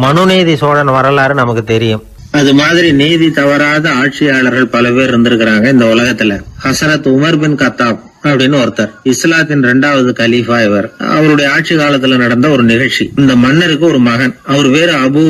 மனுநீதி சோழன் வரலாறு நமக்கு தெரியும். அது மாதிரி நீதி தவறாத ஆட்சியாளர்கள் பல பேர் இருந்திருக்கிறாங்க இந்த உலகத்துல. ஹசரத் உமர் பின் கத்தாப் அப்படின்னு ஒருத்தர், இஸ்லாத்தின் 2வது கலீஃபா இவர். அவருடைய ஆட்சி காலத்துல நடந்த ஒரு நிகழ்ச்சி. இந்த மன்னருக்கு ஒரு மகன், அவர் பேரு அபு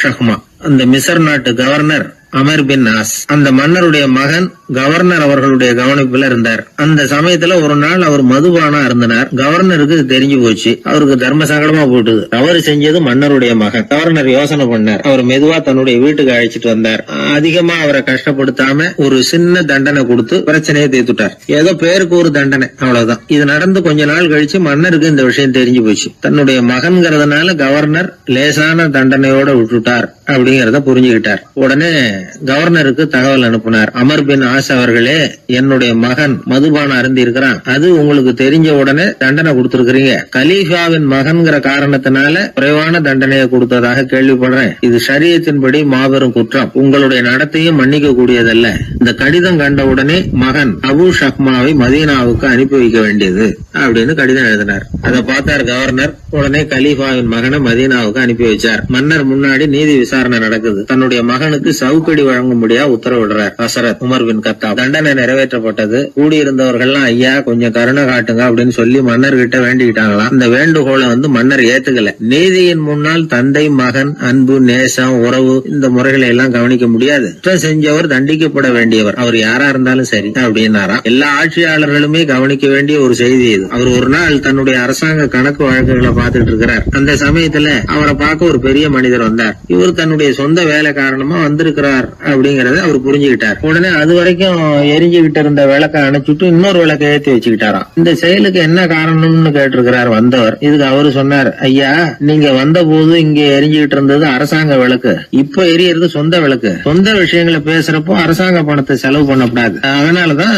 ஷஹ்மா. அந்த மிசர் நாட்டு கவர்னர் அமர் பின் ஆஸ், அந்த மன்னருடைய மகன் கவர்னர் அவர்களுடைய கவனிப்புல இருந்தார். அந்த சமயத்துல ஒரு நாள் அவர் மதுபானா இருந்தனார். கவர்னருக்கு தெரிஞ்சு போச்சு. அவருக்கு தர்ம சங்கடமா போட்டுது. அவர் செஞ்சது மன்னருடைய மகன். கவர்னர் யோசனை பண்ணார். அவர் மெதுவா தன்னுடைய வீட்டுக்கு அழைச்சிட்டு வந்தார். அதிகமா அவரை கஷ்டப்படுத்தாம ஒரு சின்ன தண்டனை கொடுத்து பிரச்சனையை தீர்த்துட்டார். ஏதோ பேருக்கு ஒரு தண்டனை, அவ்வளவுதான். இது நடந்து கொஞ்ச நாள் கழிச்சு மன்னருக்கு இந்த விஷயம் தெரிஞ்சு போச்சு. தன்னுடைய மகன்கிறதுனால கவர்னர் லேசான தண்டனையோட விட்டுட்டார் அப்படிங்கறத புரிஞ்சுக்கிட்டார். உடனே கவர்னருக்கு தகவல் அனுப்பினார். அமர் பின் ஆஸ் அவர்களே, என்னுடைய மகன் மதுபான அருந்தி இருக்கிறான். அது உங்களுக்கு தெரிஞ்ச உடனே தண்டனை கொடுத்திருக்கிறீங்க. கலீஃபாவின் மகன்கிற காரணத்தினால குறைவான தண்டனையை கொடுத்ததாக கேள்விப்படுறேன். இது ஷரியத்தின்படி மாபெரும் குற்றம். உங்களுடைய நடத்தையும் மன்னிக்க கூடியதல்ல. இந்த கடிதம் கண்ட உடனே மகன் அபு ஷஹ்மாவை மதீனாவுக்கு அனுப்பி வைக்க வேண்டியது அப்படின்னு கடிதம் எழுதினார். அதை பார்த்தார் கவர்னர். உடனே கலீஃபாவின் மகனை மதீனாவுக்கு அனுப்பி வச்சார். மன்னர் முன்னாடி நீதி விசாரணை நடக்குது. தன்னுடைய மகனுக்கு சவுக்கடி வழங்கும்படியா உத்தரவிடுறார் ஹசரத் உமர் பின் கத்தாப். தண்டனை நிறைவேற்றப்பட்டது. கூடியிருந்தவர்கள்லாம் ஐயா கொஞ்சம் கருணை காட்டுங்க அப்படின்னு சொல்லி மன்னர் கிட்ட வேண்டிக்கிட்டாங்களாம். இந்த வேண்டுகோளை மன்னர் ஏத்துக்கல. நீதியின் முன்னால் தந்தை மகன் அன்பு நேசம் உறவு இந்த முறைகளை எல்லாம் கவனிக்க முடியாது. குற்றம் செஞ்சவர் தண்டிக்கப்பட வேண்டியவர், அவர் யாரா இருந்தாலும் சரி அப்படின்னாராம். எல்லா ஆட்சியாளர்களுமே கவனிக்க வேண்டிய ஒரு செய்தி இது. அவர் ஒரு நாள் தன்னுடைய அரசாங்க கணக்கு வழக்குகளை பார்த்துட்டு இருக்கிறார். அந்த சமயத்துல அவரை பார்க்க ஒரு பெரிய மனிதர் வந்தார். இவர் தன்னுடைய சொந்த வேலை காரணமா வந்திருக்கிறார் அப்படிங்கறத அவர் புரிஞ்சுக்கிட்டார். உடனே அது வரைக்கும் எரிஞ்சுகிட்டு இருந்த விளக்க அணைச்சிட்டு இன்னொரு விளக்க ஏற்றி வச்சுக்கிட்டாராம். இந்த செயலுக்கு என்ன காரணம்னு கேட்டிருக்கிறார் வந்தவர். இதுக்கு அவரு சொன்னார், ஐயா நீங்க வந்த போது இங்க எரிஞ்சுகிட்டு இருந்தது அரசாங்க விளக்கு, இப்ப எரியறது சொந்த விளக்கு. சொந்த விஷயங்களை பேசுறப்போ அரசாங்க பணத்தை செலவு பண்ணக்கூடாது, அதனாலதான்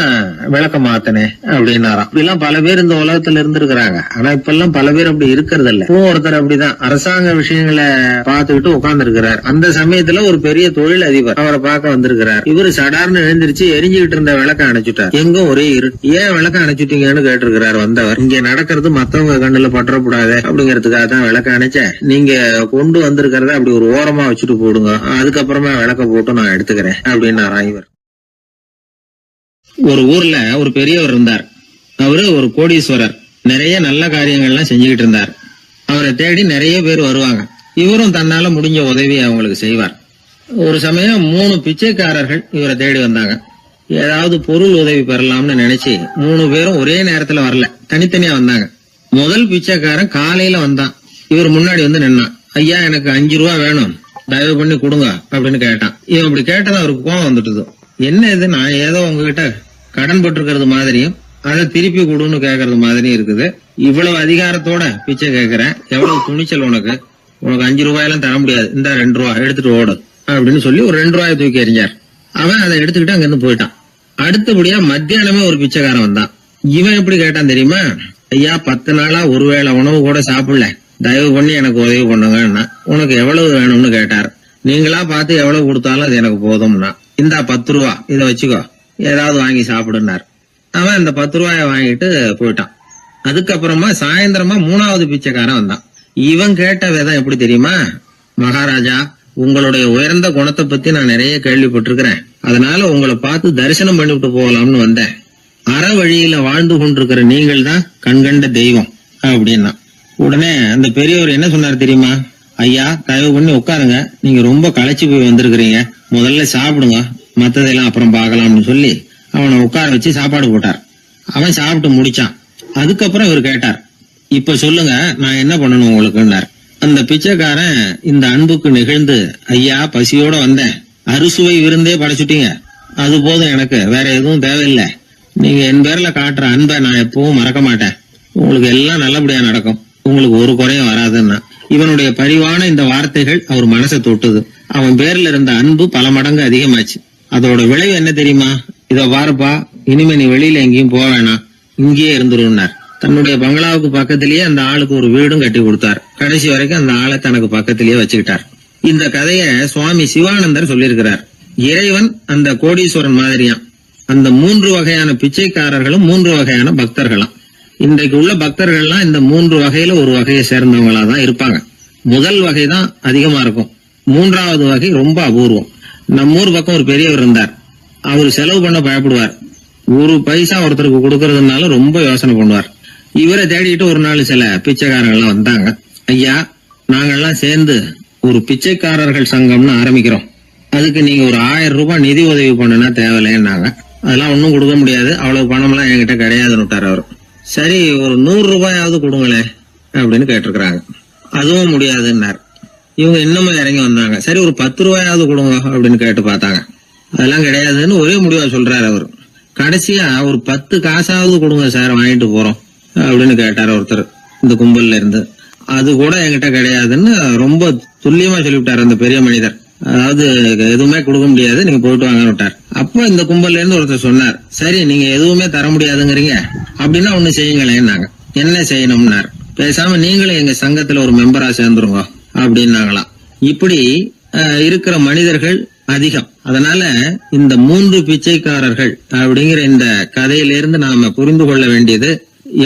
விளக்க மாத்தினேன் அப்படின்னாராம். இப்படிலாம் பல பேர் இந்த உலகத்துல இருந்திருக்கிறாங்க. ஆனா இப்ப எல்லாம் பல பேர் அப்படி இருக்கிறது இல்ல. ஒருத்தர் அப்படிதான் அரசாங்க விஷயங்களை பார்த்துக்கிட்டு உட்கார்ந்து இருக்கிறார். அந்த சமயத்துல ஒரு பெரிய தொழில் அதிபர் அவரை பார்க்க வந்திருக்கிறார். இவரு சடார்னு எழுந்திருச்சு எரிஞ்சுகிட்டு இருந்த விளக்க அணைச்சுட்டார். எங்கும் ஒரே இரு. ஏன் விளக்க அணைச்சுட்டீங்கன்னு கேட்டிருக்கிறார் வந்தவர். இங்க நடக்கிறது மத்தவங்க கண்ணுல பற்றக்கூடாது அப்படிங்கறதுக்காக தான் விளக்க அணைச்சேன். நீங்க கொண்டு வந்திருக்கிறத அப்படி ஒரு ஓரமா வச்சுட்டு போடுங்க, அதுக்கப்புறமா விளக்க போட்டு நான் எடுத்துக்கிறேன் அப்படின்னாரா இவர். ஒரு ஊர்ல ஒரு பெரியவர் இருந்தார். அவரு ஒரு கோடீஸ்வரர். நிறைய நல்ல காரியங்கள்லாம் செஞ்சுக்கிட்டு இருந்தார். அவரை தேடி நிறைய பேர் வருவாங்க. இவரும் தன்னால முடிஞ்ச உதவியை அவங்களுக்கு செய்வார். ஒரு சமயம் 3 பிச்சைக்காரர்கள் இவரை தேடி வந்தாங்க. ஏதாவது பொருள் உதவி பெறலாம்னு நினைச்சு 3 பேரும் ஒரே நேரத்துல வரல, தனித்தனியா வந்தாங்க. முதல் பிச்சைக்காரன் காலையில வந்தான். இவர் முன்னாடி வந்து நின்னான். ஐயா எனக்கு 5 ரூபா வேணும், தயவு பண்ணி கொடுங்க அப்படின்னு கேட்டான். இவன் இப்படி கேட்டதான் அவருக்கு கோவம் வந்துட்டுது. என்ன இது, நான் ஏதோ உங்ககிட்ட கடன் பட்டிருக்கிறது மாதிரியும் அதை திருப்பி கொடுன்னு கேக்குறது மாதிரியும் இருக்குது. இவ்வளவு அதிகாரத்தோட பிச்சை கேக்குறேன், எவ்வளவு துணிச்சல் உனக்கு 5 ரூபாயெல்லாம் தர முடியாது, இந்த 2 ரூபா எடுத்துட்டு ஓடு அப்படின்னு சொல்லி ஒரு 2 ரூபாயை தூக்கி எறிஞ்சார். அவன் அதை எடுத்துக்கிட்டு அங்க இருந்து போயிட்டான். அடுத்தபடியா மத்தியானமே ஒரு பிச்சைக்காரன் வந்தான். இவன் எப்படி கேட்டான் தெரியுமா? ஐயா 10 நாளா ஒருவேளை உணவு கூட சாப்பிடல, தயவு பண்ணி எனக்கு உதவி பண்ணுங்கன்னா. உனக்கு எவ்வளவு வேணும்னு கேட்டார். நீங்களா பார்த்து எவ்வளவு கொடுத்தாலும் அது எனக்கு போதும்னா. இந்தா 10 ரூபா, இதை வச்சுக்கோ, ஏதாவது வாங்கி சாப்பிடுனார். அவன் அந்த 10 ரூபாய வாங்கிட்டு போயிட்டான். அதுக்கப்புறமா சாயந்தரமா 3வது பிச்சைக்காரன் வந்தான். இவன் கேட்ட விதம் எப்படி தெரியுமா? மகாராஜா, உங்களுடைய உயர்ந்த குணத்தை பத்தி நான் நிறைய கேள்விப்பட்டிருக்கிறேன், அதனால உங்களை பார்த்து தரிசனம் பண்ணிவிட்டு போகலாம்னு வந்தேன். அற வழியில வாழ்ந்து கொண்டிருக்கிற நீங்கள் தான் கண்கண்ட தெய்வம் அப்படின்னா. உடனே அந்த பெரியவர் என்ன சொன்னார் தெரியுமா? ஐயா தயவு பண்ணி உட்காருங்க, நீங்க ரொம்ப களைச்சு போய் வந்திருக்கிறீங்க, முதல்ல சாப்பிடுங்க, மத்ததெல்லாம் அப்புறம் பார்க்கலாம்னு சொல்லி அவனை உட்கார வச்சு சாப்பாடு போட்டார். அவன் சாப்பிட்டு முடிச்சான். அதுக்கப்புறம் இவர் கேட்டார், இப்ப சொல்லுங்க நான் என்ன பண்ணணும் உங்களுக்குன்னார். அந்த பிச்சைக்காரன் இந்த அன்புக்கு நிகழ்ந்து, ஐயா பசியோட வந்தேன், அறுசுவை விருந்தே படைச்சுட்டீங்க, அது போதும், எனக்கு வேற எதுவும் தேவையில்லை. நீங்க என் பேர்ல காட்டுற அன்பை நான் எப்பவும் மறக்க மாட்டேன், உங்களுக்கு எல்லாம் நல்லபடியா நடக்கும், உங்களுக்கு ஒரு குறையும் வராதுன்னா. இவனுடைய பரிவான இந்த வார்த்தைகள் அவர் மனசை தொட்டுது. அவன் பேர்ல இருந்த அன்பு பல மடங்கு அதிகமாச்சு. அதோட விளைவு என்ன தெரியுமா? இத பாருப்பா, இனிமே நீ வெளியில எங்கேயும் போக வேணாம், இங்கேயே இருந்துருன்னார். தன்னுடைய பங்களாவுக்கு பக்கத்திலேயே அந்த ஆளுக்கு ஒரு வீடும் கட்டி கொடுத்தார். கடைசி வரைக்கும் அந்த ஆளை தனக்கு பக்கத்திலேயே வச்சுக்கிட்டார். இந்த கதைய சுவாமி சிவானந்தர் சொல்லியிருக்கிறார். இறைவன் அந்த கோடீஸ்வரன் மாதிரியாம். அந்த 3 வகையான பிச்சைக்காரர்களும் 3 வகையான பக்தர்களும். இன்றைக்கு உள்ள பக்தர்கள்லாம் இந்த 3 வகையில ஒரு வகையை சேர்ந்தவங்களா தான் இருப்பாங்க. முதல் வகை தான் அதிகமா இருக்கும், மூன்றாவது வகை ரொம்ப அபூர்வம். நம்ம ஊர் பக்கம் ஒரு பெரியவர் இருந்தார். அவர் செலவு பண்ண பயப்படுவார். ஒரு பைசா ஒருத்தருக்கு கொடுக்கறதுனால ரொம்ப யோசனை பண்ணுவார். இவரை தேடிட்டு ஒரு நாள் சில பிச்சைக்காரங்கள்லாம் வந்தாங்க. ஐயா, நாங்கெல்லாம் சேர்ந்து ஒரு பிச்சைக்காரர்கள் சங்கம்னு ஆரம்பிக்கிறோம், அதுக்கு நீங்க ஒரு 1000 ரூபாய் நிதி உதவி பண்ணுனா தேவையில்லைன்னாங்க. அதெல்லாம் ஒன்னும் கொடுக்க முடியாது, அவ்வளவு பணம்லாம் என்கிட்ட கிடையாதுன்னு விட்டார் அவர். சரி, ஒரு 100 ரூபாயாவது கொடுங்களேன் அப்படின்னு கேட்டிருக்கிறாங்க. அதுவும் முடியாதுன்னார். இவங்க இன்னமும் இறங்கி வந்தாங்க. சரி, ஒரு 10 ரூபாயாவது கொடுங்க அப்படின்னு கேட்டு பார்த்தாங்க. அதெல்லாம் கிடையாதுன்னு ஒரே முடிவா சொல்றாரு அவர். கடைசியா ஒரு 10 காசாவது கொடுங்க சார், வாங்கிட்டு போறோம் அப்படின்னு கேட்டார் ஒருத்தர் இந்த கும்பல்ல இருந்து. அது கூட என்கிட்ட கிடையாதுன்னு ரொம்ப துல்லியமா சொல்லிவிட்டார் அந்த பெரிய மனிதர். அதாவது எதுவுமே கொடுக்க முடியாது, நீங்க போயிட்டு வாங்கன்னு விட்டார். அப்ப இந்த கும்பல்ல இருந்து ஒருத்தர் சொன்னார், சரி நீங்க எதுவுமே தர முடியாதுங்கிறீங்க, அப்படின்னா ஒண்ணு செய்யுங்களேன்னாங்க. என்ன செய்யணும்னார். பேசாம நீங்களும் எங்க சங்கத்துல ஒரு மெம்பரா சேர்ந்துருங்க அப்படின்னாங்களாம். இப்படி இருக்கிற மனிதர்கள் அதிகம். அதனால இந்த 3 பிச்சைக்காரர்கள் அப்படிங்கிற இந்த கதையிலிருந்து நாம புரிந்து கொள்ள வேண்டியது,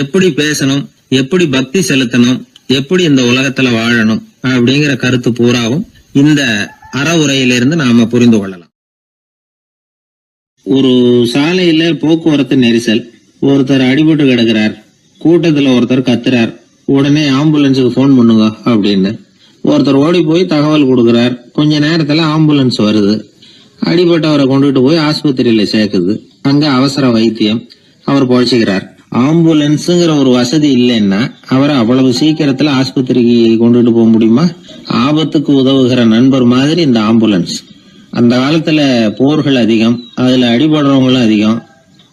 எப்படி பேசணும், எப்படி பக்தி செலுத்தணும், எப்படி இந்த உலகத்துல வாழணும் அப்படிங்கிற கருத்து பூராவும் இந்த அறவுரையிலிருந்து நாம புரிந்து கொள்ளலாம். ஒரு சாலையில போக்குவரத்து நெரிசல், ஒருத்தர் அடிபட்டு கிடக்கிறார். கூட்டத்துல ஒருத்தர் கத்துறார், உடனே ஆம்புலன்ஸுக்கு போன் பண்ணுங்க அப்படின்னு. ஒருத்தர் ஓடி போய் தகவல் கொடுக்கிறார். கொஞ்ச நேரத்துல ஆம்புலன்ஸ் வருது. அடிபட்டவரை கொண்டுட்டு போய் ஆஸ்பத்திரியில சேர்க்குது. அங்க அவசர வைத்தியம், அவர் பொழைச்சுக்கிறார். ஆம்புலன்ஸுங்கிற ஒரு வசதி இல்லைன்னா அவரை அவ்வளவு சீக்கிரத்துல ஆஸ்பத்திரிக்கு கொண்டுட்டு போக முடியுமா? ஆபத்துக்கு உதவுகிற நண்பர் மாதிரி இந்த ஆம்புலன்ஸ். அந்த காலத்துல போர்கள் அதிகம், அதுல அடிபடுறவங்களும் அதிகம்.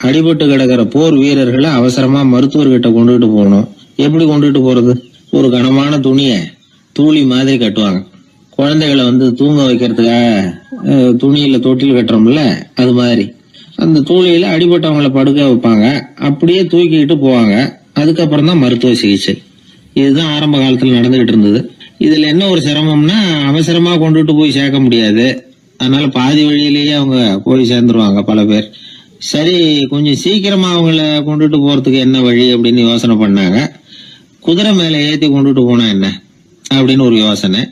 அடிபட்டு கிடக்கிற போர் வீரர்களை அவசரமா மருத்துவர்கிட்ட கொண்டுட்டு போகணும். எப்படி கொண்டுட்டு போறது? ஒரு கனமான துணிய தூளி மாதிரி கட்டுவாங்க. குழந்தைகளை தூங்க வைக்கிறதுக்காக துணியில தொட்டில் கட்டுறோம்ல, அது மாதிரி அந்த தூளியில அடிபட்டவங்களை படுக்க வைப்பாங்க. அப்படியே தூக்கிட்டு போவாங்க. அதுக்கப்புறம் தான் மருத்துவ சிகிச்சை. இதுதான் ஆரம்ப காலத்துல நடந்துகிட்டு இருந்தது. இதுல என்ன ஒரு சிரமம்னா, அவசரமா கொண்டுட்டு போய் சேர்க்க முடியாது. அதனால பாதி வழியிலேயே அவங்க போய் சேர்ந்துருவாங்க பல பேர். சரி, கொஞ்சம் சீக்கிரமா அவங்கள கொண்டுட்டு போறதுக்கு என்ன வழி அப்படின்னு யோசனை பண்ணாங்க. குதிரை மேல ஏத்தி கொண்டுட்டு போனா என்ன அப்படின்னு ஒரு யோசனை.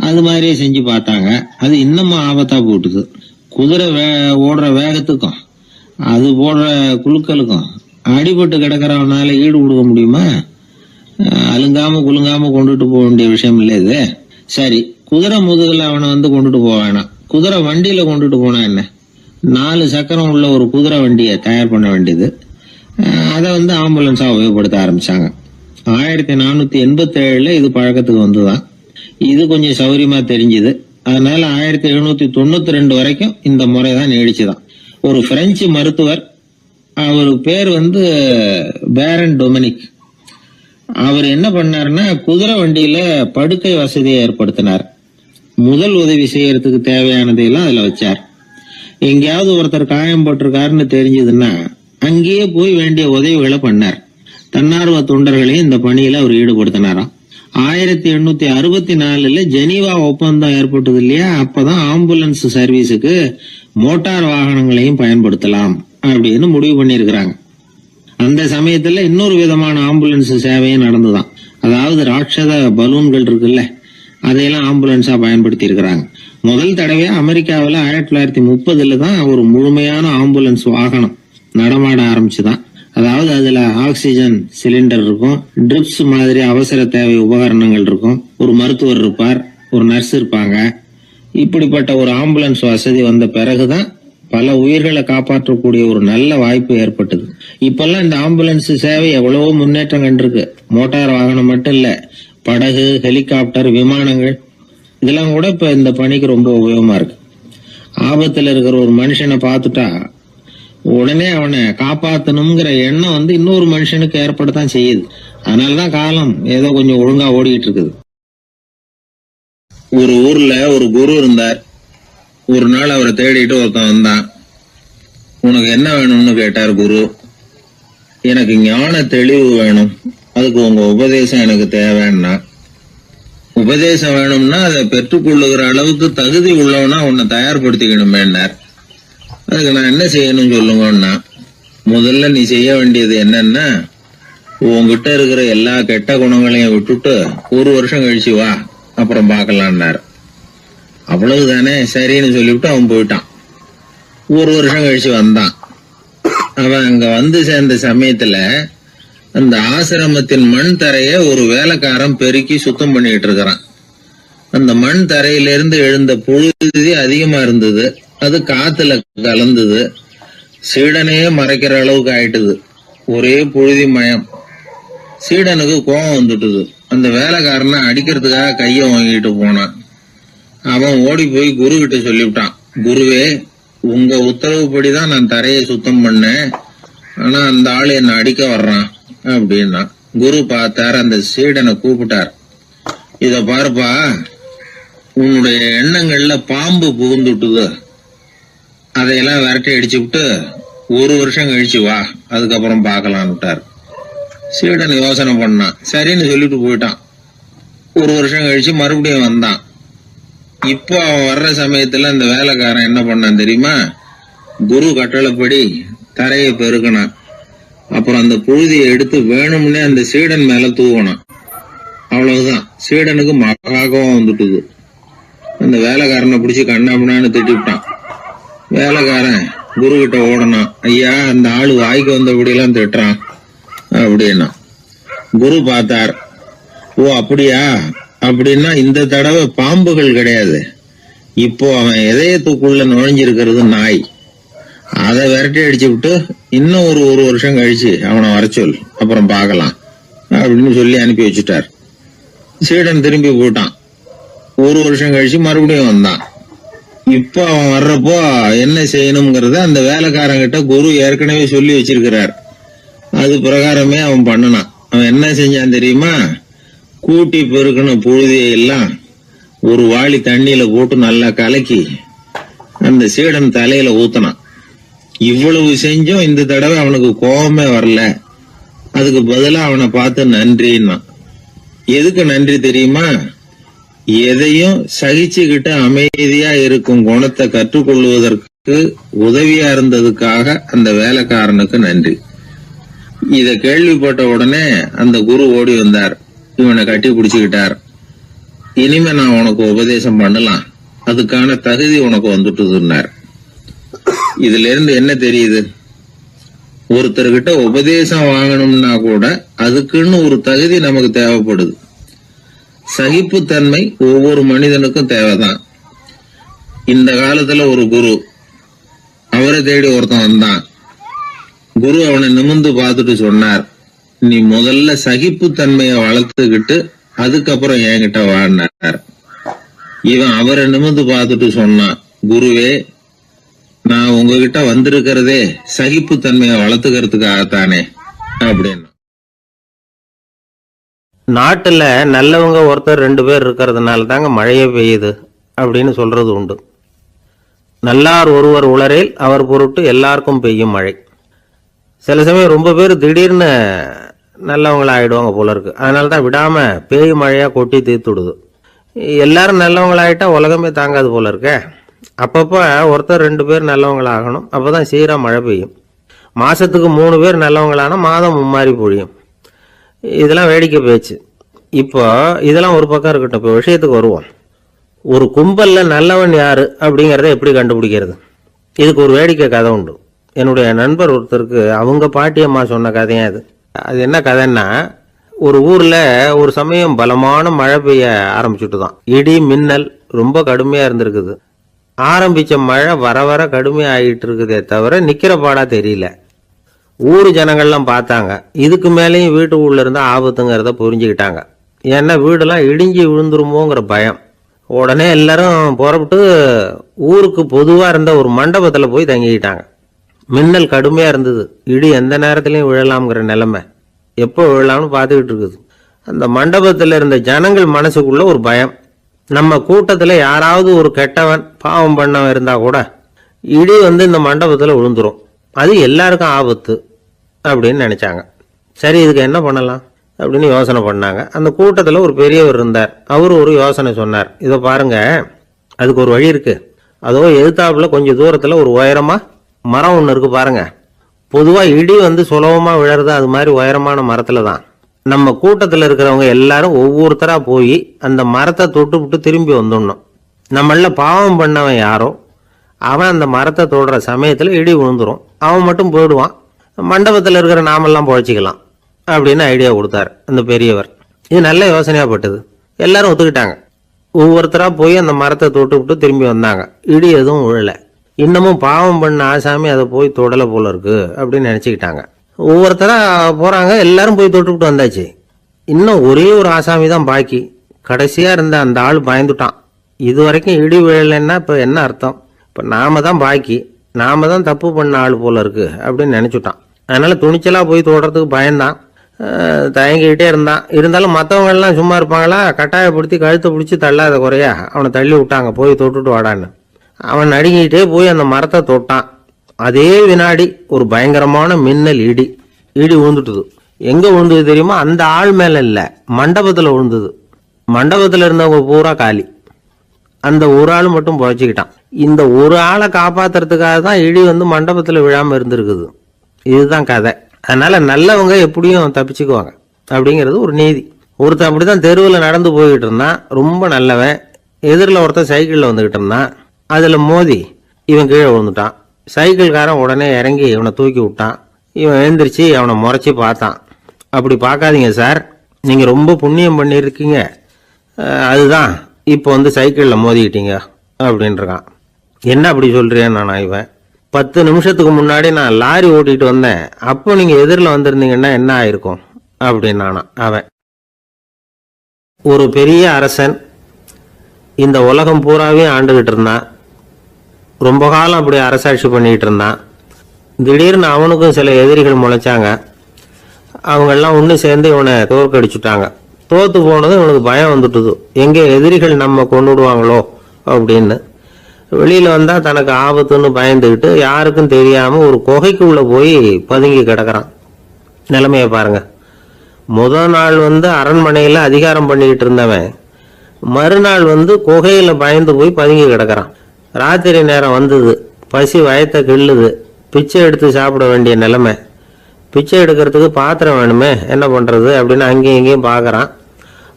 அது மாதிரியே செஞ்சு பார்த்தாங்க. அது இன்னமும் ஆபத்தா போட்டுது. குதிரை ஓடுற வேகத்துக்கும் அது போடுற குலுக்கலுக்கும் அடிபட்டு கிடக்கிறவனால ஈடு கொடுக்க முடியுமா? அலுங்காம குலுங்காம கொண்டுட்டு போக வேண்டிய விஷயம் இல்லை இது. சரி, குதிரை முதுகுல அவனை கொண்டுட்டு போக வேணாம், குதிரை வண்டியில கொண்டுட்டு போனா என்ன? 4 சக்கரம் உள்ள ஒரு குதிரை வண்டியை தயார் பண்ண வேண்டியது. அதை ஆம்புலன்ஸா உபயோகப்படுத்த ஆரம்பிச்சாங்க. 1487 இது பழக்கத்துக்கு வந்துதான். இது கொஞ்சம் சௌரியமா தெரிஞ்சுது. அதனால 1792 வரைக்கும் இந்த முறைதான் நீடிச்சுதான். ஒரு பிரெஞ்சு மருத்துவர், அவர் பேர் பேரன் டொமினிக். அவர் என்ன பண்ணாருன்னா, குதிரை வண்டியில படுக்கை வசதியை ஏற்படுத்தினார். முதல் உதவி செய்யறதுக்கு தேவையானதையெல்லாம் அதுல வச்சார். எங்கேயாவது ஒருத்தர் காயம் போட்டிருக்காருன்னு தெரிஞ்சதுன்னா அங்கேயே போய் வேண்டிய உதவிகளை பண்ணார். தன்னார்வ தொண்டர்களையும் இந்த பணியில அவர் ஈடுபடுத்தினாராம். 1864 ஜெனீவா ஒப்பந்தம் ஏற்பட்டது இல்லையா, அப்பதான் ஆம்புலன்ஸ் சர்வீஸுக்கு மோட்டார் வாகனங்களையும் பயன்படுத்தலாம் அப்படின்னு முடிவு பண்ணிருக்கிறாங்க. அந்த சமயத்துல இன்னொரு விதமான ஆம்புலன்ஸ் சேவையும் நடந்துதான். அதாவது ராட்சத பலூன்கள் இருக்குல்ல, அதையெல்லாம் ஆம்புலன்ஸா பயன்படுத்தி இருக்கிறாங்க. முதல் தடவையா அமெரிக்காவில 1930 தான் ஒரு முழுமையான ஆம்புலன்ஸ் வாகனம் நடமாட ஆரம்பிச்சுதான். அதாவது அதுல ஆக்சிஜன் சிலிண்டர் இருக்கும், ட்ரிப்ஸ் மாதிரி அவசர தேவை உபகரணங்கள் இருக்கும், ஒரு மருத்துவர் இருப்பார், ஒரு நர்ஸ் இருப்பாங்க. இப்படிப்பட்ட ஒரு ஆம்புலன்ஸ் வசதி வந்த பிறகுதான் பல உயிர்களை காப்பாற்றக்கூடிய ஒரு நல்ல வாய்ப்பு ஏற்பட்டது. இப்பெல்லாம் இந்த ஆம்புலன்ஸ் சேவை எவ்வளவோ முன்னேற்றம் கண்டிருக்கு. மோட்டார் வாகனம் மட்டும் இல்ல, படகு, ஹெலிகாப்டர், விமானங்கள் இதெல்லாம் கூட இப்ப இந்த பணிக்கு ரொம்ப உபயோகமா இருக்கு. ஆபத்துல இருக்கிற ஒரு மனுஷனை பார்த்துட்டா உடனே அவனை காப்பாத்தணுங்கிற எண்ணம் இன்னொரு மனுஷனுக்கு ஏற்படத்தான் செய்யுது. அதனாலதான் காலம் ஏதோ கொஞ்சம் ஒழுங்கா ஓடிட்டு இருக்குது. ஒரு ஊர்ல ஒரு குரு இருந்தார். ஒரு நாள் அவரை தேடிட்டு ஒருத்தன் வந்தான். உனக்கு என்ன வேணும்னு கேட்டார் குரு. எனக்கு ஞான தெளிவு வேணும், அதுக்கு உங்க உபதேசம் எனக்கு தேவைன்னா. உபதேசம் வேணும்னா அதை பெற்றுக்கொள்ளுகிற அளவுக்கு தகுதி உள்ளவனா உன்னை தயார்படுத்திக்கணுமேன்னார். அதுக்கு நான் என்ன செய்யணும் சொல்லுங்கன்னா, முதல்ல நீ செய்ய வேண்டியது என்னன்னா, உங்ககிட்ட இருக்கிற எல்லா கெட்ட குணங்களையும் விட்டுட்டு 1 வருஷம் கழிச்சு வா, அப்புறம் பாக்கலான்னாரு. அவ்வளவுதானே, சரின்னு சொல்லிவிட்டு அவன் போயிட்டான். 1 வருஷம் கழிச்சு வந்தான். அவன் அங்க வந்து சேர்ந்த சமயத்துல அந்த ஆசிரமத்தின் மண் தரைய ஒரு வேலைக்காரன் பெருக்கி சுத்தம் பண்ணிட்டு இருக்கிறான். அந்த மண் தரையிலிருந்து எழுந்த புழுதி அதிகமா இருந்தது. அது காத்துல கலந்தது. சீடனையே மறைக்கிற அளவுக்கு ஆயிட்டுது. ஒரே புழுதி மயம். சீடனுக்கு கோபம் வந்துட்டுது. அந்த வேலைக்காரனை அடிக்கிறதுக்காக கைய வாங்கிட்டு போனான். அவன் ஓடி போய் குரு கிட்ட சொல்லிவிட்டான், குருவே, உங்க உத்தரவுப்படிதான் நான் தரையை சுத்தம் பண்ணேன், ஆனா அந்த ஆளு என்ன அடிக்க வர்றான் அப்படின்னா. குரு பார்த்தார், அந்த சீடனை கூப்பிட்டார். இத பாருப்பா, உன்னுடைய எண்ணங்கள்ல பாம்பு புகுந்துட்டுது, அதையெல்லாம் விரட்டி அடிச்சு விட்டு 1 வருஷம் கழிச்சு வா, அதுக்கப்புறம் பாக்கலான்னுட்டார். சீடன் யோசனை பண்ணான். சரின்னு சொல்லிட்டு போயிட்டான். 1 வருஷம் கழிச்சு மறுபடியும் வந்தான். இப்போ அவன் வர்ற சமயத்துல அந்த வேலைக்காரன் என்ன பண்ணான் தெரியுமா? குரு கட்டளைப்படி தரையை பெருக்கினான். அப்புறம் அந்த புழுதியை எடுத்து வேணும்னே அந்த சீடன் மேல தூவனான். அவ்வளவுதான். சீடனுக்கு மகாகம் வந்துட்டுது. அந்த வேலைக்காரனை பிடிச்சி கண்ணாமண்ணான்னு திட்டிவிட்டான். வேலைக்காரன் குரு கிட்ட ஓடனான். ஐயா, அந்த ஆளு வாய்க்கு வந்தபடியெல்லாம் திட்டுறான் அப்படின்னா. குரு பார்த்தார். ஓ அப்படியா? அப்படின்னா இந்த தடவை பாம்புகள் கிடையாது, இப்போ அவன் இதயத்துக்குள்ள நுழைஞ்சிருக்கிறது நாய். அதை விரட்டி அடிச்சு விட்டு இன்னும் ஒரு வருஷம் கழிச்சு அவனை வர சொல், அப்புறம் பார்க்கலாம் அப்படின்னு சொல்லி அனுப்பி வச்சுட்டார். சீடன் திரும்பி போயிட்டான். 1 வருஷம் கழிச்சு மறுபடியும் வந்தான். இப்போ அவன் வர்றப்போ என்ன செய்யணுங்கிறத அந்த வேலைக்காரங்கிட்ட குரு ஏற்கனவே சொல்லி வச்சிருக்கிறார். அது பிரகாரமே அவன் பண்ணனான். அவன் என்ன செஞ்சான் தெரியுமா? கூட்டி பெருக்கின புழுதியை எல்லாம் ஒரு வாளி தண்ணியில போட்டு நல்லா கலக்கி அந்த சீடன் தலையில ஊத்தினான். இவ்வளவு செஞ்சும் இந்த தடவை அவனுக்கு கோபமே வரல. அதுக்கு பதிலா அவனை பார்த்து நன்றின்னா. எதுக்கு நன்றி தெரியுமா? எதையும் சகிச்சுக்கிட்டு அமைதியா இருக்கும் குணத்தை கற்றுக்கொள்வதற்கு உதவியா இருந்ததுக்காக அந்த வேலைக்காரனுக்கு நன்றி. இத கேள்விப்பட்ட உடனே அந்த குரு ஓடி வந்தார். இவனை கட்டி பிடிச்சுக்கிட்டார். இனிமே நான் உனக்கு உபதேசம் பண்ணலாம், அதுக்கான தகுதி உனக்கு வந்துட்டுதுன்னார். இதுல இருந்து என்ன தெரியுது? ஒருத்தர்கிட்ட உபதேசம் வாங்கணும்னா கூட அதுக்குன்னு ஒரு தகுதி நமக்கு தேவைப்படுது. சகிப்புத்தன்மை ஒவ்வொரு மனிதனுக்கும் தேவைதான். இந்த காலத்துல ஒரு குரு, அவரை தேடி ஒருத்தன் வந்தான். குரு அவனை நிமிர்ந்து பார்த்துட்டு சொன்னார், நீ முதல்ல சகிப்புத்தன்மைய வளர்த்துக்கிட்டு அதுக்கப்புறம் என்கிட்ட வாழ்னார். இவன் அவரை நிமிர்ந்து பார்த்துட்டு சொன்னான், குருவே, நான் உங்ககிட்ட வந்திருக்கிறதே சகிப்புத்தன்மைய வளர்த்துக்கிறதுக்காகத்தானே அப்படின்னு. நாட்டுல நல்லவங்க ஒருத்தர் 2 பேர் இருக்கிறதுனால தாங்க மழையே பெய்யுது அப்படின்னு சொல்றது உண்டு. நல்லார் ஒருவர் உளரேல் அவர் பொருட்டு எல்லாருக்கும் பெய்யும் மழை. சில சமயம் ரொம்ப பேர் திடீர்னு நல்லவங்களா ஆயிடுவாங்க போல இருக்கு. அதனால தான் விடாம பேய் மழையா கொட்டி தீர்த்துடுது. எல்லாரும் நல்லவங்களாயிட்டா உலகமே தாங்காது போல இருக்க. அப்பப்போ ஒருத்தர் 2 பேர் நல்லவங்களாகணும். அப்பதான் சீரா மழை பெய்யும். மாசத்துக்கு 3 பேர் நல்லவங்களானா மாதம் மும்மாரி பொழியும். இதெல்லாம் வேடிக்கை பேச்சு. இப்போ இதெல்லாம் ஒரு பக்கம் இருக்கட்டும். இப்போ விஷயத்துக்கு வருவோம். ஒரு கும்பல்ல நல்லவன் யாரு அப்படிங்கிறத எப்படி கண்டுபிடிக்கிறது? இதுக்கு ஒரு வேடிக்கை கதை உண்டு. என்னுடைய நண்பர் ஒருத்தருக்கு அவங்க பாட்டியம்மா சொன்ன கதையா அது. அது என்ன கதைன்னா, ஒரு ஊர்ல ஒரு சமயம் பலமான மழை பெய்ய ஆரம்பிச்சுட்டுதான். இடி மின்னல் ரொம்ப கடுமையா இருந்திருக்குது. ஆரம்பிச்ச மழை வர வர கடுமையா ஆகிட்டு இருக்குதே தவிர நிக்கிற பாடா தெரியல. ஊர் ஜனங்கள்லாம் பார்த்தாங்க. இதுக்கு மேலேயும் வீட்டு உள்ள இருந்தா ஆபத்துங்கிறத புரிஞ்சுக்கிட்டாங்க. ஏன்னா வீடெல்லாம் இடிஞ்சி விழுந்துருமோங்கிற பயம். உடனே எல்லாரும் புறப்பட்டு ஊருக்கு பொதுவா இருந்த ஒரு மண்டபத்துல போய் தங்கிக்கிட்டாங்க. மின்னல் கடுமையா இருந்தது. இடி எந்த நேரத்திலையும் விழலாம்ங்கிற நிலைமை. எப்போ விழலாம்னு பார்த்துக்கிட்டு இருக்குது. அந்த மண்டபத்துல இருந்த ஜனங்கள் மனசுக்குள்ள ஒரு பயம். நம்ம கூட்டத்துல யாராவது ஒரு கெட்டவன் பாவம் பண்ணவன் இருந்தா கூட இடி வந்து இந்த மண்டபத்துல விழுந்துரும், அது எல்லாருக்கும் ஆபத்து அப்படின்னு நினைச்சாங்க. சரி, இதுக்கு என்ன பண்ணலாம் அப்படின்னு யோசனை பண்ணாங்க. அந்த கூட்டத்துல ஒரு பெரியவர் இருந்தார். அவரு ஒரு யோசனை சொன்னார். இதை பாருங்க, அதுக்கு ஒரு வழி இருக்கு. அதோ எதிர்த்தாப்புல கொஞ்சம் தூரத்துல ஒரு உயரமா மரம் ஒண்ணு இருக்கு பாருங்க. பொதுவா இடி சுலபமா விழறது அது மாதிரி உயரமான மரத்துல தான். நம்ம கூட்டத்துல இருக்கிறவங்க எல்லாரும் ஒவ்வொருத்தரா போய் அந்த மரத்தை தொட்டு விட்டு திரும்பி வந்துடணும். நம்மள பாவம் பண்ணவன் யாரோ அவன் அந்த மரத்தை தொடுற சமயத்துல இடி விழுந்துரும், அவன் மட்டும் போயிடுவான், மண்டபத்தில் இருக்கிற நாமெல்லாம் பொழைச்சிக்கலாம் அப்படின்னு ஐடியா கொடுத்தாரு அந்த பெரியவர். இது நல்ல யோசனையா பட்டது. எல்லாரும் ஒத்துக்கிட்டாங்க. ஒவ்வொருத்தரா போய் அந்த மரத்தை தொட்டு விட்டு திரும்பி வந்தாங்க. இடி எதுவும் விழல. இன்னமும் பாவம் பண்ண ஆசாமி அதை போய் தொடலை போல இருக்கு அப்படின்னு நினைச்சுக்கிட்டாங்க. ஒவ்வொருத்தரா போறாங்க, எல்லாரும் போய் தொட்டுவிட்டு வந்தாச்சு. இன்னும் ஒரே ஒரு ஆசாமி தான் பாக்கி. கடைசியா இருந்த அந்த ஆள் பயந்துட்டான். இது வரைக்கும் இடி விழலைன்னா இப்ப என்ன அர்த்தம்? இப்ப நாம தான் பாக்கி, நாம தான் தப்பு பண்ண ஆள் போல இருக்கு அப்படின்னு நினைச்சுட்டான். அதனால துணிச்சலா போய் தொடுறதுக்கு பயந்தான், தயங்கிக்கிட்டே இருந்தான். இருந்தாலும் மற்றவங்க எல்லாம் சும்மா இருப்பாங்களா? கட்டாயப்படுத்தி கழுத்தை பிடிச்சி தள்ளாத குறையா அவனை தள்ளி விட்டாங்க, போய் தொட்டுட்டு வாடான்னு. அவன் நடுங்கிட்டே போய் அந்த மரத்தை தொட்டான். அதே வினாடி ஒரு பயங்கரமான மின்னல் இடி விழுந்துட்டுது. எங்க விழுந்தது தெரியுமா? அந்த ஆள் மேல இல்ல, மண்டபத்துல விழுந்தது. மண்டபத்துல இருந்தவங்க பூரா காலி. அந்த ஒரு ஆள் மட்டும் பொழைச்சிக்கிட்டான். இந்த ஒரு ஆளை காப்பாத்துறதுக்காக தான் இடி மண்டபத்துல விழாம இருந்திருக்குது. இதுதான் கதை. அதனால நல்லவங்க எப்படியும் தப்பிச்சுக்குவாங்க அப்படிங்கிறது ஒரு நீதி. ஒருத்தன் அப்படிதான் தெருவில் நடந்து போய்கிட்டு இருந்தான், ரொம்ப நல்லவன். எதிரில் ஒருத்தன் சைக்கிளில் வந்துகிட்டு இருந்தான். அதுல மோதி இவன் கீழே விழுந்துட்டான். சைக்கிள்காரன் உடனே இறங்கி இவனை தூக்கி விட்டான். இவன் எழுந்திரிச்சு அவனை முறைச்சி பார்த்தான். அப்படி பார்க்காதீங்க சார், நீங்க ரொம்ப புண்ணியம் பண்ணியிருக்கீங்க, அதுதான் இப்போ சைக்கிளில் மோதிக்கிட்டீங்க அப்படின்றான். என்ன அப்படி சொல்றேன் நானா? இவன் 10 நிமிஷத்துக்கு முன்னாடி நான் லாரி ஓட்டிட்டு வந்தேன், அப்போ நீங்க எதிரில் வந்திருந்தீங்கன்னா என்ன ஆயிருக்கும் அப்படின்னானா அவன். ஒரு பெரிய அரசன் இந்த உலகம் பூராவே ஆண்டுகிட்டு இருந்தான். ரொம்ப காலம் அப்படி அரசாட்சி பண்ணிட்டு இருந்தான். திடீர்னு அவனுக்கும் சில எதிரிகள் முளைச்சாங்க. அவங்கெல்லாம் ஒன்று சேர்ந்து இவனை தோற்கடிச்சுட்டாங்க. தோத்து போனதும் இவனுக்கு பயம் வந்துட்டுது, எங்கே எதிரிகள் நம்ம கொண்டுடுவாங்களோ அப்படின்னு. வெளியில வந்தா தனக்கு ஆபத்துன்னு பயந்துக்கிட்டு யாருக்கும் தெரியாம ஒரு குகைக்குள்ள போய் பதுங்கி கிடக்குறான். நிலைமைய பாருங்க. முதல் நாள் அரண்மனையில அதிகாரம் பண்ணிக்கிட்டு இருந்தவன் மறுநாள் குகையில பயந்து போய் பதுங்கி கிடக்குறான். ராத்திரி நேரம் வந்தது, பசி வயத்தை கிள்ளுது, பிச்சை எடுத்து சாப்பிட வேண்டிய நிலைமை. பிச்சை எடுக்கிறதுக்கு பாத்திரம் வேணுமே, என்ன பண்றது அப்படின்னு அங்கேயும் இங்கேயும் பார்க்கறான்.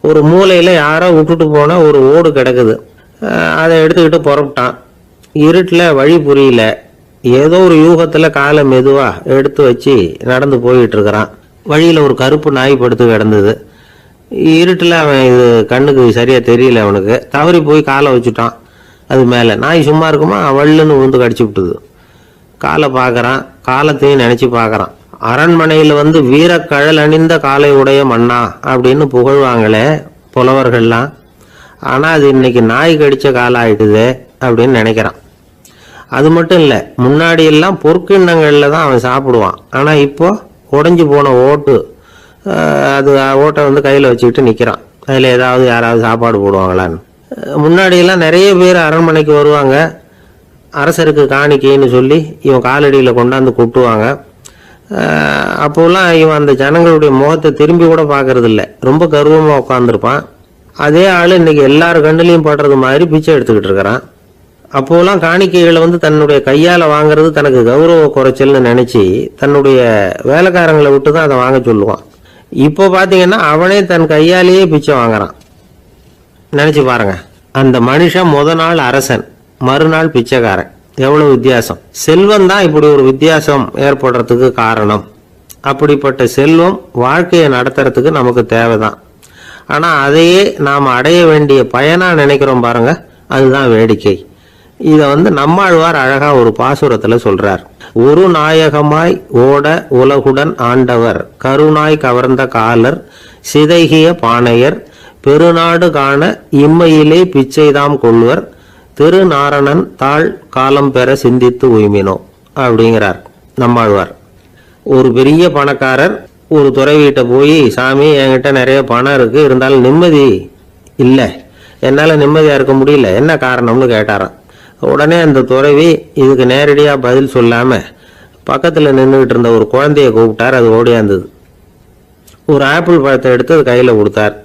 ஒரு மூலையில யாரோ விட்டுட்டு போன ஒரு ஓடு கிடக்குது, அதை எடுத்துக்கிட்டு புறப்பட்டான். இருட்டில் வழி புரியல, ஏதோ ஒரு யூகத்துல காலை மெதுவா எடுத்து வச்சு நடந்து போயிட்டு இருக்கிறான். வழியில ஒரு கருப்பு நாய் படுத்து கிடந்தது. இருட்டில் அவன் இது கண்ணுக்கு சரியா தெரியல, அவனுக்கு தவறி போய் காலை வச்சுட்டான். அது மேல நாய் சும்மா இருக்குமா, வள்ளுன்னு விழுந்து கடிச்சு விட்டுது. காலை பார்க்கறான், காலத்தையும் நினைச்சு பார்க்கறான். அரண்மனையில வீரக்கழல் அணிந்த காலை உடைய மன்னா அப்படின்னு புகழ்வாங்களே புலவர்கள்லாம், ஆனா அது இன்னைக்கு நாய் கடிச்ச காலம் ஆயிட்டுதே அப்படின்னு நினைக்கிறான். அது மட்டும் இல்ல, முன்னாடி எல்லாம் பொற்கிண்ணங்கள்ல தான் அவன் சாப்பிடுவான். ஆனா இப்போ உடைஞ்சு போன ஓட்டு, அது ஓட்டை கையில வச்சுக்கிட்டு நிக்கிறான். அதுல ஏதாவது யாராவது சாப்பாடு போடுவாங்களான்னு. முன்னாடி எல்லாம் நிறைய பேர் அரண்மனைக்கு வருவாங்க, அரசருக்கு காணிக்கைன்னு சொல்லி இவன் காலடியில கொண்டாந்து கூட்டுவாங்க. அப்போலாம் இவன் அந்த ஜனங்களுடைய முகத்தை திரும்பி கூட பாக்குறது இல்லை, ரொம்ப கர்வமா உட்காந்துருப்பான். அதே ஆளு இன்னைக்கு எல்லாரும் கண்ணுலையும் படுறது மாதிரி பிச்சை எடுத்துக்கிட்டு இருக்கிறான். அப்போலாம் காணிக்கைகளை தன்னுடைய கையால வாங்குறது தனக்கு கௌரவ குறைச்சல்னு நினைச்சு தன்னுடைய வேலைக்காரங்களை விட்டு தான் அதை வாங்க சொல்லுவான். இப்போ பாத்தீங்கன்னா அவனே தன் கையாலேயே பிச்சை வாங்குறான். நினைச்சு பாருங்க, அந்த மனுஷன் முதல் நாள் அரசன், மறுநாள் பிச்சைக்காரன். எவ்வளவு வித்தியாசம்! செல்வம் தான் இப்படி ஒரு வித்தியாசம் ஏற்படுறதுக்கு காரணம். அப்படிப்பட்ட செல்வம் வாழ்க்கையை நடத்துறதுக்கு நமக்கு தேவைதான். ஆனா அதையே நாம் அடைய வேண்டிய பயனா நினைக்கிறோம் பாருங்க, அதுதான் வேடிக்கை. இத நம்மாழ்வார் அழகா ஒரு பாசுரத்துல சொல்றார். ஒரு நாயகமாய் ஓட உலகுடன் ஆண்டவர், கருணாய் கவர்ந்த காலர், சிதைகிய பானையர், பெருநாடு காண இம்மையிலே பிச்சைதாம் கொள்வர், திருநாரணன் தாழ் காலம் பெற சிந்தித்து உய்மினோ அப்படிங்கிறார் நம்மாழ்வார். ஒரு பெரிய பணக்காரர் ஒரு துறவிகிட்ட போய், சாமி என்கிட்ட நிறைய பணம் இருக்கு, இருந்தாலும் நிம்மதி இல்லை, என்னால நிம்மதியா இருக்க முடியல, என்ன காரணம்னு கேட்டாராம். உடனே அந்த துறவி இதுக்கு நேரடியா பதில் சொல்லாம பக்கத்துல நின்றுகிட்டு இருந்த ஒரு குழந்தைய கூப்பிட்டார். அது ஓடியாந்தது. ஒரு ஆப்பிள் பழத்தை எடுத்து அது கையில கொடுத்தார்.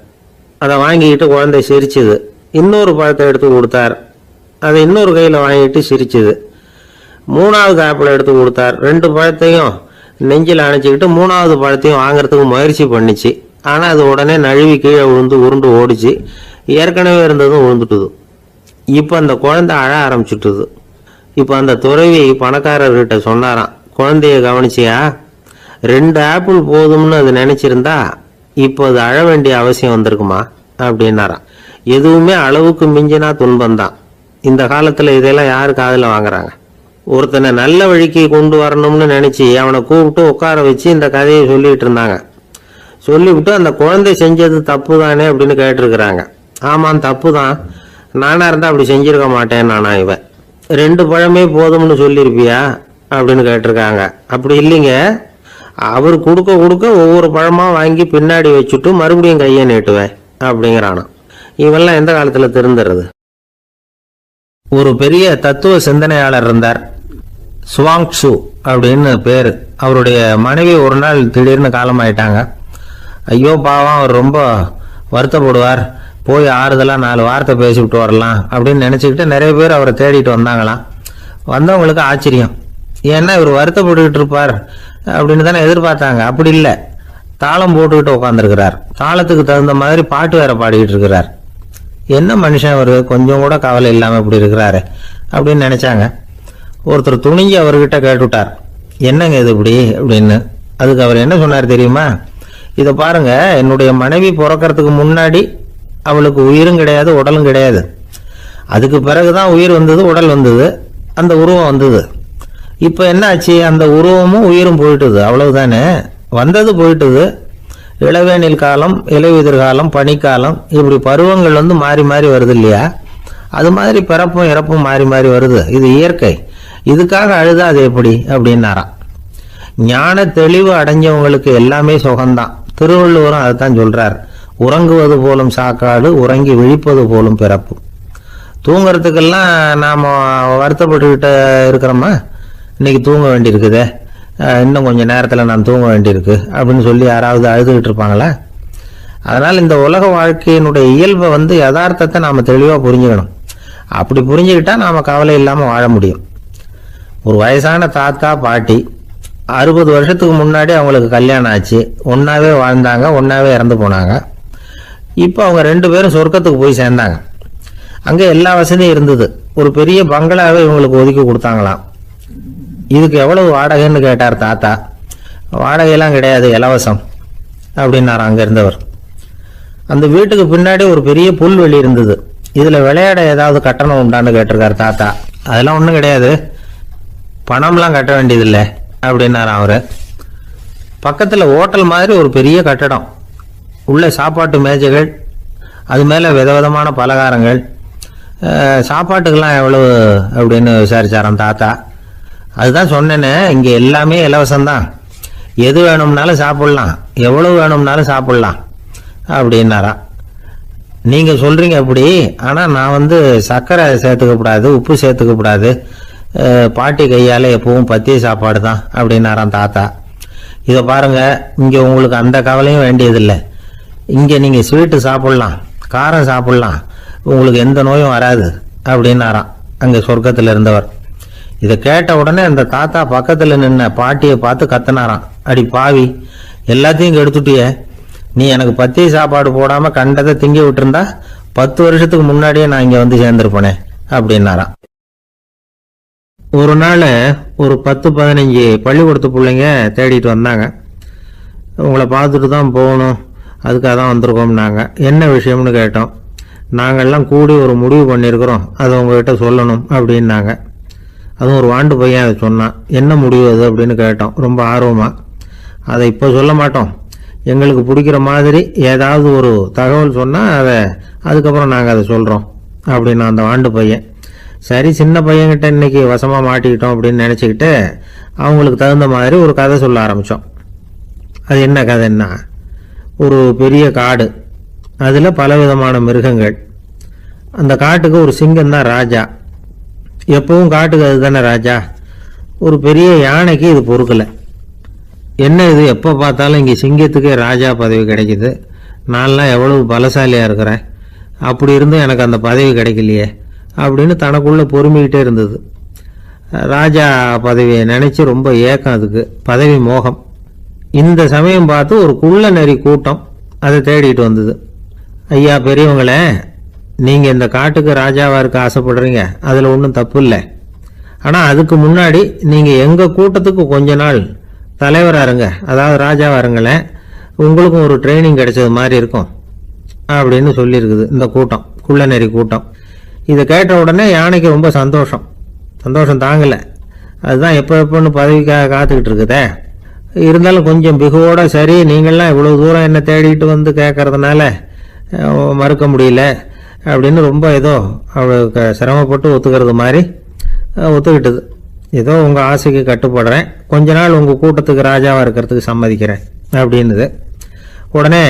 அதை வாங்கிக்கிட்டு குழந்தை சிரிச்சுது. இன்னொரு பழத்தை எடுத்து கொடுத்தார். அதை இன்னொரு கையில வாங்கிட்டு சிரிச்சுது. 3வது ஆப்பிளை எடுத்து கொடுத்தார். 2 பழத்தையும் நெஞ்சில் அணைச்சிக்கிட்டு 3வது பழத்தையும் வாங்குறதுக்கு முயற்சி பண்ணிச்சு. ஆனால் அது உடனே நழுவி கீழே விழுந்து உருண்டு ஓடிச்சு. ஏற்கனவே இருந்ததும் விழுந்துட்டுது. இப்போ அந்த குழந்தை அழ ஆரம்பிச்சுட்டுது. இப்போ அந்த துறவி பணக்காரர்கிட்ட சொன்னாராம், குழந்தைய கவனிச்சியா, 2 ஆப்பிள் போதும்னு அது நினைச்சிருந்தா இப்போ அது அழ வேண்டிய அவசியம் வந்திருக்குமா அப்படின்னாராம். எதுவுமே அளவுக்கு மிஞ்சினா துன்பம்தான். இந்த காலத்தில் இதெல்லாம் யாரு காதில் வாங்குறாங்க? ஒருத்தனை நல்ல வழிக்கு கொண்டு வரணும்னு நினைச்சு அவனை கூப்பிட்டு உட்கார வச்சு இந்த கதையை சொல்லிட்டு இருந்தாங்க. சொல்லிவிட்டு அந்த குழந்தை செஞ்சது தப்பு தானே அப்படின்னு கேட்டிருக்கிறாங்க. ஆமாம், தப்பு தான். நானா இருந்தா அப்படி செஞ்சிருக்க மாட்டேன் நானா இவன். 2 பழமே போதும்னு சொல்லியிருப்பியா அப்படின்னு கேட்டிருக்காங்க. அப்படி இல்லைங்க, அவர் கொடுக்க கொடுக்க ஒவ்வொரு பழமா வாங்கி பின்னாடி வச்சுட்டு மறுபடியும் கையை நீட்டுவேன் அப்படிங்கிறானா. இவெல்லாம் எந்த காலத்துல திருந்துறது? ஒரு பெரிய தத்துவ சிந்தனையாளர் இருந்தார், சுவாங்சு அப்படின்னு பேரு. அவருடைய மனைவி ஒரு நாள் திடீர்னு காலமாயிட்டாங்க. ஐயோ பாவம், அவர் ரொம்ப வருத்தப்படுவார், போய் ஆறுதலா 4 வார்த்தை பேசிவிட்டு வரலாம் அப்படின்னு நினைச்சுக்கிட்டு நிறைய பேர் அவரை தேடிட்டு வந்தாங்களாம். வந்தவங்களுக்கு ஆச்சரியம், ஏன்னா இவர் வருத்தப்பட்டுக்கிட்டு இருப்பார் அப்படின்னு தானே எதிர்பார்த்தாங்க. அப்படி இல்லை, தாளம் போட்டுக்கிட்டு உட்காந்துருக்கிறார். தாளத்துக்கு தகுந்த மாதிரி பாட்டு வேற பாடிக்கிட்டு இருக்கிறார். என்ன மனுஷன் அவர், கொஞ்சம் கூட கவலை இல்லாம இப்படி இருக்கிறாரு அப்படின்னு நினைச்சாங்க. ஒருத்தர் துணிஞ்சு அவர்கிட்ட கேட்டுவிட்டார், என்னங்க இது இப்படி அப்படின்னு. அதுக்கு அவர் என்ன சொன்னார் தெரியுமா? இதை பாருங்க, என்னுடைய மனைவி பிறக்கிறதுக்கு முன்னாடி அவளுக்கு உயிரும் கிடையாது, உடலும் கிடையாது. அதுக்கு பிறகுதான் உயிர் வந்தது, உடல் வந்தது, அந்த உருவம் வந்தது. இப்போ என்ன ஆச்சு? அந்த உருவமும் உயிரும் போயிட்டுது, அவ்வளவுதானே. வந்தது போயிட்டுது. இளவேனில் காலம், இலையுதிர் காலம், பனிக்காலம், இப்படி பருவங்கள் மாறி மாறி வருது இல்லையா? அது மாதிரி பிறப்பும் இறப்பும் மாறி மாறி வருது. இது இயற்கை. இதுக்காக அழுதா அது எப்படி அப்படின்னாராம். ஞான தெளிவு அடைஞ்சவங்களுக்கு எல்லாமே சுகம்தான். திருவள்ளுவரும் அதைத்தான் சொல்றார், உறங்குவது போலும் சாக்காடு, உறங்கி விழிப்பது போலும் பிறப்பு. தூங்குறதுக்கெல்லாம் நாம வருத்தப்பட்டுக்கிட்ட இருக்கிறோமா? இன்னைக்கு தூங்க வேண்டியிருக்குதே, இன்னும் கொஞ்சம் நேரத்தில் நான் தூங்க வேண்டியிருக்கு அப்படின்னு சொல்லி யாராவது அழுதுகிட்டு இருப்பாங்களா? அதனால் இந்த உலக வாழ்க்கையினுடைய இயல்பை யதார்த்தத்தை நாம் தெளிவாக புரிஞ்சுக்கணும். அப்படி புரிஞ்சுக்கிட்டா நாம் கவலை இல்லாமல் வாழ முடியும். ஒரு வயசான தாத்தா பாட்டி 60 வருஷத்துக்கு முன்னாடி அவங்களுக்கு கல்யாணம் ஆச்சு. ஒன்றாவே வாழ்ந்தாங்க, ஒன்றாவே இறந்து போனாங்க. இப்போ அவங்க 2 பேரும் சொர்க்கத்துக்கு போய் சேர்ந்தாங்க. அங்கே எல்லா வசதியும் இருந்தது. ஒரு பெரிய பங்களாவே இவங்களுக்கு ஒதுக்கி கொடுத்தாங்களாம். இதுக்கு எவ்வளவு வாடகைன்னு கேட்டார் தாத்தா. வாடகையெல்லாம் கிடையாது, இலவசம் அப்படின்னார் அங்கே இருந்தவர். அந்த வீட்டுக்கு பின்னாடி ஒரு பெரிய புல்வெளி இருந்தது. இதில் விளையாட ஏதாவது கட்டணம் உண்டான்னு கேட்டிருக்காரு தாத்தா. அதெல்லாம் ஒன்றும் கிடையாது, பணம்லாம் கட்ட வேண்டியதில்லை அப்படின்னார் அவரு. பக்கத்தில் ஹோட்டல் மாதிரி ஒரு பெரிய கட்டடம், உள்ள சாப்பாட்டு மேஜைகள், அது மேலே விதவிதமான பலகாரங்கள். சாப்பாட்டுக்கெல்லாம் எவ்வளவு அப்படின்னு விசாரிச்சாராம் தாத்தா. அதுதான் சொன்னேனே, இங்கே எல்லாமே இலவசம்தான், எது வேணும்னாலும் சாப்பிடலாம், எவ்வளவு வேணும்னாலும் சாப்பிடலாம் அப்படின்னாரா. நீங்கள் சொல்கிறீங்க அப்படி, ஆனால் நான் சர்க்கரை சேர்த்துக்கப்படாது, உப்பு சேர்த்துக்கப்படாது, பாட்டி கையால் எப்பவும் பத்திய சாப்பாடு தான் அப்படின்னாராம் தாத்தா. இதை பாருங்க, இங்கே உங்களுக்கு அந்த கவலையும் வேண்டியதில்லை. இங்கே நீங்கள் ஸ்வீட்டு சாப்பிடலாம், காரம் சாப்பிடலாம், உங்களுக்கு எந்த நோயும் வராது அப்படின்னாராம் அங்கே சொர்க்கத்தில் இருந்தவர். இதை கேட்ட உடனே அந்த தாத்தா பக்கத்தில் நின்ன பாட்டியை பார்த்து கத்தினாராம், அடி பாவி, எல்லாத்தையும் கெடுத்துட்டியே, நீ எனக்கு பத்திய சாப்பாடு போடாமல் கண்டதை திங்க விட்டுருந்தா 10 வருஷத்துக்கு முன்னாடியே நான் இங்கே சேர்ந்துருப்பேனே அப்படின்னாராம். ஒரு நாள் ஒரு 10-15 பள்ளிக்கூடத்து பிள்ளைங்க தேடிட்டு வந்தாங்க. உங்களை பார்த்துட்டு தான் போகணும், அதுக்காக தான் வந்திருக்கோம்னாங்க. என்ன விஷயம்னு கேட்டோம். நாங்கள்லாம் கூடி ஒரு முடிவு பண்ணியிருக்கிறோம், அதை உங்ககிட்ட சொல்லணும் அப்படின்னாங்க. அதுவும் ஒரு வாண்டு பையன் அதை சொன்னான். என்ன முடிவு அது அப்படின்னு கேட்டோம் ரொம்ப ஆர்வமாக. அதை இப்போ சொல்ல மாட்டோம், எங்களுக்கு பிடிக்கிற மாதிரி ஏதாவது ஒரு தகவல் சொன்னால் அதுக்கப்புறம் நாங்கள் அதை சொல்கிறோம் அப்படின்னா அந்த வாண்டு பையன். சரி, சின்ன பையன்கிட்ட இன்னைக்கு வசமாக மாட்டிக்கிட்டோம் அப்படின்னு நினச்சிக்கிட்டு அவங்களுக்கு தகுந்த மாதிரி ஒரு கதை சொல்ல ஆரம்பித்தோம். அது என்ன கதைன்னா, ஒரு பெரிய காடு, அதில் பலவிதமான மிருகங்கள். அந்த காட்டுக்கு ஒரு சிங்கம் தான் ராஜா. எப்பவும் காட்டுக்கு அது தானே ராஜா. ஒரு பெரிய யானைக்கு இது பொறுக்கலை. என்ன இது, எப்போ பார்த்தாலும் இங்கே சிங்கத்துக்கே ராஜா பதவி கிடைக்குது, நான்லாம் எவ்வளவு பலசாலியாக இருக்கிறேன், அப்படி இருந்தும் எனக்கு அந்த பதவி கிடைக்கலையே அப்படின்னு தனக்குள்ளே பொறுமிக்கிட்டே இருந்தது. ராஜா பதவியை நினைச்சு ரொம்ப ஏக்கம், அதுக்கு பதவி மோகம். இந்த சமயம் பார்த்து ஒரு குள்ள நரி கூட்டம் அதை தேடிட்டு வந்தது. ஐயா பெரியவங்களே, நீங்க இந்த காட்டுக்கு ராஜாவா இருக்க ஆசைப்படுறீங்க, அதுல ஒன்றும் தப்பு இல்லை. ஆனா அதுக்கு முன்னாடி நீங்க எங்க கூட்டத்துக்கு கொஞ்ச நாள் தலைவரா இருங்க, அதாவது ராஜாவா இருங்களேன், உங்களுக்கும் ஒரு ட்ரைனிங் கிடைச்சது மாதிரி இருக்கும் அப்படின்னு சொல்லியிருக்குது இந்த கூட்டம், குள்ள நரி கூட்டம். இதை கேட்ட உடனே யானைக்கு ரொம்ப சந்தோஷம் தாங்கலை. அதுதான் எப்போன்னு பதவிக்காக காத்துக்கிட்டு இருக்குதே. இருந்தாலும் கொஞ்சம் பிகுவோட, சரி நீங்கள்லாம் இவ்வளோ தூரம் என்ன தேடிட்டு வந்து கேட்கறதுனால மறுக்க முடியல அப்படின்னு ரொம்ப ஏதோ அவளுக்கு சிரமப்பட்டு ஒத்துக்கிறது மாதிரி ஒத்துக்கிட்டது. ஏதோ உங்கள் ஆசைக்கு கட்டுப்படுறேன், கொஞ்ச நாள் உங்கள் கூட்டத்துக்கு ராஜாவாக இருக்கிறதுக்கு சம்மதிக்கிறேன் அப்படின்னுது. உடனே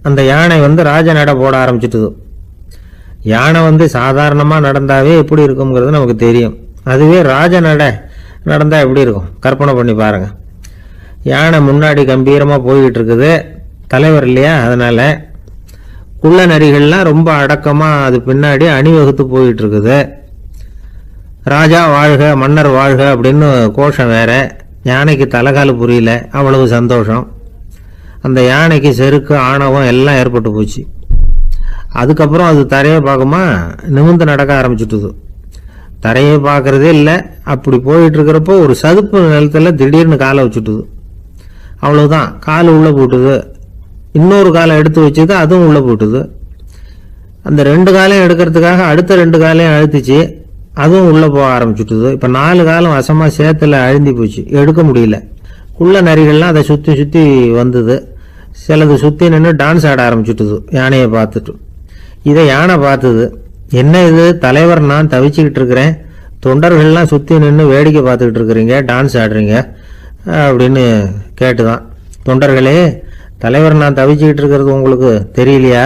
அந்த யானை ராஜ நட போட ஆரம்பிச்சிட்டுது. யானை சாதாரணமாக நடந்தாவே எப்படி இருக்குங்கிறது நமக்கு தெரியும். அதுவே ராஜ நட நடந்தால் எப்படி இருக்கும் கற்பனை பண்ணி பாருங்க. யானை முன்னாடி கம்பீரமாக போய்கிட்டு இருக்குது, தலைவர் இல்லையா, அதனால குள்ள நரிகள்லாம் ரொம்ப அடக்கமாக அது பின்னாடி அணிவகுத்து போயிட்டு இருக்குது. ராஜா வாழ்க, மன்னர் வாழ்க அப்படின்னு கோஷம் வேற. யானைக்கு தலைகால புரியல, அவ்வளவு சந்தோஷம். அந்த யானைக்கு செருக்கு, ஆணவம் எல்லாம் ஏற்பட்டு போச்சு. அதுக்கப்புறம் அது தரையை பார்க்குமா, நிமிர்ந்து நடக்க ஆரம்பிச்சுட்டுது. தரையை பார்க்கறதே இல்லை. அப்படி போயிட்டு இருக்கிறப்போ ஒரு சதுப்பு நிலத்துல திடீர்னு காலை வச்சுட்டுது. அவ்வளவுதான், கால் உள்ள போட்டுது. இன்னொரு காலை எடுத்து வச்சது, அதுவும் உள்ள போட்டுது. அந்த 2 காலையும் எடுக்கிறதுக்காக அடுத்த 2 காலையும் அழுத்திச்சு, அதுவும் உள்ள போக ஆரம்பிச்சுட்டுது. இப்ப 4 காலம் வசமா சேத்துல அழுந்தி போச்சு, எடுக்க முடியல. குள்ள நரிகள்லாம் அதை சுத்தி சுத்தி வந்தது. சிலது சுத்தி நின்று டான்ஸ் ஆட ஆரம்பிச்சுட்டுது யானையை பார்த்துட்டு. இதை யானை பார்த்தது. என்ன இது தலைவர், நான் தவிச்சுக்கிட்டு இருக்கிறேன், தொண்டர்கள்லாம் சுத்தி நின்று வேடிக்கை பார்த்துக்கிட்டு இருக்கிறீங்க, டான்ஸ் ஆடுறீங்க அப்படின்னு கேட்டுதான். தொண்டர்களே, தலைவர் நான் தவிச்சுக்கிட்டு இருக்கிறது உங்களுக்கு தெரியலையா?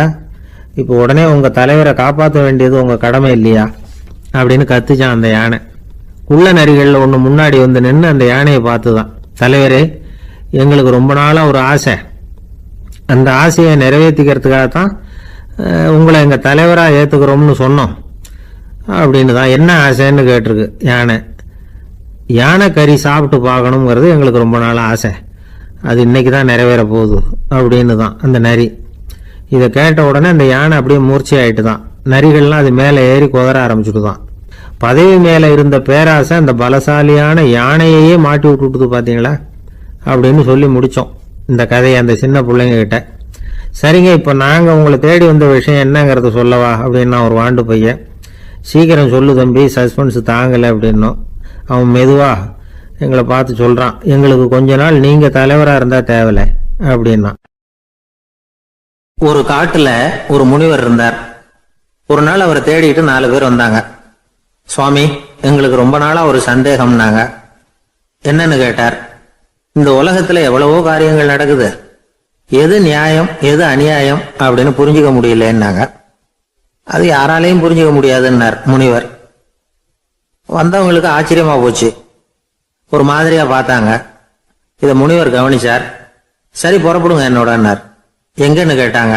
இப்போ உடனே உங்க தலைவரை காப்பாற்ற வேண்டியது உங்க கடமை இல்லையா அப்படின்னு கத்துச்சான் அந்த யானை. குள்ள நரிகளில் ஒன்று முன்னாடி நின்று அந்த யானையை பார்த்துதான், தலைவரே எங்களுக்கு ரொம்ப நாளாக ஒரு ஆசை, அந்த ஆசையை நிறைவேற்றிக்கிறதுக்காகத்தான் உங்களை எங்கள் தலைவராக ஏற்றுக்கிறோம்னு சொன்னோம் அப்படின்னு தான். என்ன ஆசைன்னு கேட்டிருக்கு யானை. யானை கறி சாப்பிட்டு பார்க்கணுங்கிறது எங்களுக்கு ரொம்ப நாள் ஆசை, அது இன்னைக்கு தான் நிறைவேற போகுது அப்படின்னு தான் அந்த நரி. இதை கேட்ட உடனே அந்த யானை அப்படியே மூர்ச்சி ஆயிட்டு தான். நரிகள்லாம் அது மேலே ஏறி குதற ஆரம்பிச்சுட்டு தான். பதவி மேலே இருந்த பேராசை அந்த பலசாலியான யானையையே மாட்டி விட்டுட்டுது பார்த்தீங்களா அப்படின்னு சொல்லி முடித்தோம் இந்த கதையை அந்த சின்ன பிள்ளைங்க கிட்ட. சரிங்க, இப்போ நாங்கள் உங்களை தேடி வந்த விஷயம் என்னங்கிறத சொல்லவா அப்படின்னா ஒரு வாண்டு பையன். சீக்கிரம் சொல்லு தம்பி, சஸ்பென்ஸ் தாங்கலை அப்படின்னோம். அவன் மெதுவா எங்களை பார்த்து சொல்றான், எங்களுக்கு கொஞ்ச நாள் நீங்க தலைவரா இருந்தா தேவலை அப்படின்னா. ஒரு காட்டுல ஒரு முனிவர் இருந்தார். ஒரு நாள் அவரை தேடிட்டு 4 பேர் வந்தாங்க. சுவாமி, எங்களுக்கு ரொம்ப நாளா ஒரு சந்தேகம்னாங்க. என்னன்னு கேட்டார். இந்த உலகத்துல எவ்வளவோ காரியங்கள் நடக்குது, எது நியாயம் எது அநியாயம் அப்படின்னு புரிஞ்சுக்க முடியலன்னாங்க. அது யாராலையும் புரிஞ்சுக்க முடியாதுன்னார் முனிவர். வந்தவங்களுக்கு ஆச்சரியமா போச்சு, ஒரு மாதிரியா பார்த்தாங்க. இத முனிவர் கவனிச்சார். சரி புறப்படுங்க என்னோடன்னார். எங்கன்னு கேட்டாங்க.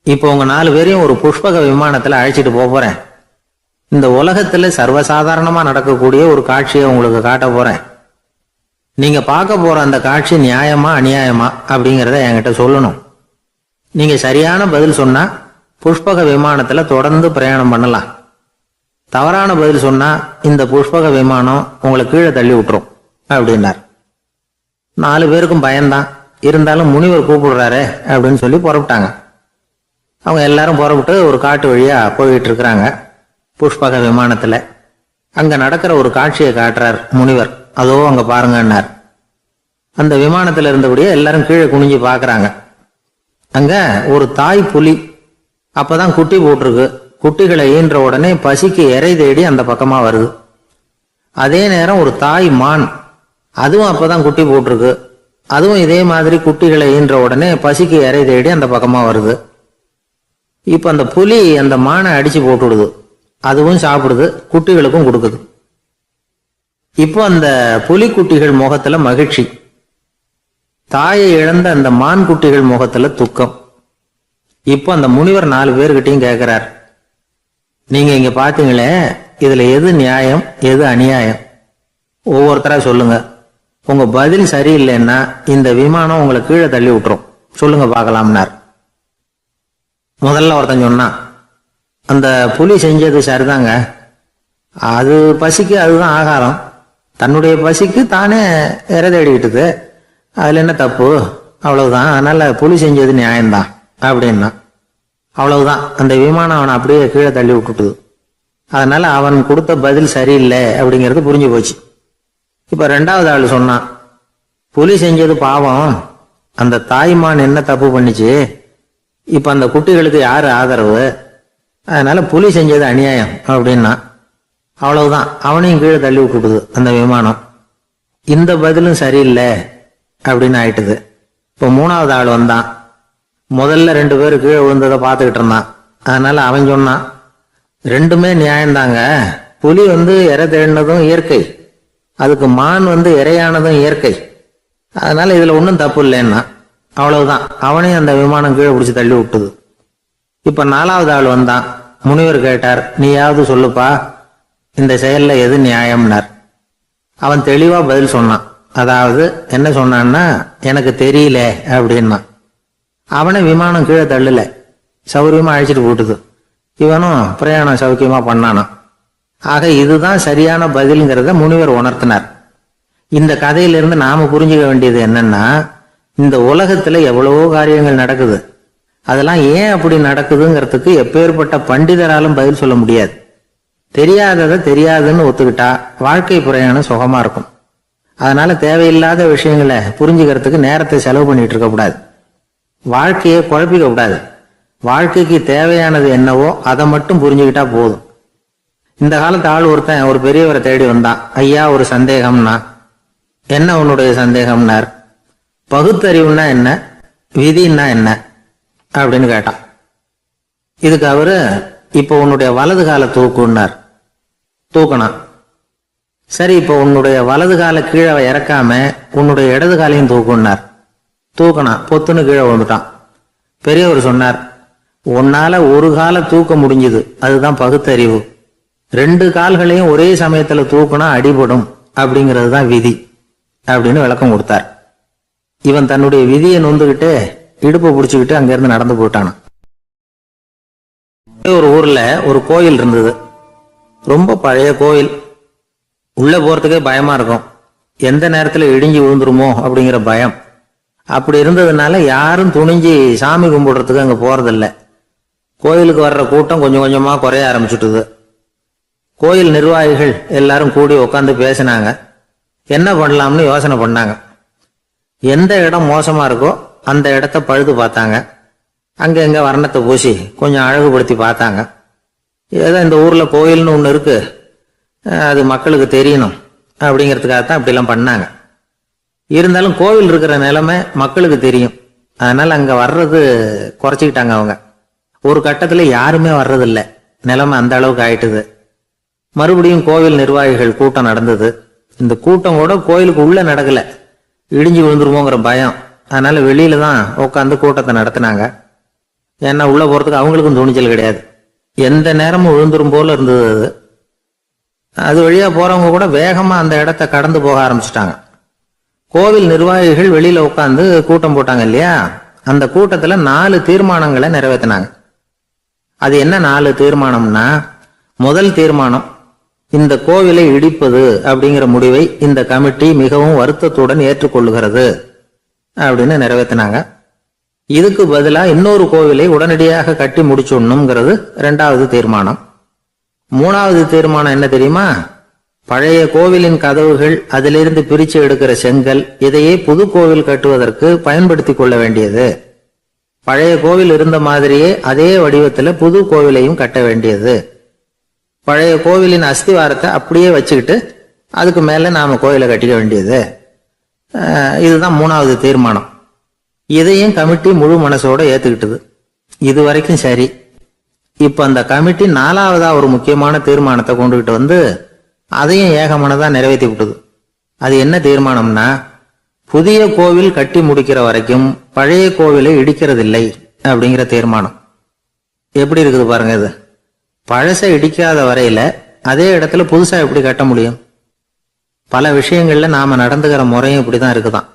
இப்போ உங்க 4 பேரையும் ஒரு புஷ்பக விமானத்துல அழைச்சிட்டு போறேன். இந்த உலகத்துல சர்வசாதாரணமா நடக்கக்கூடிய ஒரு காட்சியை உங்களுக்கு காட்ட போறேன். நீங்க பார்க்க போற அந்த காட்சி நியாயமா அநியாயமா அப்படிங்கறத என்கிட்ட சொல்லணும். நீங்க சரியான பதில் சொன்னா புஷ்பக விமானத்துல தொடர்ந்து பிரயாணம் பண்ணலாம். தவறான பதில் சொன்னா இந்த புஷ்பக விமானம் உங்களை கீழே தள்ளி விட்டுரும் அப்படின்னார். 4 பேருக்கும் பயம்தான், இருந்தாலும் முனிவர் கூப்பிடுறாரு அப்படின்னு சொல்லி புறப்பட்டாங்க. அவங்க எல்லாரும் புறப்பட்டு ஒரு காட்டு வழியா போயிட்டு இருக்கிறாங்க புஷ்பக விமானத்துல. அங்க நடக்கிற ஒரு காட்சியை காட்டுறார் முனிவர். அதோ அங்க பாருங்கன்னார். அந்த விமானத்துல இருந்தபடியே எல்லாரும் கீழே குனிஞ்சு பாக்குறாங்க. அங்க ஒரு தாய் புலி அப்பதான் குட்டி போட்டிருக்கு. குட்டிகளை ஈன்ற உடனே பசிக்கு இறை தேடி அந்த பக்கமா வருது. அதே நேரம் ஒரு தாய் மான், அதுவும் அப்பதான் குட்டி போட்டிருக்கு. அதுவும் இதே மாதிரி குட்டிகளை ஈன்ற உடனே பசிக்கு இறை தேடி அந்த பக்கமா வருது. இப்ப அந்த புலி அந்த மானை அடிச்சு போட்டுடுது, அதுவும் சாப்பிடுது, குட்டிகளுக்கும் கொடுக்குது. இப்போ அந்த புலி குட்டிகள் முகத்துல மகிழ்ச்சி, தாயை இழந்த அந்த மான் குட்டிகள் முகத்துல துக்கம். இப்போ அந்த முனிவர் 4 பேர்கிட்டையும் கேட்கிறார், நீங்க இங்க பாத்தீங்களே, இதுல எது நியாயம் எது அநியாயம் ஒவ்வொருத்தரா சொல்லுங்க. உங்க பதில் சரியில்லைன்னா இந்த விமானம் உங்களை கீழே தள்ளி விட்டுரும். சொல்லுங்க பார்க்கலாம்னார். முதல்ல ஒருத்தன் சொன்னான், அந்த புலி செஞ்சது சரிதாங்க. அது பசிக்கு அதுதான் ஆகாரம். தன்னுடைய பசிக்கு தானே இறை தேடிக்கிட்டுது. அதுல என்ன தப்பு? அவ்வளவுதான். அதனால புலி செஞ்சது நியாயம்தான் அப்படின்னா. அவ்வளவுதான். அந்த விமானம் அவனை அப்படியே கீழே தள்ளி விட்டுட்டுது. அதனால அவன் கொடுத்த பதில் சரியில்லை அப்படிங்கிறது புரிஞ்சு போச்சு. இப்ப ரெண்டாவது ஆள் சொன்னான், புலி செஞ்சது பாவம். அந்த தாய்மான் என்ன தப்பு பண்ணிச்சு? இப்ப அந்த குட்டிகளுக்கு யாரு ஆதரவு? அதனால புலி செஞ்சது அநியாயம் அப்படின்னா. அவ்வளவுதான். அவனையும் கீழே தள்ளி விட்டுடுது அந்த விமானம். இந்த பதிலும் சரியில்லை அப்படின்னு ஆயிட்டுது. இப்ப மூணாவது ஆள் வந்தான். முதல்ல 2 பேர் கீழே விழுந்ததை பார்த்துக்கிட்டு இருந்தான். அதனால அவன் சொன்னான், ரெண்டுமே நியாயம்தாங்க. புலி இறை தேடினதும் இயற்கை, அதுக்கு மான் இறையானதும் இயற்கை. அதனால இதுல ஒன்றும் தப்பு இல்லைன்னா. அவ்வளவுதான். அவனையும் அந்த விமானம் கீழே பிடிச்சி தள்ளி விட்டுது. இப்ப 4வது ஆள் வந்தான். முனிவர் கேட்டார், நீயாவது சொல்லுப்பா, இந்த செயல்ல எது நியாயம்னார். அவன் தெளிவா பதில் சொன்னான். அதாவது என்ன சொன்னான்னா, எனக்கு தெரியல அப்படின்னா. அவனை விமானம் கீழே தள்ளல, சௌரியமா அழைச்சிட்டு போட்டுது. இவனும் பிரயாணம் சௌக்கியமா பண்ணானான். ஆக இதுதான் சரியான பதில்ங்கிறத முனிவர் உணர்த்தினார். இந்த கதையிலிருந்து நாம புரிஞ்சுக்க வேண்டியது என்னன்னா, இந்த உலகத்துல எவ்வளவோ காரியங்கள் நடக்குது. அதெல்லாம் ஏன் அப்படி நடக்குதுங்கிறதுக்கு எப்பேற்பட்ட பண்டிதராலும் பதில் சொல்ல முடியாது. தெரியாததை தெரியாதுன்னு ஒத்துக்கிட்டா வாழ்க்கை பிரயாணம் சுகமா இருக்கும். அதனால தேவையில்லாத விஷயங்களை புரிஞ்சுக்கிறதுக்கு நேரத்தை செலவு பண்ணிட்டு இருக்க கூடாது. வாழ்க்கையை குழப்பிக்க கூடாது. வாழ்க்கைக்கு தேவையானது என்னவோ அதை மட்டும் புரிஞ்சுக்கிட்டா போதும். இந்த காலத்து ஆள் ஒருத்தன் ஒரு பெரியவரை தேடி வந்தான். ஐயா, ஒரு சந்தேகம்னா. என்ன உன்னுடைய சந்தேகம்னார். பகுத்தறிவுன்னா என்ன, விதின்னா என்ன அப்படின்னு கேட்டான். இதுக்கு அவரு, இப்ப உன்னுடைய வலது கால தூக்குன்னார். தூக்கணும். சரி, இப்ப உன்னுடைய வலது கால கீழே இறக்காம உன்னுடைய இடது காலையும் தூக்குன்னார். தூக்கணும். பொத்துன்னு கீழே விழுந்துட்டான். பெரியவர் சொன்னார், உன்னால ஒரு காலை தூக்க முடிஞ்சுது, அதுதான் பகுத்தறிவு. 2 கால்களையும் ஒரே சமயத்துல தூக்குனா அடிபடும், அப்படிங்கிறது தான் விதி அப்படின்னு விளக்கம் கொடுத்தார். இவன் தன்னுடைய விதியை நொந்துகிட்டு இடுப்பை பிடிச்சுக்கிட்டு அங்கிருந்து நடந்து போயிட்டானான். ஒரு ஊர்ல ஒரு கோயில் இருந்தது. ரொம்ப பழைய கோயில். உள்ள போறதுக்கே பயமா இருக்கும். எந்த நேரத்துல இடிஞ்சு விழுந்துருமோ அப்படிங்கிற பயம். அப்படி இருந்ததுனால யாரும் துணிஞ்சு சாமி கும்பிடுறதுக்கு அங்க போறதில்ல. கோயிலுக்கு வர்ற கூட்டம் கொஞ்சம் கொஞ்சமா குறைய ஆரம்பிச்சுட்டுது. கோயில் நிர்வாகிகள் எல்லாரும் கூடி உட்காந்து பேசினாங்க. என்ன பண்ணலாம்னு யோசனை பண்ணாங்க. எந்த இடம் மோசமா இருக்கோ அந்த இடத்த பழுது பார்த்தாங்க. அங்க எங்க வர்ணத்தை பூசி கொஞ்சம் அழகுபடுத்தி பார்த்தாங்க. ஏதோ இந்த ஊர்ல கோயில்னு ஒண்ணு இருக்கு, அது மக்களுக்கு தெரியணும் அப்படிங்கிறதுக்காகத்தான் இப்படிலாம் பண்ணாங்க. இருந்தாலும் கோவில் இருக்கிற நிலைமை மக்களுக்கு தெரியும். அதனால அங்க வர்றது குறைச்சிக்கிட்டாங்க அவங்க. ஒரு கட்டத்துல யாருமே வர்றதில்ல. நிலைமை அந்த அளவுக்கு ஆயிட்டுது. மறுபடியும் கோவில் நிர்வாகிகள் கூட்டம் நடந்தது. இந்த கூட்டம் கூட கோயிலுக்கு உள்ள நடக்கல, இடிஞ்சு விழுந்துருமோங்கிற பயம். அதனால வெளியில தான் உட்காந்து கூட்டத்தை நடத்தினாங்க. ஏன்னா உள்ள போறதுக்கு அவங்களுக்கும் துணிச்சல் கிடையாது. எந்த நேரமும் விழுந்துரும் போல இருந்தது அது. அது வழியா போறவங்க கூட வேகமா அந்த இடத்த கடந்து போக ஆரம்பிச்சுட்டாங்க. கோவில் நிர்வாகிகள் வெளியில உட்காந்து கூட்டம் போட்டாங்க இல்லையா, அந்த கூட்டத்துல 4 தீர்மானங்களை நிறைவேற்றினாங்க. அது என்ன 4 தீர்மானம்னா, முதல் தீர்மானம், இந்த கோவிலை இடிப்பது அப்படிங்கிற முடிவை இந்த கமிட்டி மிகவும் வருத்தத்துடன் ஏற்றுக்கொள்ளுகிறது அப்படின்னு நிறைவேற்றினாங்க. இதுக்கு பதிலா இன்னொரு கோவிலை உடனடியாக கட்டி முடிச்சுடணுங்கிறது 2வது தீர்மானம். 3வது தீர்மானம் என்ன தெரியுமா? பழைய கோவிலின் கதவுகள், அதிலிருந்து பிரிச்சு எடுக்கிற செங்கல், இதையே புது கோவில் கட்டுவதற்கு பயன்படுத்தி கொள்ள வேண்டியது. பழைய கோவில் இருந்த மாதிரியே அதே வடிவத்துல புது கோவிலையும் கட்ட வேண்டியது. பழைய கோவிலின் அஸ்திவாரத்தை அப்படியே வச்சுக்கிட்டு அதுக்கு மேல நாம கோவிலை கட்டிக்க வேண்டியது. இதுதான் 3வது தீர்மானம். இதையும் கமிட்டி முழு மனசோட ஏத்துக்கிட்டது. இது வரைக்கும் சரி. இப்ப அந்த கமிட்டி 4வதா ஒரு முக்கியமான தீர்மானத்தை கொண்டுகிட்டு வந்து அதையும் ஏகமனதா நிறைவேற்றி விட்டது. அது என்ன தீர்மானம்னா, புதிய கோவில் கட்டி முடிக்கிற வரைக்கும் பழைய கோவிலை இடிக்கிறதில்லை அப்படிங்கிற தீர்மானம். எப்படி இருக்குது பாருங்க இது. பழசை இடிக்காத வரையில அதே இடத்துல புதுசா எப்படி கட்ட முடியும்? பல விஷயங்கள்ல நாம நடந்துக்கிற முறையும் இப்படிதான் இருக்குதான்.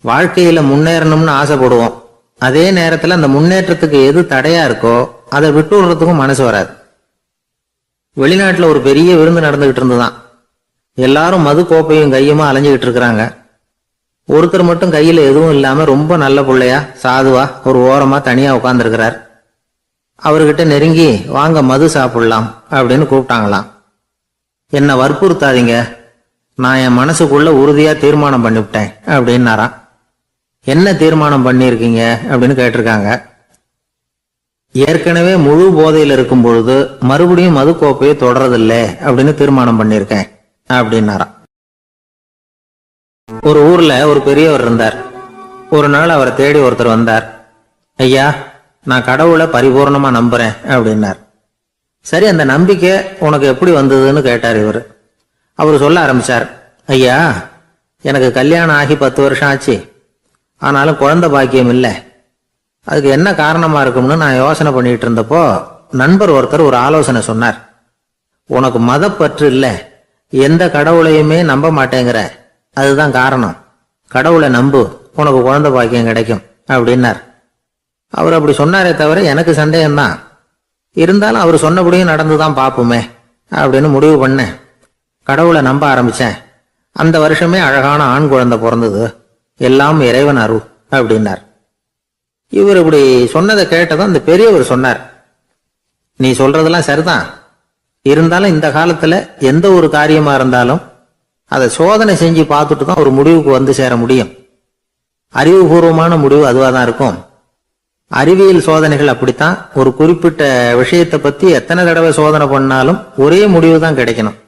வாழ்க்கையில முன்னேறணும்னு ஆசைப்படுவோம். அதே நேரத்துல அந்த முன்னேற்றத்துக்கு எது தடையா இருக்கோ அதை விட்டு விடுறதுக்கும் மனசு வராது. வெளிநாட்டுல ஒரு பெரிய விருந்து நடந்துகிட்டு இருந்துதான். எல்லாரும் மது கோப்பையும் கையுமா அலைஞ்சுகிட்டு இருக்கிறாங்க. ஒருத்தர் மட்டும் கையில எதுவும் இல்லாம ரொம்ப நல்ல பிள்ளையா சாதுவா ஒரு ஓரமா தனியா உட்கார்ந்துருக்கிறார். அவர்கிட்ட நெருங்கி வாங்க மது சாப்பிடலாம் அப்படின்னு கூப்பிட்டாங்களாம். என்ன வற்புறுத்தாதீங்க, நான் என் மனசுக்குள்ள உறுதியா தீர்மானம் பண்ணிவிட்டேன் அப்படின்னாராம். என்ன தீர்மானம் பண்ணிருக்கீங்க அப்படின்னு கேட்டிருக்காங்க. ஏற்கனவே முழு போதையில் இருக்கும் பொழுது மறுபடியும் மது கோப்பையை தொடறதில்லை அப்படின்னு தீர்மானம் பண்ணிருக்கேன் அப்படின்னாராம். ஒரு ஊர்ல ஒரு பெரியவர் இருந்தார். ஒரு நாள் அவரை தேடி ஒருத்தர் வந்தார். ஐயா, நான் கடவுளை பரிபூர்ணமா நம்புறேன் அப்படின்னார். சரி, அந்த நம்பிக்கை உனக்கு எப்படி வந்ததுன்னு கேட்டார் இவர். அவர் சொல்ல ஆரம்பிச்சார். ஐயா, எனக்கு கல்யாணம் ஆகி 10 வருஷம் ஆச்சு. ஆனாலும் குழந்தை பாக்கியம் இல்லை. அதுக்கு என்ன காரணமா இருக்கும்னு நான் யோசனை பண்ணிட்டு இருந்தப்போ நண்பர் ஒருத்தர் ஒரு ஆலோசனை சொன்னார். உனக்கு மதப்பற்று இல்லை, எந்த கடவுளையுமே நம்ப மாட்டேங்கிற, அதுதான் காரணம். கடவுளை நம்பு, உனக்கு குழந்தை பாக்கியம் கிடைக்கும் அப்படின்னார். அவர் அப்படி சொன்னாரே தவிர எனக்கு சந்தேகம்தான். இருந்தாலும் அவர் சொன்னபடியும் நடந்துதான் பார்ப்போமே அப்படின்னு முடிவு பண்ணேன். கடவுளை நம்ப ஆரம்பிச்சேன். அந்த வருஷமே அழகான ஆண் குழந்தை பிறந்தது. எல்லாம் இறைவன் அருள் அப்படின்னார். இவர் இப்படி சொன்னதை கேட்டதும் அந்த பெரியவர் சொன்னார், நீ சொல்றதெல்லாம் சரிதான். இருந்தாலும் இந்த காலத்துல எந்த ஒரு காரியமா இருந்தாலும் அதை சோதனை செஞ்சு பார்த்துட்டு தான் ஒரு முடிவுக்கு வந்து சேர முடியும். அறிவுபூர்வமான முடிவு அதுவா தான் இருக்கும். அறிவியல் சோதனைகள் அப்படித்தான். ஒரு குறிப்பிட்ட விஷயத்தை பத்தி எத்தனை தடவை சோதனை பண்ணாலும் ஒரே முடிவு தான் கிடைக்கணும்.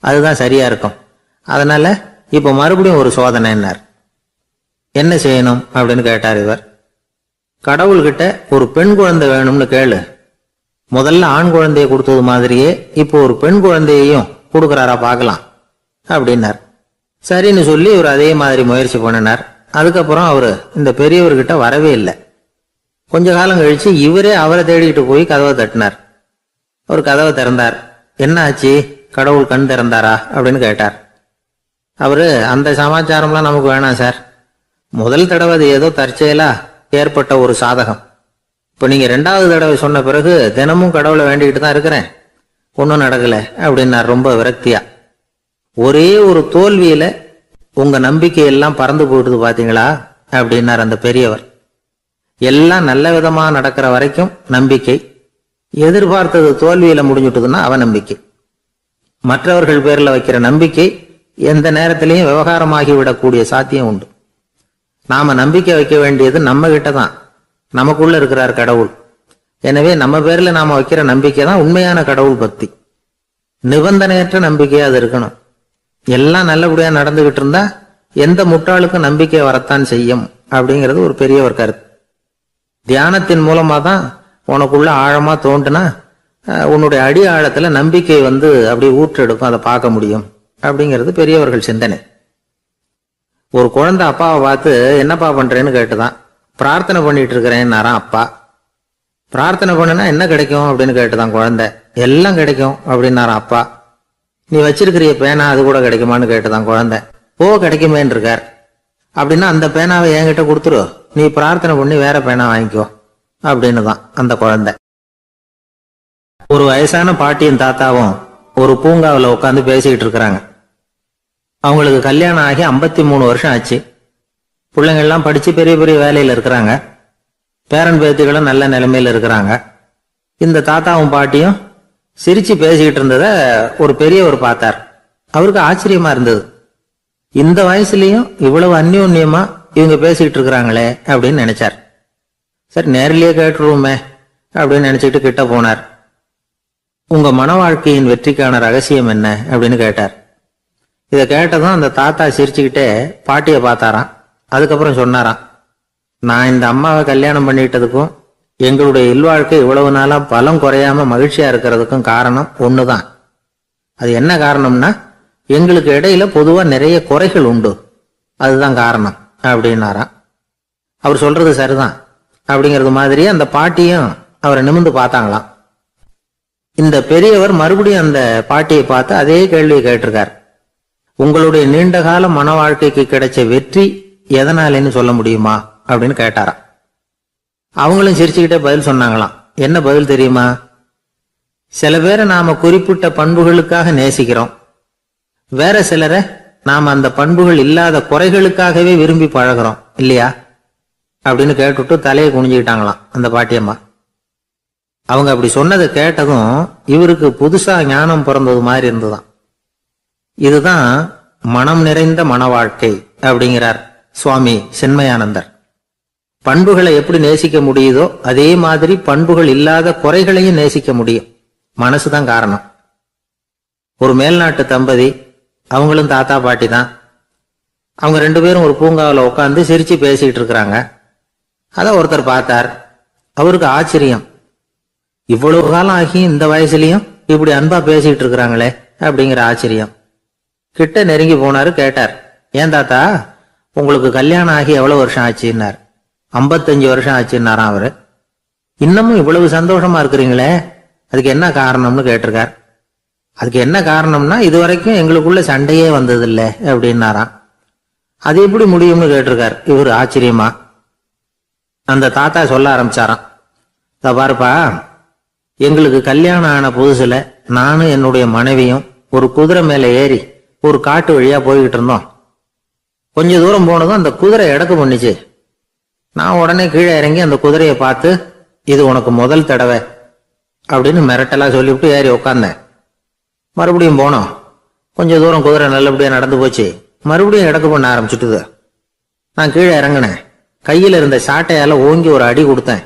அதுதான் சரியா இருக்கும். அதனால இப்ப மறுபடியும் ஒரு சோதனைன்னார். என்ன செய்யணும் அப்படின்னு கேட்டார் இவர். கடவுள்கிட்ட ஒரு பெண் குழந்தை வேணும்னு கேளு. முதல்ல ஆண் குழந்தையை கொடுத்தது மாதிரியே இப்போ ஒரு பெண் குழந்தையையும் கொடுக்கறாரா பார்க்கலாம் அப்படின்னார். சரின்னு சொல்லி இவர் அதே மாதிரி முயற்சி பண்ணினார். அதுக்கப்புறம் அவரு இந்த பெரியவர்கிட்ட வரவே இல்லை. கொஞ்ச காலம் கழிச்சு இவரே அவரை தேடிக்கிட்டு போய் கதவை தட்டினார். அவர் கதவை திறந்தார். என்ன ஆச்சு, கடவுள் கண் திறந்தாரா அப்படின்னு கேட்டார். அவரு, அந்த சமாச்சாரம்லாம் நமக்கு வேணாம் சார். முதல் தடவை அது ஏதோ தற்செயலா ஏற்பட்ட ஒரு சாதகம். இப்ப நீங்க 2வது தடவை சொன்ன பிறகு தினமும் கடவுளை வேண்டிக்கிட்டு தான் இருக்கிறேன், ஒன்னும் நடக்கல அப்படின்னார் ரொம்ப விரக்தியா. ஒரே ஒரு தோல்வியில உங்க நம்பிக்கை எல்லாம் பறந்து போயிடுது பாத்தீங்களா அப்படின்னார் அந்த பெரியவர். எல்லாம் நல்ல விதமா நடக்கிற வரைக்கும் நம்பிக்கை, எதிர்பார்த்தது தோல்வியில முடிஞ்சுட்டுதுன்னா அவநம்பிக்கை. மற்றவர்கள் பேர்ல வைக்கிற நம்பிக்கை எந்த நேரத்திலையும் விவகாரமாகி விடக்கூடிய சாத்தியம் உண்டு. நாம நம்பிக்கை வைக்க வேண்டியது நம்ம கிட்ட தான். நமக்குள்ள இருக்கிறார் கடவுள். எனவே நம்ம பேர்ல நாம வைக்கிற நம்பிக்கை தான் உண்மையான கடவுள் பக்தி. நிபந்தனையற்ற நம்பிக்கையா அது இருக்கணும். எல்லாம் நல்லபடியா நடந்துகிட்டு இருந்தா எந்த முட்டாளுக்கும் நம்பிக்கை வரத்தான் செய்யும் அப்படிங்கிறது ஒரு பெரியவர் கருத்து. தியானத்தின் மூலமா தான் உனக்குள்ள ஆழமா தோண்டுனா உன்னுடைய அடி ஆழத்துல நம்பிக்கை வந்து அப்படி ஊற்றெடுக்கும், அதை பார்க்க முடியும் அப்படிங்கிறது பெரியவர்கள் சிந்தனை. ஒரு குழந்தை அப்பாவை பார்த்து என்னப்பா பண்றேன்னு கேட்டுதான். பிரார்த்தனை பண்ணிட்டு இருக்கிறேன்னாராம் அப்பா. பிரார்த்தனை பண்ணுனா என்ன கிடைக்கும் அப்படின்னு கேட்டுதான் குழந்தை. எல்லாம் கிடைக்கும் அப்படின்னாராம் அப்பா. நீ வச்சிருக்கிறிய பேனா அது கூட கிடைக்குமான்னு கேட்டுதான் குழந்தை. ஓ, கிடைக்குமேன்னு இருக்கார். அப்படின்னா அந்த பேனாவை என்கிட்ட கொடுத்துரு, நீ பிரார்த்தனை பண்ணி வேற பேனா வாங்கிக்கோ அப்படின்னு தான் அந்த குழந்தை. ஒரு வயசான பாட்டியின் தாத்தாவும் ஒரு பூங்காவில் உட்காந்து பேசிக்கிட்டு இருக்கிறாங்க. அவங்களுக்கு கல்யாணம் ஆகி 53 வருஷம் ஆச்சு. பிள்ளைங்கள்லாம் படிச்சு பெரிய பெரிய வேலையில இருக்கிறாங்க. பேரன் பேத்திகளும் நல்ல நிலைமையில இருக்கிறாங்க. இந்த தாத்தாவும் பாட்டியும் சிரிச்சு பேசிக்கிட்டு இருந்தத ஒரு பெரியவர் பார்த்தார். அவருக்கு ஆச்சரியமா இருந்தது. இந்த வயசுலயும் இவ்வளவு அந்யோன்யமா இவங்க பேசிக்கிட்டு இருக்கிறாங்களே அப்படின்னு நினைச்சார். சரி, நேரிலேயே கேட்டுருவோமே அப்படின்னு நினைச்சுக்கிட்டு கிட்ட போனார். உங்க மன வாழ்க்கையின் வெற்றிக்கான ரகசியம் என்ன அப்படின்னு கேட்டார். இதை கேட்டதும் அந்த தாத்தா சிரிச்சுக்கிட்டே பாட்டியை பார்த்தாராம். அதுக்கப்புறம் சொன்னாராம், நான் இந்த அம்மாவை கல்யாணம் பண்ணிட்டதுக்கும் எங்களுடைய இல்வாழ்க்கை இவ்வளவு நாளா பலம் குறையாம மகிழ்ச்சியா இருக்கிறதுக்கும் காரணம் ஒண்ணுதான். அது என்ன காரணம்னா, எங்களுக்கு இடையில பொதுவா நிறைய குறைகள் உண்டு, அதுதான் காரணம் அப்படின்னாராம். அவர் சொல்றது சரிதான் அப்படிங்கிறது மாதிரியே அந்த பாட்டியும் அவரை நிமிர்ந்து பார்த்தாங்களாம். இந்த பெரியவர் மறுபடியும் அந்த பாட்டியை பார்த்து அதே கேள்வியை கேட்டிருக்கார். உங்களுடைய நீண்டகால மன வாழ்க்கைக்கு கிடைச்ச வெற்றி எதனாலேன்னு சொல்ல முடியுமா அப்படின்னு கேட்டாராம். அவங்களும் சிரிச்சுக்கிட்டே பதில் சொன்னாங்களாம். என்ன பதில் தெரியுமா? சில பேரை நாம குறிப்பிட்ட பண்புகளுக்காக நேசிக்கிறோம், வேற சிலரை நாம அந்த பண்புகள் இல்லாத குறைகளுக்காகவே விரும்பி பழகிறோம் இல்லையா அப்படின்னு கேட்டுட்டு தலையை குனிஞ்சுக்கிட்டாங்களாம் அந்த பாட்டியம்மா. அவங்க அப்படி சொன்னதை கேட்டதும் இவருக்கு புதுசா ஞானம் பிறந்தது மாதிரி இருந்துதான். இதுதான் மனம் நிறைந்த மன வாழ்க்கை அப்படிங்கிறார் சுவாமி சின்மயானந்தர். பண்புகளை எப்படி நேசிக்க முடியுதோ அதே மாதிரி பண்புகள் இல்லாத குறைகளையும் நேசிக்க முடியும். மனசுதான் காரணம். ஒரு மேல்நாட்டு தம்பதி, அவங்களும் தாத்தா பாட்டி தான். அவங்க 2 பேரும் ஒரு பூங்காவில் உட்காந்து சிரிச்சு பேசிட்டு இருக்கிறாங்க. அத ஒருத்தர் பார்த்தார். அவருக்கு ஆச்சரியம், இவ்வளவு காலம் ஆகி இந்த வயசுலயும் இப்படி அன்பா பேசிட்டு இருக்கிறாங்களே அப்படிங்கிற ஆச்சரியம். கிட்ட நெருங்கி போனாரு. கேட்டார், ஏன் தாத்தா உங்களுக்கு கல்யாணம் ஆகி எவ்வளவு வருஷம் ஆச்சுன்னார். 55 வருஷம் ஆச்சுன்னாராம் அவரு. இன்னமும் இவ்வளவு சந்தோஷமா இருக்கிறீங்களே, அதுக்கு என்ன காரணம்னு கேட்டிருக்கார். அதுக்கு என்ன காரணம்னா, இதுவரைக்கும் எங்களுக்குள்ள சண்டையே வந்ததில்லை அப்படின்னாராம். அது எப்படி முடியும்னு கேட்டிருக்கார் இவர் ஆச்சரியமா. அந்த தாத்தா சொல்ல ஆரம்பிச்சாராம், பாருப்பா, எங்களுக்கு கல்யாணம் ஆன புதுசுல நானும் என்னுடைய மனைவியும் ஒரு குதிரை மேல ஏறி ஒரு காட்டு வழியா போய்கிட்டு இருந்தோம். கொஞ்ச தூரம் போனதும் அந்த குதிரை எடக்கு பண்ணிச்சு. நான் உடனே கீழே இறங்கி அந்த குதிரையை பார்த்து, இது உனக்கு முதல் தடவை அப்படின்னு மிரட்டலா சொல்லிவிட்டு ஏறி உட்காந்தேன். மறுபடியும் போனோம். கொஞ்ச தூரம் குதிரை நல்லபடியா நடந்து போச்சு. மறுபடியும் எடக்கு பண்ண ஆரம்பிச்சுட்டுது. நான் கீழே இறங்கினேன். கையில இருந்த சாட்டையால ஓங்கி ஒரு அடி கொடுத்தேன்.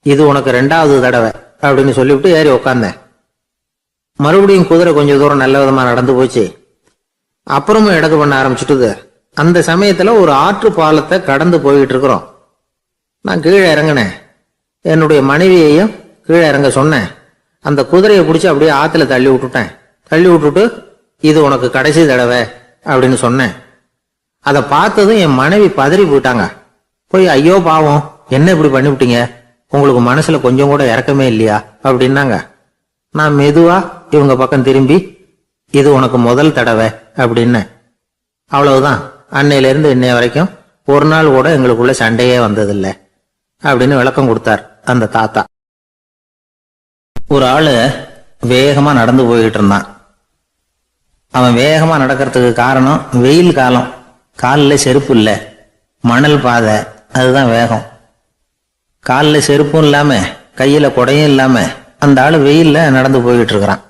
இது உனக்கு 2வது தடவை அப்படின்னு சொல்லிவிட்டு ஏறி உட்காந்தேன். மறுபடியும் குதிரை கொஞ்ச தூரம் நல்ல விதமா நடந்து போச்சு. அப்புறமும் எடக்கு பண்ண ஆரம்பிச்சுட்டுது. அந்த சமயத்துல ஒரு ஆற்று பாலத்தை கடந்து போயிட்டு இருக்கிறோம். நான் கீழே இறங்கினேன். என்னுடைய மனைவியையும் கீழே இறங்க சொன்னேன். அந்த குதிரையை பிடிச்சி அப்படியே ஆத்துல தள்ளி விட்டுட்டேன். தள்ளி விட்டுட்டு, இது உனக்கு கடைசி தடவை அப்படின்னு சொன்னேன். அதை பார்த்ததும் என் மனைவி பதறி போயிட்டாங்க. போய், ஐயோ பாவம், என்ன இப்படி பண்ணிவிட்டீங்க, உங்களுக்கு மனசுல கொஞ்சம் கூட இறக்கமே இல்லையா அப்படின்னாங்க. நான் மெதுவா இவங்க பக்கம் திரும்பி, இது உனக்கு முதல் தடவை அப்படின்னு. அவ்வளவுதான், அன்னையில இருந்து இன்னைய வரைக்கும் ஒரு நாள் கூட எங்களுக்குள்ள சண்டையே வந்ததில்லை அப்படின்னு விளக்கம் கொடுத்தார் அந்த தாத்தா. ஒரு ஆளு வேகமா நடந்து போயிட்டு இருந்தான். அவன் வேகமா நடக்கிறதுக்கு காரணம் வெயில் காலம், காலில் செருப்பு இல்லை, மணல் பாதை, அதுதான் வேகம். காலில் செருப்பும் இல்லாம கையில கொடையும் இல்லாம அந்த ஆளு வெயில்ல நடந்து போயிட்டு இருக்கிறான்.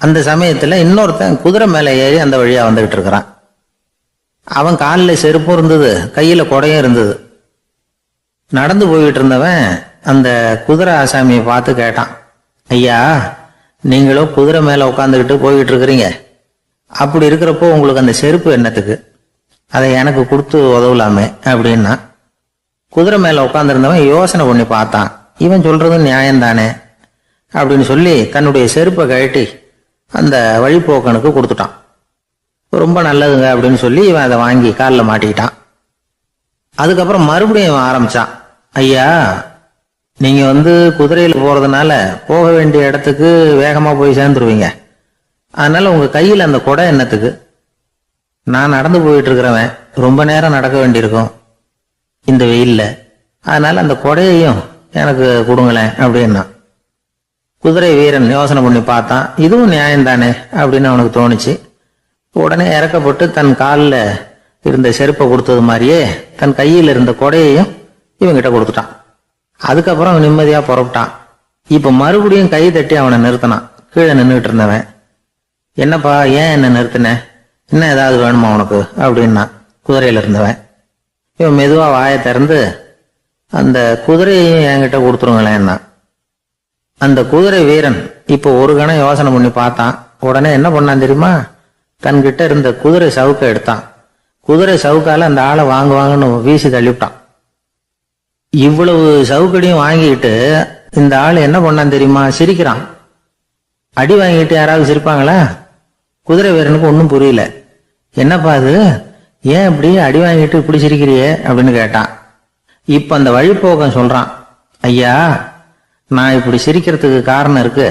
அந்த சமயத்துல இன்னொருத்தன் குதிரை மேல ஏறி அந்த வழியா வந்துகிட்டு இருக்கிறான். அவன் காலில் செருப்பும் இருந்தது, கையில கொடையும் இருந்தது. நடந்து போயிட்டு இருந்தவன் அந்த குதிரை ஆசாமியை பார்த்து கேட்டான், ஐயா, நீங்களும் குதிரை மேல உட்காந்துக்கிட்டு போய்கிட்டு இருக்கிறீங்க, அப்படி இருக்கிறப்போ உங்களுக்கு அந்த செருப்பு என்னத்துக்கு, அதை எனக்கு கொடுத்து உதவலாமே அப்படின்னா. குதிரை மேல உட்காந்துருந்தவன் யோசனை பண்ணி பார்த்தான். இவன் சொல்றது நியாயம்தானே அப்படின்னு சொல்லி தன்னுடைய செருப்பை கழட்டி அந்த வழிபோக்கனுக்கு கொடுத்துட்டான். ரொம்ப நல்லதுங்க அப்படின்னு சொல்லி இவன் அதை வாங்கி காலில் மாட்டிக்கிட்டான். அதுக்கப்புறம் மறுபடியும் இவன் ஆரம்பிச்சான், ஐயா, நீங்க குதிரையில போறதுனால போக வேண்டிய இடத்துக்கு வேகமா போய் சேர்ந்துருவீங்க, அதனால உங்க கையில அந்த கொடை என்னத்துக்கு, நான் நடந்து போயிட்டு இருக்கிறவன் ரொம்ப நேரம் நடக்க வேண்டியிருக்கும் இந்த வெயில்ல, அதனால அந்த கொடையையும் எனக்கு கொடுங்களேன் அப்படின்னா. குதிரை வீரன் யோசனை பண்ணி பார்த்தான். இதுவும் நியாயம்தானே அப்படின்னு அவனுக்கு தோணுச்சு. உடனே இறக்கப்பட்டு தன் காலில் இருந்த செருப்பை கொடுத்தது மாதிரியே தன் கையில் இருந்த கொடையையும் இவங்கிட்ட கொடுத்துட்டான். அதுக்கப்புறம் அவன் நிம்மதியா புறப்பட்டான். இப்ப மறுபடியும் கை தட்டி அவனை நிறுத்தினான். கீழே நின்றுட்டு இருந்தவன், என்னப்பா ஏன் என்ன நிறுத்தின, இன்னும் ஏதாவது வேணுமா உனக்கு அப்படின்னா குதிரையில இருந்தவன். இவன் மெதுவா வாயை திறந்து, அந்த குதிரையையும் என்கிட்ட கொடுத்துருங்களேன்னா. அந்த குதிரை வீரன் இப்போ ஒரு கணம் யோசனை பண்ணி பார்த்தான். உடனே என்ன பண்ணான் தெரியுமா, தன்கிட்ட இருந்த குதிரை சவுக்கை எடுத்தான். குதிரை சவுக்கால அந்த ஆளை வாங்குவாங்கன்னு வீசி தள்ளிவிட்டான். இவ்வளவு சவுக்கடியும் வாங்கிட்டு இந்த ஆள் என்ன பண்ணான் தெரியுமா, சிரிக்கிறான். அடி வாங்கிட்டு யாராவது சிரிப்பாங்களா? குதிரை வீரனுக்கு ஒன்றும் புரியல. என்னப்பா அது, ஏன் இப்படி அடி வாங்கிட்டு இப்படி சிரிக்கிறியே அப்படின்னு கேட்டான். இப்ப அந்த வழிபோக்கன் சொல்றான், ஐயா, நான் இப்படி சிரிக்கிறதுக்கு காரணம் இருக்கு.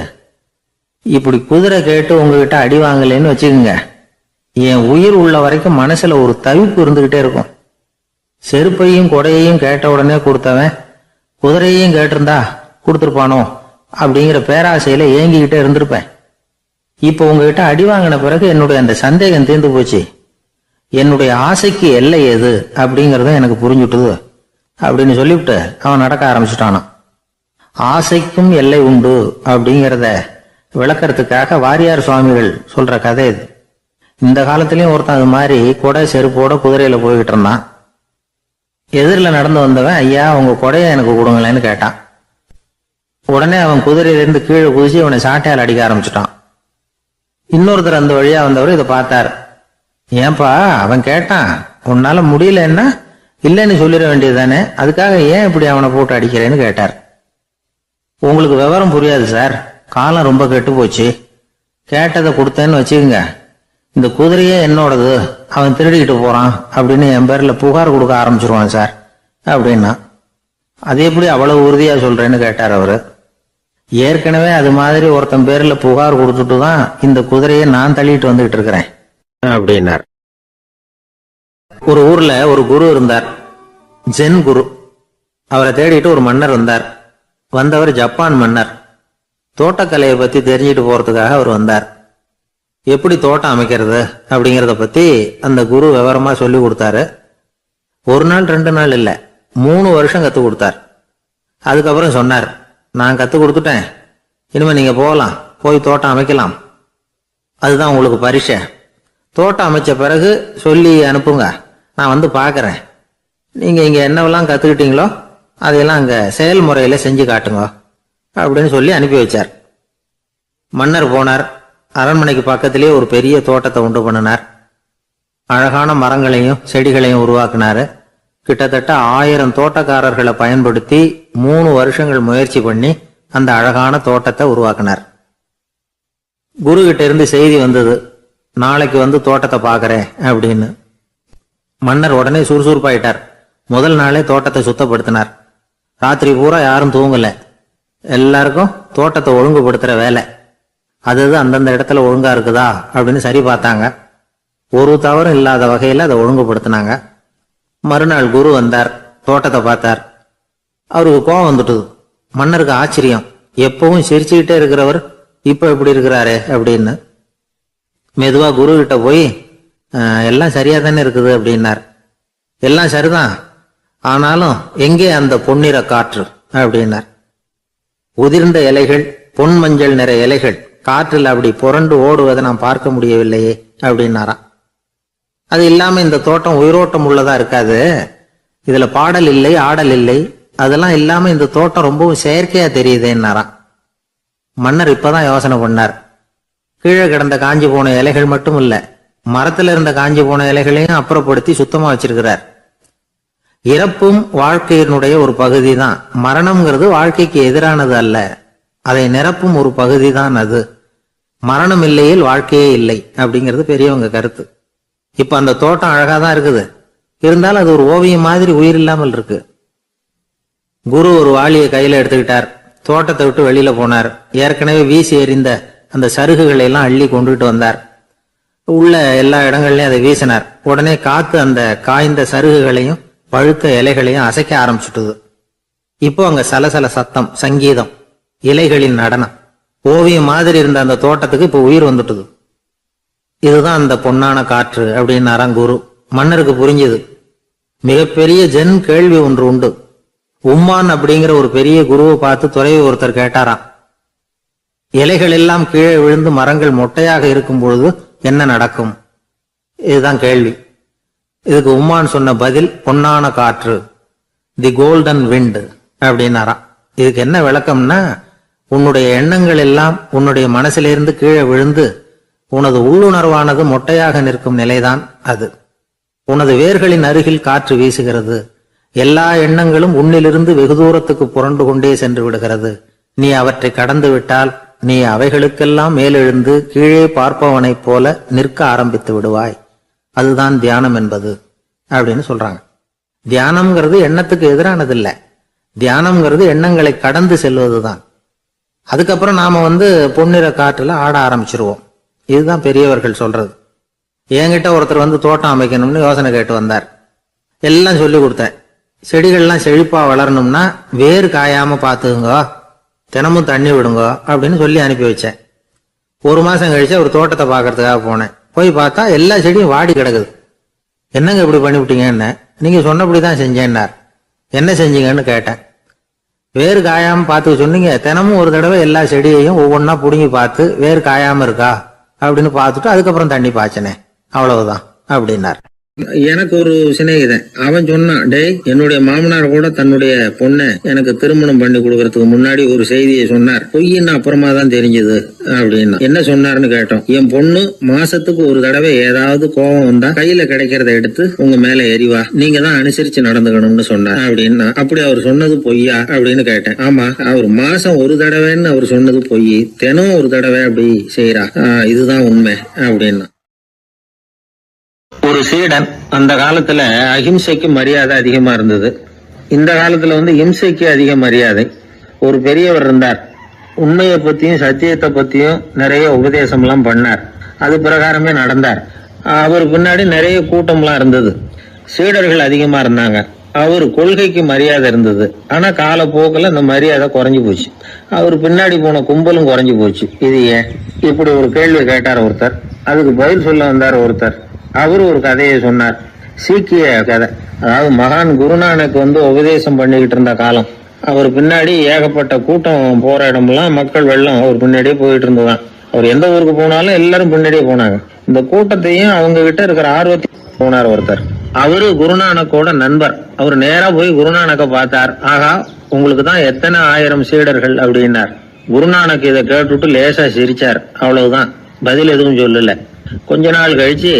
இப்படி குதிரை கேட்டு உங்ககிட்ட அடி வாங்கலைன்னு வச்சுக்கோங்க, என் உயிர் உள்ள வரைக்கும் மனசுல ஒரு தவிப்பு இருந்துகிட்டே இருக்கும். செருப்பையும் கொடையையும் கேட்ட உடனே கொடுத்தவன் குதிரையையும் கேட்டிருந்தா கொடுத்துருப்பானோ அப்படிங்கிற பேராசையில ஏங்கிக்கிட்டே இருந்திருப்பேன். இப்ப உங்ககிட்ட அடி வாங்கின பிறகு என்னுடைய அந்த சந்தேகம் தீர்ந்து போச்சு. என்னுடைய ஆசைக்கு எல்லை எது அப்படிங்கறத எனக்கு புரிஞ்சுட்டுது அப்படின்னு சொல்லிவிட்டு அவன் நடக்க ஆரம்பிச்சுட்டானான். ஆசைக்கும் எல்லை உண்டு அப்படிங்கிறத விளக்கறதுக்காக வாரியார் சுவாமிகள் சொல்ற கதை இது. இந்த காலத்திலயும் ஒருத்தன் அது மாதிரி கொடை செருப்போட குதிரையில போய்கிட்டு இருந்தான். எதிரில் நடந்து வந்தவன், ஐயா உங்க கொடையை எனக்கு கொடுங்களேன்னு கேட்டான். உடனே அவன் குதிரையிலிருந்து கீழே குதிச்சு அவனை சாட்டையால் அடிக்க ஆரம்பிச்சுட்டான். இன்னொருத்தர் அந்த வழியா வந்தவர் இதை பார்த்தார். ஏன்பா அவன் கேட்டான், உன்னால முடியலன்னா இல்லைன்னு சொல்லிட வேண்டியதுதானே, அதுக்காக ஏன் இப்படி அவனை போட்டு அடிக்கிறேன்னு கேட்டார். உங்களுக்கு விவரம் புரியாது சார், காலம் ரொம்ப கெட்டு போச்சு. கேட்டதை கொடுத்தேன்னு வச்சுக்கோங்க, இந்த குதிரையே என்னோடது, அவன் திருடிக்கிட்டு போறான் அப்படின்னு என் பேர்ல புகார் கொடுக்க ஆரம்பிச்சிருவான் சார் அப்படின்னா. அது எப்படி அவ்வளவு உறுதியா சொல்றேன்னு கேட்டார் அவரு. ஏற்கனவே அது மாதிரி ஒருத்தன் பேர்ல புகார் கொடுத்துட்டு தான் இந்த குதிரையை நான் தள்ளிட்டு வந்துகிட்டு இருக்கிறேன் அப்படின்னார். ஒரு ஊர்ல ஒரு குரு இருந்தார், ஜென் குரு. அவரை தேடிட்டு ஒரு மன்னர் வந்தார். வந்தவர் ஜப்பான் மன்னர். தோட்டக்கலையை பத்தி தெரிஞ்சுட்டு போறதுக்காக அவர் வந்தார். எப்படி தோட்டம் அமைக்கிறது அப்படிங்கறத பத்தி அந்த குரு விவரமா சொல்லி கொடுத்தாரு. ஒரு நாள் 2 நாள் இல்ல, 3 வருஷம் கத்து கொடுத்தார். அதுக்கப்புறம் சொன்னார், நான் கத்து கொடுத்துட்டேன், இனிமே நீங்க போகலாம், போய் தோட்டம் அமைக்கலாம், அதுதான் உங்களுக்கு பரிசை. தோட்டம் அமைச்ச பிறகு சொல்லி அனுப்புங்க, நான் வந்து பாக்குறேன். நீங்க இங்க என்னவெல்லாம் கத்துக்கிட்டீங்களோ அதையெல்லாம் அங்க செயல்முறையில செஞ்சு காட்டுங்க அப்படின்னு சொல்லி அனுப்பி வச்சார். மன்னர் போனார். அரண்மனைக்கு பக்கத்திலேயே ஒரு பெரிய தோட்டத்தை உண்டு பண்ணினார். அழகான மரங்களையும் செடிகளையும் உருவாக்கினாரு. கிட்டத்தட்ட 1000 தோட்டக்காரர்களை பயன்படுத்தி 3 வருஷங்கள் முயற்சி பண்ணி அந்த அழகான தோட்டத்தை உருவாக்கினார். குரு கிட்ட இருந்து செய்தி வந்தது, நாளைக்கு வந்து தோட்டத்தை பாக்குறேன் அப்படின்னு. மன்னர் உடனே சுறுசுறுப்பாயிட்டார். முதல் நாளே தோட்டத்தை சுத்தப்படுத்தினார். ராத்திரி பூரா யாரும் தூங்கல. எல்லாருக்கும் தோட்டத்தை ஒழுங்குபடுத்துற வேலை. அது அந்தந்த இடத்துல ஒழுங்கா இருக்குதா அப்படின்னு சரி பார்த்தாங்க. ஒரு தவறும் இல்லாத வகையில அதை ஒழுங்குபடுத்தினாங்க. மறுநாள் குரு வந்தார், தோட்டத்தை பார்த்தார். அவருக்கு கோபம் வந்துட்டுது. மன்னருக்கு ஆச்சரியம், எப்பவும் சிரிச்சுக்கிட்டே இருக்கிறவர் இப்ப எப்படி இருக்கிறாரு அப்படின்னு. மெதுவா குரு கிட்ட போய், எல்லாம் சரியா தானே இருக்குது அப்படின்னார். எல்லாம் சரிதான், ஆனாலும் எங்கே அந்த பொன்னிற காற்று அப்படின்னார். உதிர்ந்த இலைகள், பொன் மஞ்சள் நிற இலைகள் காற்றில் அப்படி புரண்டு ஓடுவதை நான் பார்க்க முடியவில்லையே அப்படின்னாராம். அது இல்லாம இந்த தோட்டம் உயிரோட்டம் உள்ளதா இருக்காது, இதுல பாடல் இல்லை, ஆடல் இல்லை, அதெல்லாம் இல்லாம இந்த தோட்டம் ரொம்பவும் செயற்கையா தெரியுதுன்னாராம். மன்னர் இப்பதான் யோசனை பண்ணார். கீழே கிடந்த காஞ்சி போன இலைகள் மட்டும் இல்ல, மரத்துல இருந்த காஞ்சி போன இலைகளையும் அப்புறப்படுத்தி சுத்தமா வச்சிருக்கிறார். இறப்பும் வாழ்க்கையினுடைய ஒரு பகுதி தான். மரணம்ங்கிறது வாழ்க்கைக்கு எதிரானது அல்ல, அதை நிரப்பும் ஒரு பகுதி தான் அது. மரணம் இல்லையில் வாழ்க்கையே இல்லை அப்படிங்கிறது பெரியவங்க கருத்து. இப்ப அந்த தோட்டம் அழகாதான் இருக்குது, இருந்தாலும் அது ஒரு ஓவியம் மாதிரி உயிர் இல்லாமல் இருக்கு. குரு ஒரு வாளியை கையில எடுத்துக்கிட்டார். தோட்டத்தை விட்டு வெளியில போனார். ஏற்கனவே வீசி எறிந்த அந்த சருகுகளை எல்லாம் அள்ளி கொண்டுகிட்டு வந்தார். உள்ள எல்லா இடங்கள்லயும் அதை வீசினார். உடனே காத்து அந்த காய்ந்த சருகுகளையும் பழுத்த இலைகளையும் அசைக்க ஆரம்பிச்சுட்டுது. இப்போ அங்க சலசல சத்தம், சங்கீதம், இலைகளின் நடனம், ஓவியம் மாதிரி இருந்த அந்த தோட்டத்துக்கு இப்ப உயிர் வந்துட்டுது. இதுதான் அந்த பொன்னான காற்று அப்படின்னாராம் குரு. மன்னருக்கு புரிஞ்சது. மிகப்பெரிய ஜென் கேள்வி ஒன்று உண்டு. உம்மான் அப்படிங்கிற ஒரு பெரிய குருவை பார்த்து துறவி ஒருத்தர் கேட்டாராம், இலைகள் எல்லாம் கீழே விழுந்து மரங்கள் மொட்டையாக இருக்கும் பொழுது என்ன நடக்கும்? இதுதான் கேள்வி. இதுக்கு உம்மான் சொன்ன பதில் பொன்னான காற்று, தி கோல்டன் விண்ட் அப்படின்னாராம். இதுக்கு என்ன விளக்கம்னா, உன்னுடைய எண்ணங்கள் எல்லாம் உன்னுடைய மனசிலிருந்து கீழே விழுந்து உனது உள்ளுணர்வானது மொட்டையாக நிற்கும் நிலைதான் அது. உனது வேர்களின் அருகில் காற்று வீசுகிறது. எல்லா எண்ணங்களும் உன்னிலிருந்து வெகு தூரத்துக்கு புரண்டு கொண்டே சென்று விடுகிறது. நீ அவற்றை கடந்து விட்டால் நீ அவைகளுக்கெல்லாம் மேலெழுந்து கீழே பார்ப்பவனைப் போல நிற்க ஆரம்பித்து விடுவாய். அதுதான் தியானம் என்பது அப்படின்னு சொல்றாங்க. தியானம்ங்கிறது எண்ணத்துக்கு எதிரானது இல்ல, தியானம்ங்கிறது எண்ணங்களை கடந்து செல்வதுதான். அதுக்கப்புறம் நாம பொன்னிற காற்றுல ஆட ஆரம்பிச்சிருவோம். இதுதான் பெரியவர்கள் சொல்றது. என்கிட்ட ஒருத்தர் வந்து தோட்டம் அமைக்கணும்னு யோசனை கேட்டு வந்தார். எல்லாம் சொல்லி கொடுத்தேன். செடிகள்லாம் செழிப்பா வளரணும்னா வேறு காயாம பாத்துக்குங்க, தினமும் தண்ணி விடுங்க அப்படின்னு சொல்லி அனுப்பி வச்சேன். ஒரு மாசம் கழிச்சு ஒரு தோட்டத்தை பாக்குறதுக்காக போனேன். போய் பார்த்தா எல்லா செடியும் வாடி கிடக்குது. என்னங்க இப்படி பண்ணிவிட்டீங்கன்னு. நீங்க சொன்னபடிதான் செஞ்சேன்னார். என்ன செஞ்சீங்கன்னு கேட்டேன். வேறு காயாம பார்த்து சொன்னீங்க, தினமும் ஒரு தடவை எல்லா செடியையும் ஒவ்வொன்னா புடுங்கி பார்த்து வேறு காயாம இருக்கா அப்படின்னு பார்த்துட்டு அதுக்கப்புறம் தண்ணி பாய்ச்சனே, அவ்வளவுதான் அப்படின்னார். எனக்கு ஒரு சிநேகிதன், அவன் சொன்னான், டேய் என்னுடைய மாமனார் கூட தன்னுடைய பொண்ணை எனக்கு திருமணம் பண்ணி கொடுக்கறதுக்கு முன்னாடி ஒரு செய்தியை சொன்னார். பொய்ன்னு அப்புறமா தான் தெரிஞ்சது அப்படின்னா. என்ன சொன்னார்னு கேட்டோம். என் பொண்ணு மாசத்துக்கு ஒரு தடவை ஏதாவது கோபம் வந்தா கையில கிடைக்கிறத எடுத்து உங்க மேல எரிவா, நீங்க தான் அனுசரிச்சு நடந்துக்கணும்னு சொன்னார் அப்படின்னா. அப்படி அவர் சொன்னது பொய்யா அப்படின்னு கேட்டேன். ஆமா, அவர் மாசம் ஒரு தடவைன்னு அவர் சொன்னது பொய், தினம் ஒரு தடவை அப்படி செய்யறா, இதுதான் உண்மை அப்படின்னா. ஒரு சீடன் அந்த காலத்துல அஹிம்சைக்கு மரியாதை அதிகமா இருந்தது. இந்த காலத்துல இம்சைக்கு அதிக மரியாதை. ஒரு பெரியவர் இருந்தார். உண்மையை பத்தியும் சத்தியத்தை பத்தியும் நிறைய உபதேசம் எல்லாம் பண்ணார். அது பிரகாரமே நடந்தார். அவர் பின்னாடி நிறைய கூட்டம்லாம் இருந்தது. சீடர்கள் அதிகமா இருந்தாங்க. அவர் கொள்கைக்கு மரியாதை இருந்தது. ஆனா காலப்போக்கில் அந்த மரியாதை குறைஞ்சு போச்சு. அவர் பின்னாடி போன கும்பலும் குறைஞ்சு போச்சு. இது ஏன்? இப்படி ஒரு கேள்வி கேட்டார் ஒருத்தர். அதுக்கு பதில் சொல்ல வந்தார் ஒருத்தர். அவரு ஒரு கதையை சொன்னார். சீக்கிய கதை. அதாவது மகான் குருநானக் உபதேசம் பண்ணிக்கிட்டு இருந்த காலம். அவர் பின்னாடி ஏகப்பட்ட கூட்டம் போற இடமெல்லாம் மக்கள் வெள்ளம் அவர் பின்னாடியே போயிட்டு இருந்ததுதான். அவர் எந்த ஊருக்கு போனாலும் எல்லாரும் பின்னாடியே போனாங்க. இந்த கூட்டத்தையும் அவங்க கிட்ட இருக்கிற ஆர்வத்தையும் போனார் ஒருத்தர். அவரு குருநானக்கோட நண்பர். அவர் நேரா போய் குருநானக்க பார்த்தார். ஆகா, உங்களுக்கு தான் எத்தனை ஆயிரம் சீடர்கள் அப்படின்னார். குருநானக் இதை கேட்டுட்டு லேசா சிரிச்சார். அவ்வளவுதான், பதில் எதுவும் சொல்லல. கொஞ்ச நாள் கழிச்சு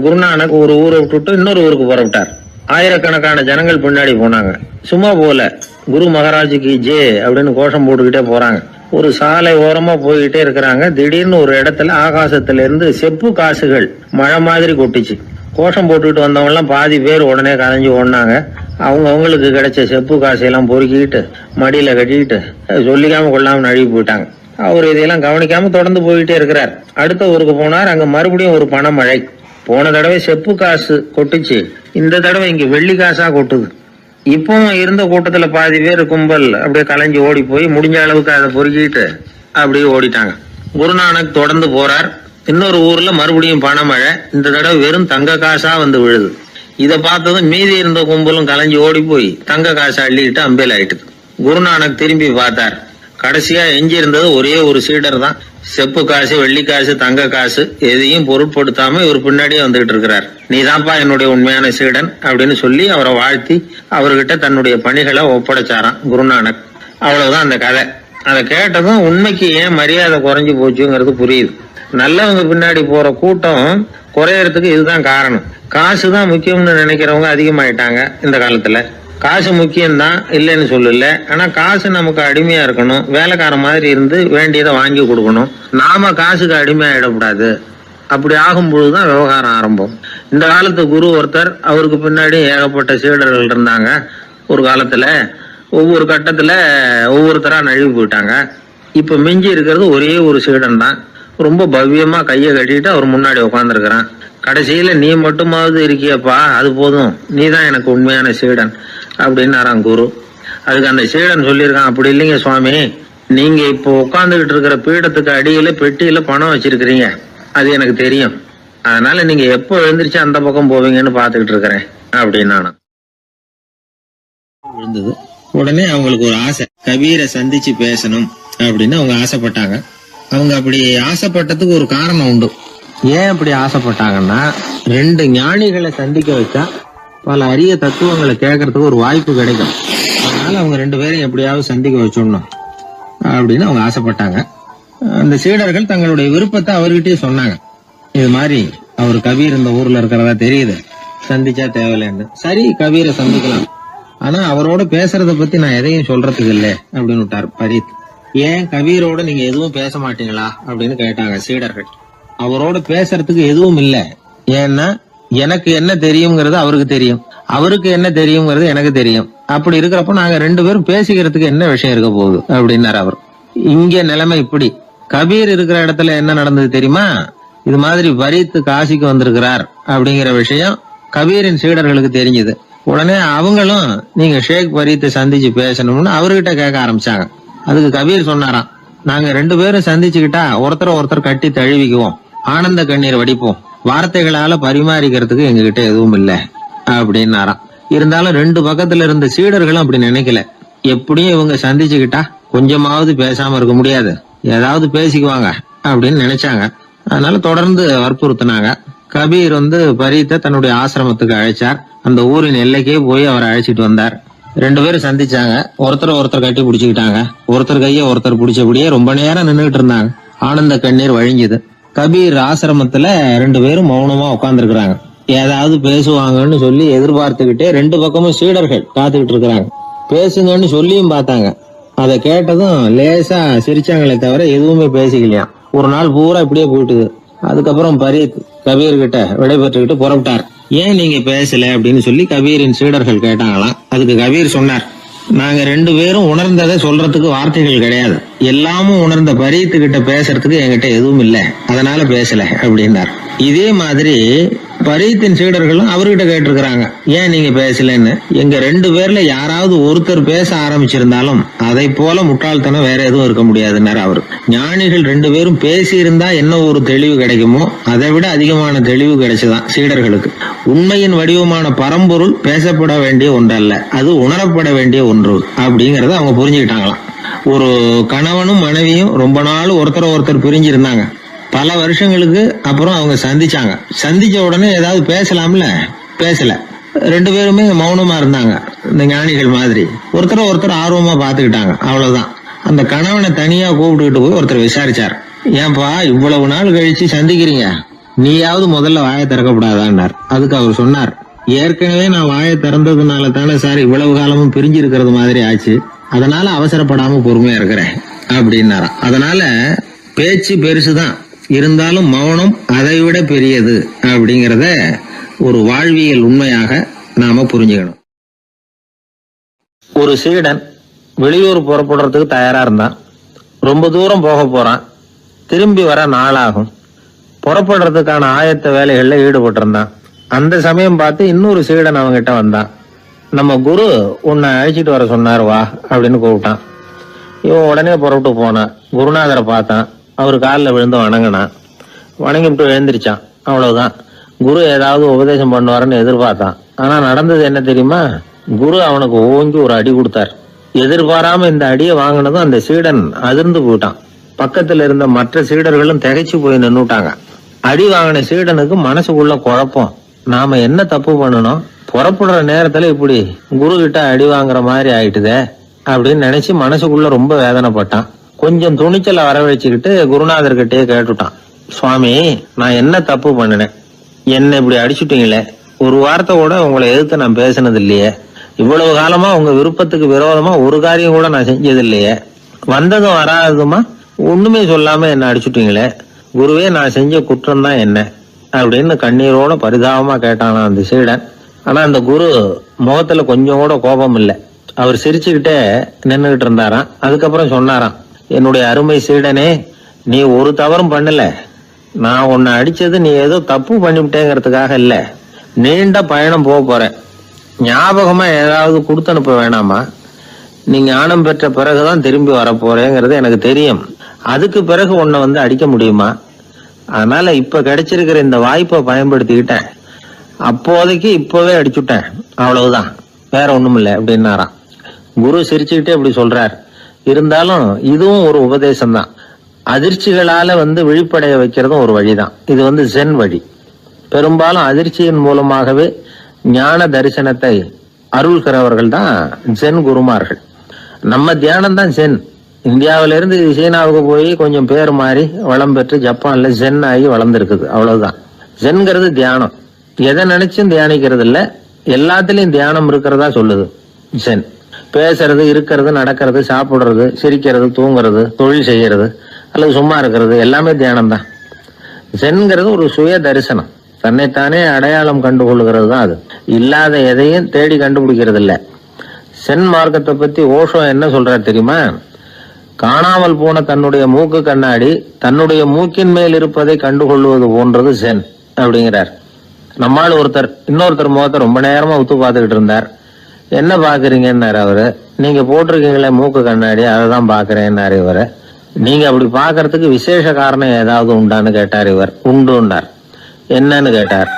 குருநானக் ஒரு ஊரை விட்டுட்டு இன்னொரு ஊருக்கு புறப்பட்டார். ஆயிரக்கணக்கான ஜனங்கள் பின்னாடி போனாங்க. சும்மா போல, குரு மகாராஜுக்கு ஜே அப்படின்னு கோஷம் போட்டுக்கிட்டே போறாங்க. ஒரு சாலை ஓரமா போய்கிட்டே இருக்கிறாங்க. திடீர்னு ஒரு இடத்துல ஆகாசத்துல இருந்து செப்பு காசுகள் மழை மாதிரி கொட்டுச்சு. கோஷம் போட்டுக்கிட்டு வந்தவங்க எல்லாம் பாதி பேர் உடனே கதைஞ்சு ஓடினாங்க. அவங்களுக்கு கிடைச்ச செப்பு காசையெல்லாம் பொறுக்கிக்கிட்டு மடியில கட்டிக்கிட்டு சொல்லிக்காம கொள்ளாம நழுவி போயிட்டாங்க. அவர் இதையெல்லாம் கவனிக்காம தொடர்ந்து போயிட்டே இருக்கிறார். அடுத்த ஊருக்கு போனார். அங்க மறுபடியும் ஒரு பணமழை. போன தடவை செப்பு காசு கொட்டுச்சு, இந்த தடவை இங்க வெள்ளி காசா கொட்டுது. இப்போ இருந்த கூட்டத்துல பாதி பேர் கும்பல் அப்படியே கலைஞ்சு ஓடி போய் முடிஞ்ச அளவுக்கு அதை பொறுக்கிட்டு அப்படியே ஓடிட்டாங்க. குருநானக் தொடர்ந்து போறார். இன்னொரு ஊர்ல மறுபடியும் பணமழை. இந்த தடவை வெறும் தங்க காசா விழுது. இதை பார்த்ததும் மீதி இருந்த கும்பலும் கலைஞ்சு ஓடி போய் தங்க காசை அள்ளிக்கிட்டு அம்பேல் ஆயிட்டுது. குருநானக் திரும்பி பார்த்தார். கடைசியா எஞ்சி இருந்தது ஒரே ஒரு சீடர் தான். செப்பு காசு, வெள்ளி காசு, தங்க காசு எதையும் பொருட்படுத்தாம இவர் பின்னாடியே வந்துகிட்டு இருக்கிறார். நீதான்ப்பா என்னுடைய உண்மையான சீடன் அப்படின்னு சொல்லி அவரை வாழ்த்தி அவர்கிட்ட தன்னுடைய பணிகளை ஒப்படைச்சாராம் குருநானக். அவ்வளவுதான் அந்த கதை. அதை கேட்டதும் உண்மைக்கு ஏன் மரியாதை குறைஞ்சு போச்சுங்கிறது புரியுது. நல்லவங்க பின்னாடி போற கூட்டம் குறையறதுக்கு இதுதான் காரணம். காசு தான் முக்கியம்னு நினைக்கிறவங்க அதிகமாயிட்டாங்க இந்த காலத்துல. காசு முக்கியம்தான், இல்லைன்னு சொல்லல. ஆனா காசு நமக்கு அடிமையா இருக்கணும். வேலைக்கார மாதிரி இருந்து வேண்டியதை வாங்கி கொடுக்கணும். நாம காசுக்கு அடிமையாயிடக்கூடாது. அப்படி ஆகும் பொழுதுதான் விவகாரம் ஆரம்பம். இந்த காலத்து குரு ஒருத்தர், அவருக்கு பின்னாடி ஏகப்பட்ட சீடர்கள் இருந்தாங்க. ஒரு காலத்துல ஒவ்வொரு கட்டத்துல ஒவ்வொருத்தரா நழுவி போயிட்டாங்க. இப்ப மிஞ்சி இருக்கிறது ஒரே ஒரு சீடன் தான். ரொம்ப பவ்யமா கையை கட்டிட்டு அவர் முன்னாடி உட்காந்துருக்கிறான். கடைசியில நீ மட்டுமாவது இருக்கியப்பா, அது போதும், நீ தான் எனக்கு உண்மையான சீடன் அப்படின்னாராம் குரு. அதுக்கு அந்த சீடன் சொல்லியிருக்கான், அப்படி இல்லைங்க சுவாமி, நீங்க இப்போ உட்காந்துக்கிட்டு இருக்கிற பீடத்துக்கு அடியில பெட்டியில பணம் வச்சிருக்கிறீங்க, அது எனக்கு தெரியும். அதனால நீங்க எப்போ எழுந்திரிச்சு அந்த பக்கம் போவீங்கன்னு பாத்துக்கிட்டு இருக்கிறேன் அப்படின்னா விழுந்தது. உடனே அவங்களுக்கு ஒரு ஆசை, கபீரை சந்திச்சு பேசணும் அப்படின்னு அவங்க ஆசைப்பட்டாங்க. அவங்க அப்படி ஆசைப்பட்டதுக்கு ஒரு காரணம் உண்டு. ஏன் அப்படி ஆசைப்பட்டாங்கன்னா, ரெண்டு ஞானிகளை சந்திக்க வச்சா பல அரிய தத்துவங்களை கேட்கறதுக்கு ஒரு வாய்ப்பு கிடைக்கும். அதனால அவங்க ரெண்டு பேரையும் எப்படியாவது சந்திக்க வச்சிடணும் அப்படின்னு அவங்க ஆசைப்பட்டாங்க. அந்த சீடர்கள் தங்களுடைய விருப்பத்தை அவர்கிட்டயே சொன்னாங்க. இது மாதிரி அவர் கபீர் இந்த ஊர்ல இருக்கிறதா தெரியுது, சந்திச்சா தேவையில்லைன்னு. சரி, கபீரை சந்திக்கலாம், ஆனா அவரோட பேசுறத பத்தி நான் எதையும் சொல்றதுக்கு இல்லை அப்படின்னு விட்டார் பரீத். ஏன் கபீரோட நீங்க எதுவும் பேச மாட்டீங்களா அப்படின்னு கேட்டாங்க சீடர்கள். அவரோட பேசுறதுக்கு எதுவும் இல்ல. ஏன்னா எனக்கு என்ன தெரியுங்கிறது அவருக்கு தெரியும், அவருக்கு என்ன தெரியுங்கிறது எனக்கு தெரியும். அப்படி இருக்கிறப்ப நாங்க ரெண்டு பேரும் பேசிக்கிறதுக்கு என்ன விஷயம் இருக்க போகுது அப்படின்னாரு அவர். இங்க நிலைமை இப்படி. கபீர் இருக்கிற இடத்துல என்ன நடந்தது தெரியுமா? இது மாதிரி பரீத் காசிக்கு வந்திருக்கிறார் அப்படிங்கிற விஷயம் கபீரின் சீடர்களுக்கு தெரிஞ்சது. உடனே அவங்களும் நீங்க ஷேக் பரீத்தை சந்திச்சு பேசணும்னு அவர்கிட்ட கேட்க ஆரம்பிச்சாங்க. அதுக்கு கபீர் சொன்னாராம், நாங்க 2 பேரும் சந்திச்சுக்கிட்டா ஒருத்தர் கட்டி தழுவிக்குவோம், ஆனந்த கண்ணீர் வடிப்போம், வார்த்தைகளால பரிமாறிக்கிறதுக்கு எங்ககிட்ட எதுவும் இல்லை அப்படின்னாராம். இருந்தாலும் 2 பக்கத்துல இருந்த சீடர்களும் அப்படி நினைக்கல. எப்படியும் இவங்க சந்திச்சுக்கிட்டா கொஞ்சமாவது பேசாம இருக்க முடியாது, ஏதாவது பேசிக்குவாங்க அப்படின்னு நினைச்சாங்க. அதனால தொடர்ந்து வற்புறுத்தினாங்க. கபீர் பரீத்தை தன்னுடைய ஆசிரமத்துக்கு அழைச்சார். அந்த ஊரின் எல்லைக்கே போய் அவரை அழைச்சிட்டு வந்தார். 2 பேரும் சந்திச்சாங்க. ஒருத்தர் கட்டி பிடிச்சுக்கிட்டாங்க. ஒருத்தர் கைய ஒருத்தர் பிடிச்சபடியே ரொம்ப நேரம் நின்றுட்டு இருந்தாங்க. ஆனந்த கண்ணீர் வழிஞ்சுது. கபீர் ஆசிரமத்துல 2 பேரும் மௌனமா உட்கார்ந்துருக்காங்க. ஏதாவது பேசுவாங்கன்னு சொல்லி எதிர்பார்த்துக்கிட்டே 2 பக்கமும் சீடர்கள் காத்துக்கிட்டு இருக்கிறாங்க. பேசுங்கன்னு சொல்லியும் பார்த்தாங்க. அதை கேட்டதும் லேசா சிரிச்சாங்களே தவிர எதுவுமே பேசிக்கலையாம். ஒரு நாள் பூரா இப்படியே போயிட்டுது. அதுக்கப்புறம் பரீத் கபீர் கிட்ட விடைபெற்றுக்கிட்டு புறப்பட்டார். ஏன் நீங்க பேசல அப்படின்னு சொல்லி கபீரின் சீடர்கள் கேட்டாங்களாம். அதுக்கு கபீர் சொன்னார், நாங்க 2 பேரும் உணர்ந்ததை சொல்றதுக்கு வார்த்தைகள் கிடையாது. எல்லாமும் உணர்ந்த பரீத்து கிட்ட பேசுறதுக்கு என்கிட்ட எதுவும் இல்லை, அதனால பேசல அப்படின்னார். இதே மாதிரி பரீத்தின் சீடர்களும் அவர்கிட்ட கேட்டிருக்கிறாங்க, ஏன் நீங்க பேசலன்னு. எங்க 2 பேர்ல யாராவது ஒருத்தர் பேச ஆரம்பிச்சிருந்தாலும் அதை போல முட்டாள்தனம் வேற எதுவும் இருக்க முடியாதுன்னாரு அவரு. ஞானிகள் 2 பேரும் பேசி இருந்தா என்ன ஒரு தெளிவு கிடைக்குமோ அதை விட அதிகமான தெளிவு கிடைச்சுதான் சீடர்களுக்கு. உண்மையின் வடிவமான பரம்பொருள் பேசப்பட வேண்டிய ஒன்றல்ல, அது உணரப்பட வேண்டிய ஒன்று அப்படிங்கறத அவங்க புரிஞ்சுக்கிட்டாங்களாம். ஒரு கணவனும் மனைவியும் ரொம்ப நாள் ஒருத்தர் பிரிஞ்சிருந்தாங்க. பல வருஷங்களுக்கு அப்புறம் அவங்க சந்திச்ச உடனே ஏதாவது பேசலாம்ல, பேசல. 2 பேருமே மௌனமா இருந்தாங்க. இந்த ஞானிகள் மாதிரி ஒருத்தர் ஆர்வமா பாத்துக்கிட்டாங்க, அவ்வளவுதான். அந்த கணவனை தனியா கூப்பிட்டுக்கிட்டு போய் ஒருத்தர் விசாரிச்சார், ஏன்பா இவ்வளவு நாள் கழிச்சு சந்திக்கிறீங்க, நீயாவது முதல்ல வாயை திறக்கப்படாதான்னார். அதுக்கு அவர் சொன்னார், ஏற்கனவே நான் வாயை திறந்ததுனால தானே சார் இவ்வளவு காலமும் பிரிஞ்சு இருக்கிறது மாதிரி ஆச்சு, அதனால அவசரப்படாம பொறுமையா இருக்கிறேன் அப்படின்னாராம். அதனால பேச்சு பெருசுதான், இருந்தாலும் மௌனம் அதை விட பெரியது அப்படிங்கறத ஒரு வாழ்வியல் உண்மையாக நாம புரிஞ்சுக்கணும். ஒரு சீடன் வெளியூர் புறப்படுறதுக்கு தயாரா இருந்தான். ரொம்ப தூரம் போக போறான். திரும்பி வர நாளாகும். புறப்படுறதுக்கான ஆயத்த வேலைகள்ல ஈடுபட்டிருந்தான். அந்த சமயம் பார்த்து இன்னொரு சீடன் அவங்கிட்ட வந்தான். நம்ம குரு உன்னை அழைச்சிட்டு வர சொன்னார், வா அப்படின்னு கூப்பிட்டான். இவன் உடனே புறப்பட்டு போனான். குருநாதரை பார்த்தான். அவர் காலில் விழுந்து வணங்கினான். வணங்கிவிட்டு எழுந்திரிச்சான். அவ்வளவுதான். குரு ஏதாவது உபதேசம் பண்ணுவாருன்னு எதிர்பார்த்தான். ஆனா நடந்தது என்ன தெரியுமா? குரு அவனுக்கு ஓங்கி ஒரு அடி கொடுத்தார். எதிர்பாராம இந்த அடியை வாங்கினதும் அந்த சீடன் அதிர்ந்து போயிட்டான். பக்கத்துல இருந்த மற்ற சீடர்களும் திகைச்சு போய் நின்னுட்டாங்க. அடி வாங்கின சீடனுக்கு மனசுக்குள்ள குழப்பம். நாம என்ன தப்பு பண்ணணும், புறப்படுற நேரத்துல இப்படி குரு கிட்ட அடி வாங்குற மாதிரி ஆயிட்டுதே அப்படின்னு நினைச்சு மனசுக்குள்ள ரொம்ப வேதனைப்பட்டான். கொஞ்சம் துணிச்சலை வரவழைச்சுக்கிட்டு குருநாதர்கிட்டயே கேட்டுட்டான், சுவாமி நான் என்ன தப்பு பண்ணினேன், என்ன இப்படி அடிச்சுட்டீங்களே, ஒரு வார்த்தை கூட உங்களை எதிர்த்து நான் பேசினது இல்லையே, இவ்வளவு காலமா உங்க விருப்பத்துக்கு விரோதமா ஒரு காரியம் கூட நான் செஞ்சது இல்லையே, வந்ததும் வராததுமா ஒண்ணுமே சொல்லாம என்ன அடிச்சுட்டீங்களே, குருவே நான் செஞ்ச குற்றம் தான் என்ன அப்படின்னு கண்ணீரோட பரிதாபமா கேட்டானா அந்த சீடன். ஆனா அந்த குரு முகத்துல கொஞ்சம் கூட கோபம் இல்லை. அவர் சிரிச்சுக்கிட்டே நின்னுகிட்டு இருந்தாராம். அதுக்கப்புறம் சொன்னாராம், என்னுடைய அருமை சீடனே, நீ ஒரு தவறும் பண்ணல. நான் உன்னை அடிச்சது நீ ஏதோ தப்பு பண்ணிவிட்டேங்கிறதுக்காக இல்ல, நீண்ட பயணம் போக போறேன், ஞாபகமா ஏதாவது கொடுத்து அனுப்ப வேணாமா, நீ ஞானம் பெற்ற பிறகுதான் திரும்பி வரப்போறேங்கிறது எனக்கு தெரியும், அதுக்கு பிறகு உன்னை அடிக்க முடியுமா, அதனால இப்ப கிடைச்சிருக்கிற இந்த வாய்ப்பை பயன்படுத்திக்கிட்டேன், அப்போதைக்கு இப்பவே அடிச்சுட்டேன், அவ்வளவுதான், வேற ஒண்ணும் இல்லை அப்படின்னாராம். குரு சிரிச்சுக்கிட்டே இப்படி சொல்றார். இருந்தாலும் இதுவும் ஒரு உபதேசம் தான். அதிர்ச்சிகளால விழிப்படைய வைக்கிறதும் ஒரு வழிதான். இது ஜென் வழி. பெரும்பாலும் அதிர்ச்சியின் மூலமாகவே ஞான தரிசனத்தை அருள்கிறவர்கள் தான் ஜென் குருமார்கள். நம்ம தியானம் தான் ஜென். இந்தியாவில இருந்து சீனாவுக்கு போய் கொஞ்சம் பேர் மாறி வளம் பெற்று ஜப்பான்ல ஜென் ஆகி வளர்ந்துருக்குது, அவ்வளவுதான். ஜென்கிறது தியானம். எதை நினைச்சும் தியானிக்கிறது இல்ல, எல்லாத்துலயும் தியானம் இருக்கிறதா சொல்லுது ஜென். பேசுறது, இருக்கிறது, நடக்கிறது, சாப்பிடுறது, சிரிக்கிறது, தூங்குறது, தொழில் செய்யறது அல்லது சும்மா இருக்கிறது எல்லாமே தியானம் தான். ஜென்கிறது ஒரு சுய தரிசனம், தன்னைத்தானே அடையாளம் கண்டுகொள்கிறது தான் அது. இல்லாத எதையும் தேடி கண்டுபிடிக்கிறது இல்ல. சென் மார்க்கத்தை பத்தி ஓஷோ என்ன சொல்றாரு தெரியுமா? காணாமல் போன தன்னுடைய மூக்கு கண்ணாடி தன்னுடைய மூக்கின் மேல் இருப்பதை கண்டுகொள்வது போன்றது சென் அப்படிங்கிறார். நம்மால் ஒருத்தர் இன்னொருத்தர் முகத்தை ரொம்ப நேரமா உத்து பார்த்துக்கிட்டு இருந்தார். என்ன பாக்குறீங்கன்னாரு அவரு. நீங்க போட்டிருக்கீங்களே மூக்கு கண்ணாடி, அதை தான் பாக்குறேன்னாரு இவரு. நீங்க அப்படி பாக்குறதுக்கு விசேஷ காரணம் ஏதாவது உண்டான்னு கேட்டார் இவர். உண்டுன்னார். என்னன்னு கேட்டார்.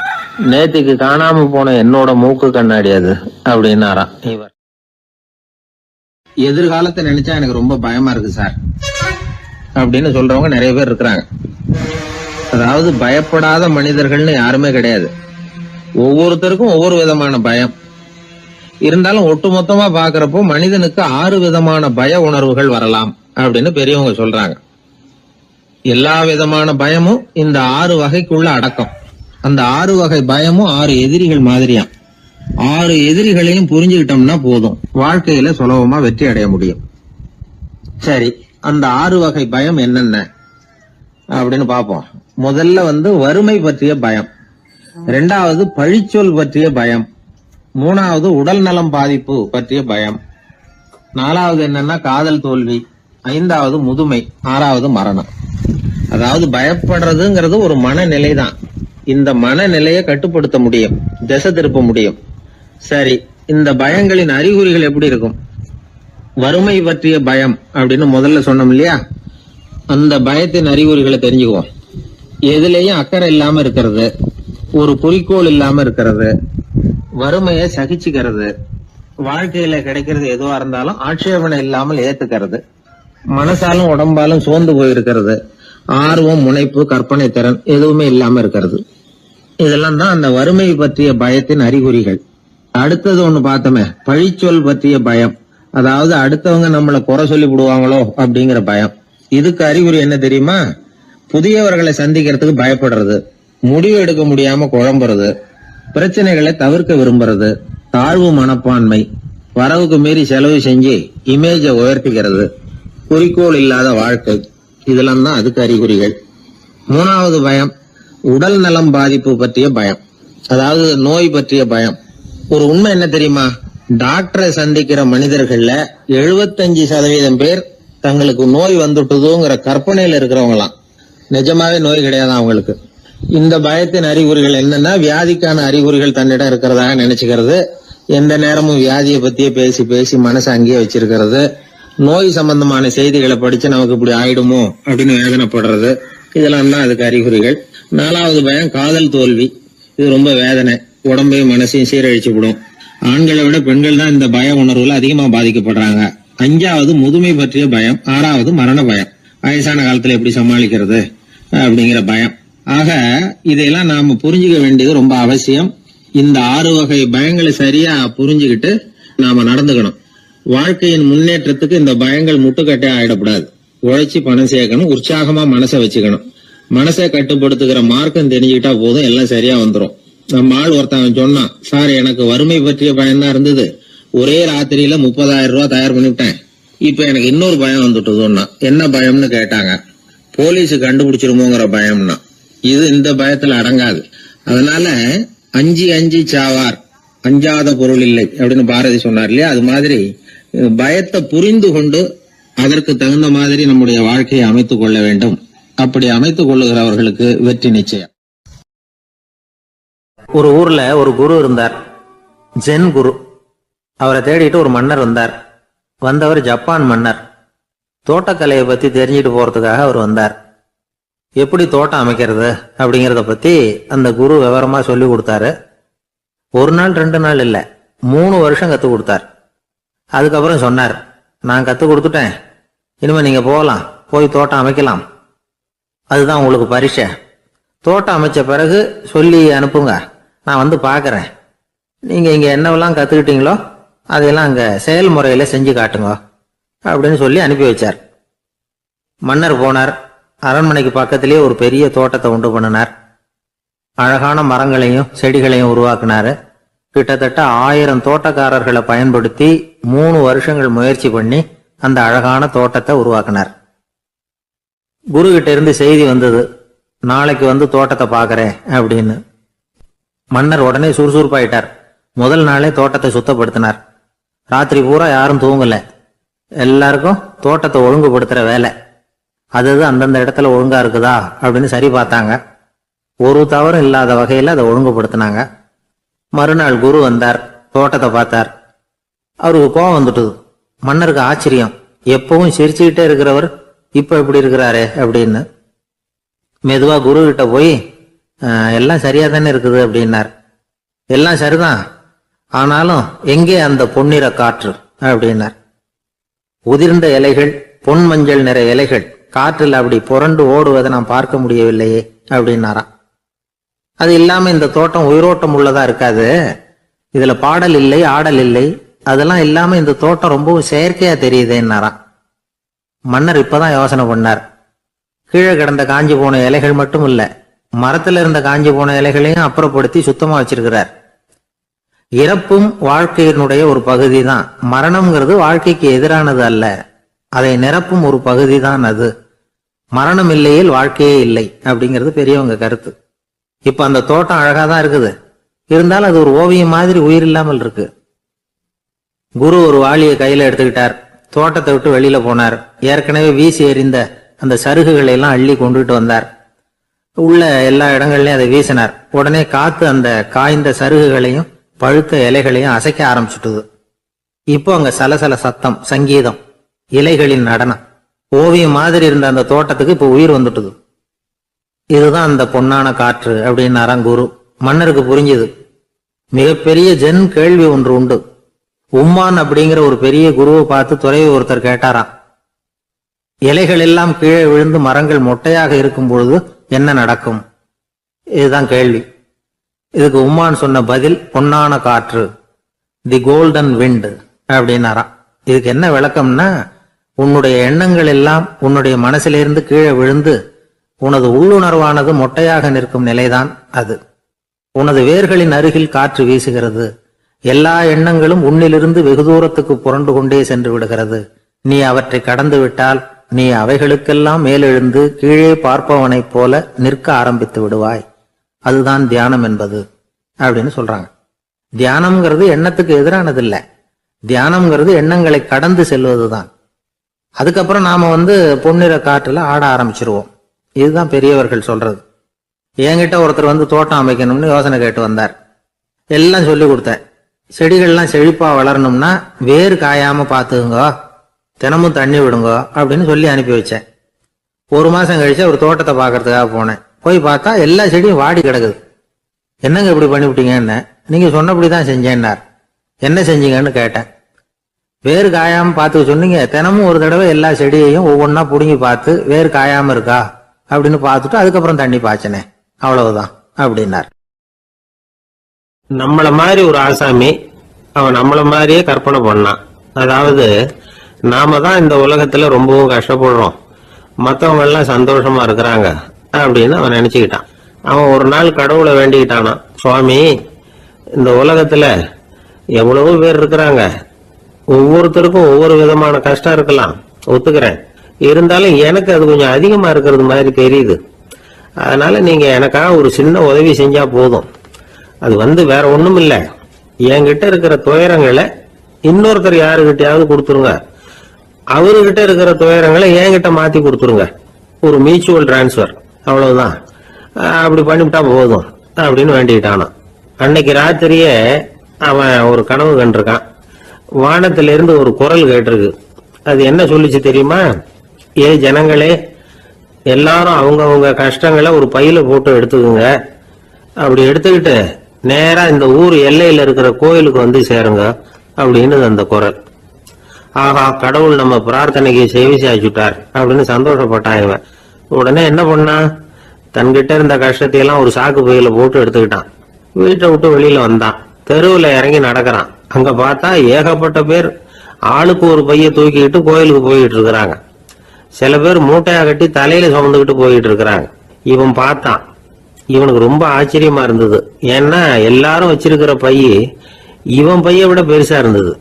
நேத்திக்கு காணாம போன என்னோட மூக்கு கண்ணாடி அது அப்படின்னாராம் இவர். எதிர்காலத்தை நினைச்சா எனக்கு ரொம்ப பயமா இருக்கு சார் அப்படின்னு சொல்றவங்க நிறைய பேர் இருக்கிறாங்க. அதாவது பயப்படாத மனிதர்கள்னு யாருமே கிடையாது. ஒவ்வொருத்தருக்கும் ஒவ்வொரு விதமான பயம் இருந்தாலும் ஒட்டுமொத்தமா பாக்குறப்போ மனிதனுக்கு 6 விதமான பய உணர்வுகள் வரலாம் அப்படின்னு பெரியவங்க சொல்றாங்க. எல்லா விதமான பயமும் இந்த 6 வகைக்குள்ள அடக்கம். அந்த 6 வகை பயமும் 6 எதிரிகள் மாதிரியாம். 6 எதிரிகளையும் புரிஞ்சுக்கிட்டோம்னா போதும், வாழ்க்கையில சுலபமா வெற்றி அடைய முடியும். சரி, அந்த 6 வகை பயம் என்னென்ன அப்படின்னு பாப்போம். முதல்ல வறுமை பற்றிய பயம், 2வது பழிச்சொல் பற்றிய பயம், 3வது உடல் நலம் பாதிப்பு பற்றிய பயம், 4வது என்னன்னா காதல் தோல்வி, 5வது முதுமை, 6வது மரணம். அதாவது பயப்படுறதுங்கிறது ஒரு மனநிலை தான். இந்த மனநிலையை கட்டுப்படுத்த முடியும், திசை திருப்ப முடியும். சரி, இந்த பயங்களின் அறிகுறிகள் எப்படி இருக்கும்? வறுமை பற்றிய பயம் அப்படின்னு முதல்ல சொன்னோம் இல்லையா, அந்த பயத்தின் அறிகுறிகளை தெரிஞ்சுக்குவோம். எதுலயும் அக்கறை இல்லாம இருக்கிறது, ஒரு குறிக்கோள் இல்லாம இருக்கிறது, வறுமையை சகிச்சுக்கிறது, வாழ்க்கையில கிடைக்கிறது எதுவா இருந்தாலும் ஆட்சேபனை இல்லாமல் ஏத்துக்கிறது, மனசாலும் உடம்பாலும் சோர்ந்து போயிருக்கிறது, ஆர்வம், முனைப்பு, கற்பனை திறன் எதுவுமே இல்லாம இருக்கிறது. இதெல்லாம் தான் அந்த வறுமை பற்றிய பயத்தின் அறிகுறிகள். அடுத்தது ஒண்ணு பார்த்தோமே, பழிச்சொல் பற்றிய பயம். அதாவது அடுத்தவங்க நம்மளை குறை சொல்லி விடுவாங்களோ அப்படிங்கிற பயம். இதுக்கு அறிகுறி என்ன தெரியுமா? புதியவர்களை சந்திக்கிறதுக்கு பயப்படுறது, முடிவு எடுக்க முடியாம குழம்புறது, பிரச்சனைகளை தவிர்க்க விரும்புறது, தாழ்வு மனப்பான்மை, வரவுக்கு மீறி செலவு செஞ்சு இமேஜை உயர்த்திக்கிறது, குறிக்கோள் இல்லாத வாழ்க்கை. இதெல்லாம் தான் அதுக்கு அறிகுறிகள். 3வது பயம் உடல் நலம் பாதிப்பு பற்றிய பயம், அதாவது நோய் பற்றிய பயம். ஒரு உண்மை என்ன தெரியுமா? டாக்டரை சந்திக்கிற மனிதர்கள்ல 75% பேர் தங்களுக்கு நோய் வந்துட்டுதுங்கிற கற்பனையில இருக்கிறவங்களாம். நிஜமாவே நோய் கிடையாது அவங்களுக்கு. இந்த பயத்தின் அறிகுறிகள் என்னன்னா, வியாதிக்கான அறிகுறிகள் தன்னிடம் இருக்கிறதாக நினைச்சுக்கிறது, எந்த நேரமும் வியாதியை பத்தியே பேசி பேசி மனசை அங்கேயே வச்சிருக்கிறது, நோய் சம்பந்தமான செய்திகளை படிச்சு நமக்கு இப்படி ஆயிடுமோ அப்படின்னு வேதனைப்படுறது. இதெல்லாம் தான் அதுக்கு அறிகுறிகள். 4வது பயம் காதல் தோல்வி. இது ரொம்ப வேதனை, உடம்பையும் மனசையும் சீரழிச்சு விடும். ஆண்களை விட பெண்கள் தான் இந்த பய உணர்வுல அதிகமா பாதிக்கப்படுறாங்க. 5வது முதுமை பற்றிய பயம். 6வது மரண பயம், வயசான காலத்துல எப்படி சமாளிக்கிறது அப்படிங்கிற பயம். ஆக இதையெல்லாம் நாம புரிஞ்சுக்க வேண்டியது ரொம்ப அவசியம். இந்த 6 வகை பயங்களை சரியா புரிஞ்சுக்கிட்டு நாம நடந்துக்கணும். வாழ்க்கையின் முன்னேற்றத்துக்கு இந்த பயங்கள் முட்டுக்கட்டே ஆயிடக்கூடாது. உழைச்சி பணம் சேர்க்கணும், உற்சாகமா மனசை வச்சுக்கணும். மனசை கட்டுப்படுத்துகிற மார்க்கம் தெரிஞ்சுக்கிட்டா போதும், எல்லாம் சரியா வந்துடும். நம்ம ஆள் ஒருத்தன் சொன்னான், சார் எனக்கு வறுமை பற்றிய பயம் தான் இருந்தது, ஒரே ராத்திரியில 30,000 ரூபாய் தயார் பண்ணிவிட்டேன், இப்ப எனக்கு இன்னொரு பயம் வந்துட்டுதுன்னா. என்ன பயம்னு கேட்டாங்க. போலீஸ் கண்டுபிடிச்சிருமோங்கிற பயம்னா. இது இந்த பயத்துல அடங்காது. அதனால அஞ்சி அஞ்சி சாவார், அஞ்சாத பொருள் இல்லை அப்படின்னு பாரதி சொன்னார் இல்லையா, அது மாதிரி பயத்தை புரிந்து கொண்டு அதற்கு தகுந்த மாதிரி நம்முடைய வாழ்க்கையை அமைத்துக் கொள்ள வேண்டும். அப்படி அமைத்துக் கொள்ளுகிறவர்களுக்கு வெற்றி நிச்சயம். ஒரு ஊர்ல ஒரு குரு இருந்தார், ஜென் குரு. அவரை தேடிட்டு ஒரு மன்னர் வந்தார். வந்தவர் ஜப்பான் மன்னர். தோட்டக்கலையை பத்தி தெரிஞ்சுட்டு போறதுக்காக அவர் வந்தார். எப்படி தோட்டம் அமைக்கிறது அப்படிங்கறத பத்தி அந்த குரு விவரமா சொல்லி கொடுத்தாரு. 1 நாள் 2 நாள் இல்ல, 3 வருஷம் கத்து கொடுத்தார். அதுக்கப்புறம் சொன்னார், நான் கத்து கொடுத்துட்டேன், இனிமே நீங்க போகலாம், போய் தோட்டம் அமைக்கலாம், அதுதான் உங்களுக்கு பரிசை. தோட்டம் அமைச்ச பிறகு சொல்லி அனுப்புங்க, நான் வந்து பாக்குறேன். நீங்க இங்க என்னவெல்லாம் கத்துக்கிட்டீங்களோ அதையெல்லாம் அங்க செயல்முறையில செஞ்சு காட்டுங்க அப்படின்னு சொல்லி அனுப்பி வச்சார். மன்னர் போனார். அரண்மனைக்கு பக்கத்திலேயே ஒரு பெரிய தோட்டத்தை உண்டு பண்ணினார். அழகான மரங்களையும் செடிகளையும் உருவாக்கினாரு. கிட்டத்தட்ட 1000 தோட்டக்காரர்களை பயன்படுத்தி 3 வருஷங்கள் முயற்சி பண்ணி அந்த அழகான தோட்டத்தை உருவாக்கினார். குரு கிட்ட இருந்து செய்தி வந்தது, நாளைக்கு வந்து தோட்டத்தை பாக்குறேன் அப்படின்னு. மன்னர் உடனே சுறுசுறுப்பாயிட்டார். முதல் நாளே தோட்டத்தை சுத்தப்படுத்தினார். ராத்திரி பூரா யாரும் தூங்கல. எல்லாருக்கும் தோட்டத்தை ஒழுங்குபடுத்துற வேலை. அது அந்தந்த இடத்துல ஒழுங்கா இருக்குதா அப்படின்னு சரி பார்த்தாங்க. ஒரு தவறும் இல்லாத வகையில அதை ஒழுங்குபடுத்தினாங்க. மறுநாள் குரு வந்தார், தோட்டத்தை பார்த்தார். அவருக்கு கோபம் வந்துட்டுது. மன்னருக்கு ஆச்சரியம், எப்பவும் சிரிச்சுக்கிட்டே இருக்கிறவர் இப்ப எப்படி இருக்கிறாரே அப்படின்னு. மெதுவா குரு கிட்ட போய் எல்லாம் சரியா தானே இருக்குது அப்படின்னார். எல்லாம் சரிதான், ஆனாலும் எங்கே அந்த பொன்னிற காற்று அப்படின்னார். உதிர்ந்த இலைகள், பொன் மஞ்சள் நிற இலைகள் காற்றில் அப்படி புரண்டு ஓடுவதை நான் பார்க்க முடியவில்லையே அப்படின்னாராம். அது இல்லாம இந்த தோட்டம் உயிரோட்டம் உள்ளதா இருக்காது, இதுல பாடல் இல்லை, ஆடல் இல்லை, அதெல்லாம் இல்லாம இந்த தோட்டம் ரொம்பவும் செயற்கையா தெரியுதுன்னாராம். மன்னர் இப்பதான் யோசனை பண்ணார். கீழே கிடந்த காஞ்சி போன இலைகள் மட்டும் இல்ல, மரத்துல இருந்த காஞ்சி போன இலைகளையும் அப்புறப்படுத்தி சுத்தமா வச்சிருக்கிறார். இறப்பும் வாழ்க்கையினுடைய ஒரு பகுதி தான். மரணம்ங்கிறது வாழ்க்கைக்கு எதிரானது அல்ல, அதை நிரப்பும் ஒரு பகுதி தான் அது. மரணம் இல்லையில் வாழ்க்கையே இல்லை அப்படிங்கிறது பெரியவங்க கருத்து. இப்ப அந்த தோட்டம் அழகாதான் இருக்குது, இருந்தாலும் அது ஒரு ஓவியம் மாதிரி உயிர் இல்லாமல் இருக்கு. குரு ஒரு வாளியை கையில எடுத்துக்கிட்டார், தோட்டத்தை விட்டு வெளியில போனார். ஏற்கனவே வீசி எறிந்த அந்த சருகுகளை எல்லாம் அள்ளி கொண்டுட்டு வந்தார். உள்ள எல்லா இடங்கள்லயும் அதை வீசினார். உடனே காத்து அந்த காய்ந்த சருகுகளையும் பழுத்த இலைகளையும் அசைக்க ஆரம்பிச்சுட்டுது. இப்போ அங்க சலசல சத்தம், சங்கீதம், இலைகளின் நடனம், ஓவியம் மாதிரி இருந்த அந்த தோட்டத்துக்கு இப்போ உயிர் வந்துட்டுது. இதுதான் அந்த பொன்னான காற்று அப்படின்னாராம் குரு. மன்னருக்கு புரிஞ்சுது. மிகப்பெரிய ஜென் கேள்வி ஒன்று உண்டு. உம்மான் அப்படிங்கிற ஒரு பெரிய குருவை பார்த்து துறவி ஒருத்தர் கேட்டாராம், இலைகள் எல்லாம் கீழே விழுந்து மரங்கள் மொட்டையாக இருக்கும் பொழுது என்ன நடக்கும்? இதுதான் கேள்வி. இதுக்கு உம்மான் சொன்ன பதில் பொன்னான காற்று, தி கோல்டன் விண்ட் அப்படின்னாராம். இதுக்கு என்ன விளக்கம்னா, உன்னுடைய எண்ணங்கள் எல்லாம் உன்னுடைய மனசிலிருந்து கீழே விழுந்து உனது உள்ளுணர்வானது மொட்டையாக நிற்கும் நிலைதான் அது. உனது வேர்களின் அருகில் காற்று வீசுகிறது. எல்லா எண்ணங்களும் உன்னிலிருந்து வெகு தூரத்துக்கு புரண்டு கொண்டே சென்று விடுகிறது. நீ அவற்றை கடந்து விட்டால் நீ அவைகளுக்கெல்லாம் மேலெழுந்து கீழே பார்ப்பவனைப் போல நிற்க ஆரம்பித்து விடுவாய். அதுதான் தியானம் என்பது அப்படின்னு சொல்றாங்க. தியானம்ங்கிறது எண்ணத்துக்கு எதிரானது இல்ல, தியானம்ங்கிறது எண்ணங்களை கடந்து செல்வதுதான். அதுக்கப்புறம் நாம பொன்னிற காற்றுல ஆட ஆரம்பிச்சிருவோம். இதுதான் பெரியவர்கள் சொல்றது. என்கிட்ட ஒருத்தர் தோட்டம் அமைக்கணும்னு யோசனை கேட்டு வந்தார். எல்லாம் சொல்லி கொடுத்தேன். செடிகள்லாம் செழிப்பா வளரணும்னா வேறு காயாம பாத்துக்குங்க, தினமும் தண்ணி விடுங்க அப்படின்னு சொல்லி அனுப்பி வச்சேன். ஒரு மாசம் கழிச்சு ஒரு தோட்டத்தை பாக்குறதுக்காக போனேன். போய் பார்த்தா எல்லா செடியும் வாடி கிடக்குது. என்னங்க இப்படி பண்ணிவிட்டீங்கன்னு. நீங்க சொன்னபடிதான் செஞ்சேன்னார். என்ன செஞ்சீங்கன்னு கேட்டேன். வேறு காயாம பார்த்து சொன்னீங்க, தினமும் ஒரு தடவை எல்லா செடியையும் ஒவ்வொன்னா புடுங்கி பார்த்து வேறு காயாம இருக்கா அப்படின்னு பார்த்துட்டு அதுக்கப்புறம் தண்ணி பாய்ச்சனே, அவ்வளவுதான் அப்படின்னார். நம்மள மாதிரி ஒரு ஆசாமி அவன் நம்மள மாதிரியே கற்பனை பண்ணான். அதாவது நாம தான் இந்த உலகத்துல ரொம்பவும் கஷ்டப்படுறோம், மத்தவங்க எல்லாம் சந்தோஷமா இருக்கிறாங்க அப்படின்னு அவன் நினைச்சுக்கிட்டான். அவன் ஒரு நாள் கடவுளை வேண்டிக்கிட்டானா, சுவாமி இந்த உலகத்துல எவ்வளவு பேர் இருக்கிறாங்க, ஒவ்வொருத்தருக்கும் ஒவ்வொரு விதமான கஷ்டம் இருக்கலாம், ஒத்துக்கிறேன். இருந்தாலும் எனக்கு அது கொஞ்சம் அதிகமா இருக்கிறது மாதிரி தெரியுது. அதனால நீங்க எனக்காக ஒரு சின்ன உதவி செஞ்சா போதும். அது வேற ஒண்ணும் இல்ல, என்கிட்ட இருக்கிற துயரங்களை இன்னொருத்தர் யாருகிட்டயாவது கொடுத்துருங்க, அவர்கிட்ட இருக்கிற துயரங்களை என்கிட்ட மாத்தி கொடுத்துருங்க. ஒரு மியூச்சுவல் டிரான்ஸ்பர், அவ்வளவுதான். அப்படி பண்ணிவிட்டா போதும் அப்படின்னு வேண்டிக்கிட்டானான். அன்னைக்கு ராத்திரியே அவன் ஒரு கனவு கண்டிருக்கான். வானத்திலிருந்து ஒரு குரல் கேட்டிருக்கு. அது என்ன சொல்லிச்சு தெரியுமா? ஏ ஜனங்களே, எல்லாரும் அவங்க கஷ்டங்களை ஒரு பையில போட்டு எடுத்துக்குங்க. அப்படி எடுத்துக்கிட்டு நேரா இந்த ஊர் எல்லையில இருக்கிற கோயிலுக்கு சேருங்க அப்படின்னு அந்த குரல். ஆஹா, கடவுள் நம்ம பிரார்த்தனைக்கு செவி சாய்ச்சுட்டார் அப்படின்னு சந்தோஷப்பட்டான் இவன். உடனே என்ன பண்ணான், தன்கிட்ட இருந்த கஷ்டத்தையெல்லாம் ஒரு சாக்கு பையில போட்டு எடுத்துக்கிட்டான். வீட்டை விட்டு வெளியில வந்தான். தெருவுல இறங்கி நடக்கிறான். அங்க பார்த்தா ஏகப்பட்ட பேர் ஆளுக்கு ஒரு பைய தூக்கிக்கிட்டு கோயிலுக்கு போயிட்டு இருக்கிறாங்க. சில பேர் மூட்டையா கட்டி தலையில சுமந்துக்கிட்டு போயிட்டு இருக்கிறாங்க. இவன் பார்த்தான். இவனுக்கு ரொம்ப ஆச்சரியமா இருந்தது. ஏன்னா எல்லாரும் வச்சிருக்கிற பைய இவன் பைய விட பெருசா இருந்தது.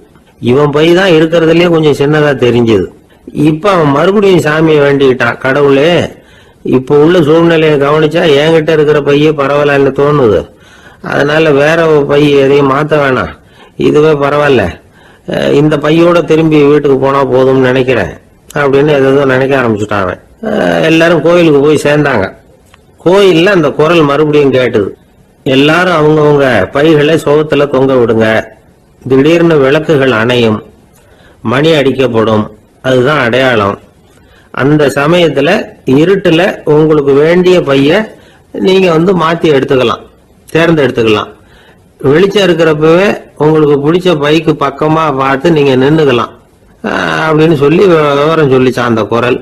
இவன் பை தான் இருக்கிறதுலயே கொஞ்சம் சின்னதா தெரிஞ்சது. இப்ப அவன் மறுபடியும் சாமியை வேண்டிக்கிட்டான், கடவுளே இப்ப உள்ள சூழ்நிலையை கவனிச்சா என்கிட்ட இருக்கிற பைய பரவாயில்லன்னு தோணுது. அதனால வேற பை எதையும் மாத்த வேணாம், இதுவே பரவாயில்ல. இந்த பையோட திரும்பி வீட்டுக்கு போனா போதும்னு நினைக்கிறேன் அப்படின்னு ஏதோ நினைக்க ஆரம்பிச்சுட்டாங்க. எல்லாரும் கோயிலுக்கு போய் சேர்ந்தாங்க. கோயில்ல அந்த குரல் மறுபடியும் கேட்டுது. எல்லாரும் அவங்கவுங்க பைகளை சோகத்துல தொங்க விடுங்க, திடீர்னு விளக்குகள் அணையும், மணி அடிக்கப்படும், அதுதான் அடையாளம். அந்த சமயத்துல இருட்டுல உங்களுக்கு வேண்டிய பைய நீங்க மாத்தி எடுத்துக்கலாம், தேர்ந்தெடுத்துக்கலாம். வெளிச்சம் இருக்கிறப்பவே உங்களுக்கு பிடிச்ச பைக்கு பக்கமா பார்த்து நீங்க நின்னுக்கலாம் அப்படின்னு சொல்லி விவரம் சொல்லிச்சான் அந்த குரல்.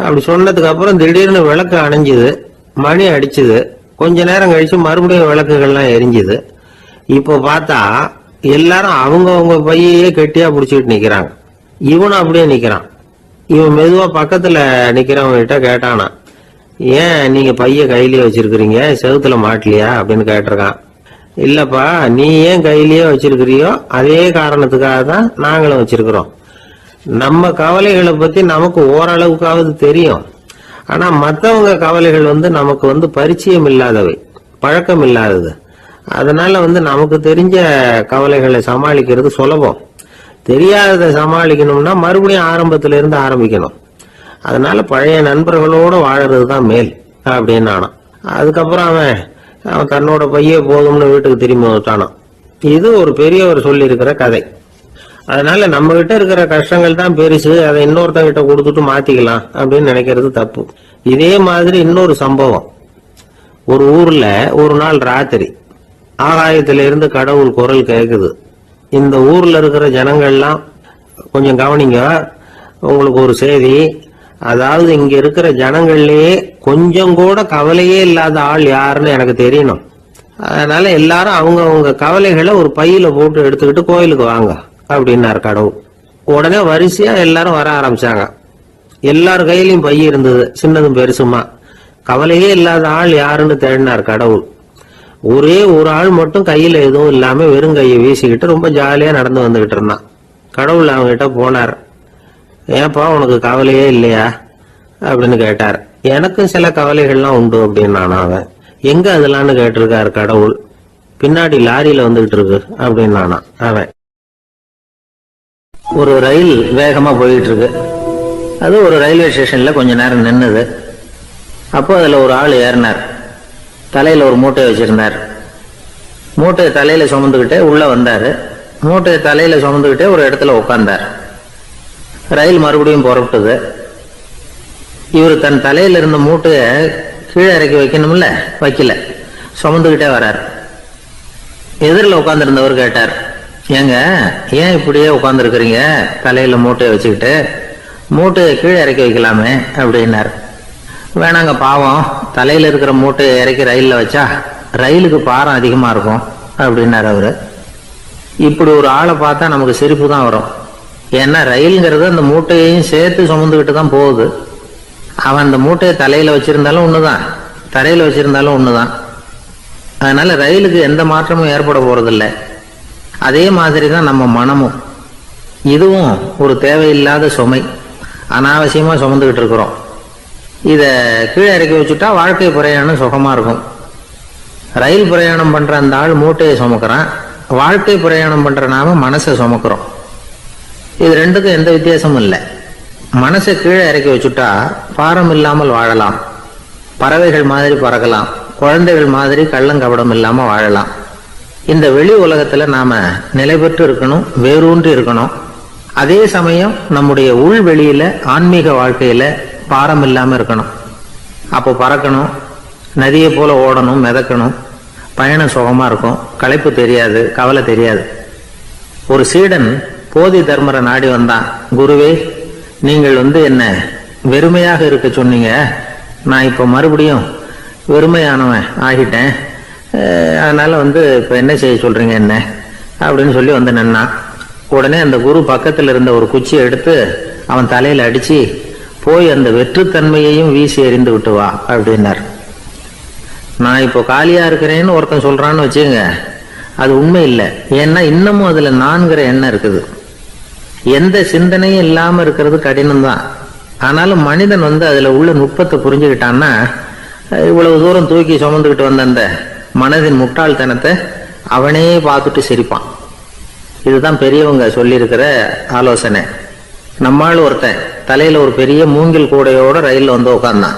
அப்படி சொன்னதுக்கு அப்புறம் திடீர்னு விளக்கு அணைஞ்சுது, மணி அடிச்சுது. கொஞ்ச நேரம் கழிச்சு மறுபடியும் விளக்குகள்லாம் எரிஞ்சுது. இப்போ பார்த்தா எல்லாரும் அவங்கவுங்க பையையே கெட்டியா பிடிச்சிட்டு நிக்கிறாங்க. இவனும் அப்படியே நிக்கிறான். இவன் மெதுவா பக்கத்துல நிக்கிறவங்க கிட்ட கேட்டானா, ஏன் நீங்க பைய கையிலேயே வச்சிருக்கிறீங்க, செவுத்துல மாட்டலையா அப்படின்னு கேட்டிருக்கான். இல்லப்பா, நீ ஏன் கையிலேயே வச்சிருக்கிறியோ அதே காரணத்துக்காக தான் நாங்களும் வச்சிருக்கிறோம். நம்ம கவலைகளை பத்தி நமக்கு ஓரளவுக்காவது தெரியும். ஆனா மற்றவங்க கவலைகள் நமக்கு பரிச்சயம் இல்லாதவை, பழக்கம் இல்லாதது. அதனால நமக்கு தெரிஞ்ச கவலைகளை சமாளிக்கிறது சுலபம். தெரியாததை சமாளிக்கணும்னா மறுபடியும் ஆரம்பத்துல இருந்து ஆரம்பிக்கணும். அதனால பழைய நண்பர்களோட வாழறது தான் மேல் அப்படின்னு ஆனான். அதுக்கப்புறம் அவன் தன்னோட பைய போதும்னு வீட்டுக்கு திரும்பி வந்துட்டானான். இது ஒரு பெரியவர் சொல்லி இருக்கிற கதை. அதனால நம்ம கிட்ட இருக்கிற கஷ்டங்கள் தான் பெருசு, அதை இன்னொருத்தங்கிட்ட கொடுத்துட்டு மாத்திக்கலாம் அப்படின்னு நினைக்கிறது தப்பு. இதே மாதிரி இன்னொரு சம்பவம். ஒரு ஊர்ல ஒரு நாள் ராத்திரி ஆகாயத்தில இருந்து கடவுள் குரல் கேக்குது. இந்த ஊர்ல இருக்கிற ஜனங்கள்லாம் கொஞ்சம் கவனிங்க, உங்களுக்கு ஒரு செய்தி. அதாவது இங்க இருக்கிற ஜனங்கள்லயே கொஞ்சம் கூட கவலையே இல்லாத ஆள் யாருன்னு எனக்கு தெரியணும். அதனால எல்லாரும் அவங்க கவலைகளை ஒரு பையில போட்டு எடுத்துக்கிட்டு கோயிலுக்கு வாங்க அப்படின்னாரு கடவுள். உடனே வரிசையா எல்லாரும் வர ஆரம்பிச்சாங்க. எல்லார் கையிலயும் பை இருந்தது, சின்னதும் பெருசுமா. கவலையே இல்லாத ஆள் யாருன்னு தேடினார் கடவுள். ஒரே ஒரு ஆள் மட்டும் கையில எதுவும் இல்லாம வெறும் கையை வீசிக்கிட்டு ரொம்ப ஜாலியா நடந்து வந்துகிட்டு இருந்தான். கடவுள் அவங்க கிட்ட போனார். ஏப்பா, உனக்கு கவலையே இல்லையா அப்படின்னு கேட்டார். எனக்கும் சில கவலைகள்லாம் உண்டு அப்படின்னு அவன். எங்க அதெல்லாம்னு கேட்டிருக்காரு கடவுள். பின்னாடி லாரியில வந்துகிட்டு இருக்கு அப்படின்னு அவன். ஒரு ரயில் வேகமா போயிட்டு இருக்கு. அது ஒரு ரயில்வே ஸ்டேஷன்ல கொஞ்ச நேரம் நின்னுது. அப்போ அதுல ஒரு ஆள் ஏறினார். தலையில ஒரு மூட்டையை வச்சிருந்தார். மூட்டையை தலையில சுமந்துக்கிட்டே உள்ள வந்தாரு. மூட்டையை தலையில சுமந்துக்கிட்டே ஒரு இடத்துல உட்கார்ந்தார். ரயில் மறுபடியும் புறப்பட்டது. இவர் தன் தலையில இருந்த மூட்டையை கீழே இறக்கி வைக்கணும்ல, வைக்கல, சுமந்துக்கிட்டே வர்றார். எதிரில் உட்கார்ந்துருந்தவர் கேட்டார், ஏங்க ஏன் இப்படியே உட்கார்ந்துருக்கிறீங்க தலையில மூட்டையை வச்சுக்கிட்டு, மூட்டையை கீழே இறக்கி வைக்கலாமே அப்படின்னார். வேணாங்க, பாவம், தலையில இருக்கிற மூட்டையை இறக்கி ரயில்ல வச்சா ரயிலுக்கு பாரம் அதிகமா இருக்கும் அப்படின்னாரு அவரு. இப்படி ஒரு ஆளை பார்த்தா நமக்கு சிரிப்பு தான் வரும். ஏன்னா ரயில்ங்கிறது அந்த மூட்டையையும் சேர்த்து சுமந்துக்கிட்டு தான் போகுது. அவன் அந்த மூட்டையை தலையில வச்சிருந்தாலும் ஒண்ணுதான், தரையில வச்சிருந்தாலும் ஒண்ணுதான். அதனால ரயிலுக்கு எந்த மாற்றமும் ஏற்பட போறதில்லை. அதே மாதிரி தான் நம்ம மனமும். இதுவும் ஒரு தேவையில்லாத சுமை, அனாவசியமா சுமந்துக்கிட்டு இருக்கிறோம். இத கீழே இறக்கி வச்சுட்டா வாழ்க்கை பிரயாணம் சுகமா இருக்கும். ரயில் பிரயாணம் பண்ற அந்த ஆள் மூட்டையை சுமக்கிறான், வாழ்க்கை பிரயாணம் பண்ற நாம மனசை சுமக்கிறோம். இது ரெண்டுக்கும் எந்த வித்தியாசமும் இல்லை. மனசை கீழே இறக்கி வச்சுட்டா பாரம் இல்லாமல் வாழலாம், பறவைகள் மாதிரி பறக்கலாம், குழந்தைகள் மாதிரி கள்ளங்கபடம் இல்லாம வாழலாம். இந்த வெளி உலகத்துல நாம நிலை பெற்று இருக்கணும், வேரூன்றி இருக்கணும். அதே சமயம் நம்முடைய உள்வெளியில ஆன்மீக வாழ்க்கையில பாரம் இல்லாம இருக்கணும். அப்போ பறக்கணும், நதியை போல ஓடணும், மிதக்கணும். பயணம் சுகமா இருக்கும், களைப்பு தெரியாது, கவலை தெரியாது. ஒரு சீடன் போதி தர்மரை நாடி வந்தான். குருவே, நீங்கள் என்ன வெறுமையாக இருக்க சொன்னீங்க, நான் இப்ப மறுபடியும் வெறுமையானவன் ஆகிட்டேன், அதனால இப்ப என்ன செய்ய சொல்றீங்க என்ன அப்படின்னு சொல்லி நின்னான். உடனே அந்த குரு பக்கத்துல இருந்த ஒரு குச்சியை எடுத்து அவன் தலையில அடிச்சு, போய் அந்த வெற்றுத்தன்மையையும் வீசி எறிந்து விட்டு வா அப்படின்னார். நான் இப்போ காலியா இருக்கிறேன்னு ஒருத்தன் சொல்றான்னு வச்சுங்க, அது உண்மை இல்லை. ஏன்னா இன்னமும் அதுல நான்கிற எண்ணம் இருக்குது. எந்த சிந்தனையும் இல்லாம இருக்கிறது கடினம்தான். ஆனாலும் மனிதன் அதுல உள்ள நுட்பத்தை புரிஞ்சுக்கிட்டான்னா இவ்வளவு தூரம் தூக்கி சுமந்துக்கிட்டு வந்த அந்த மனதின் முட்டாள்தனத்தை அவனே பார்த்துட்டு சிரிப்பான். இதுதான் பெரியவங்க சொல்லியிருக்கிற ஆலோசனை. நம்மால் ஒருத்தன் தலையில ஒரு பெரிய மூங்கில் கூடையோட ரயில்ல வந்து உட்கார்ந்தான்.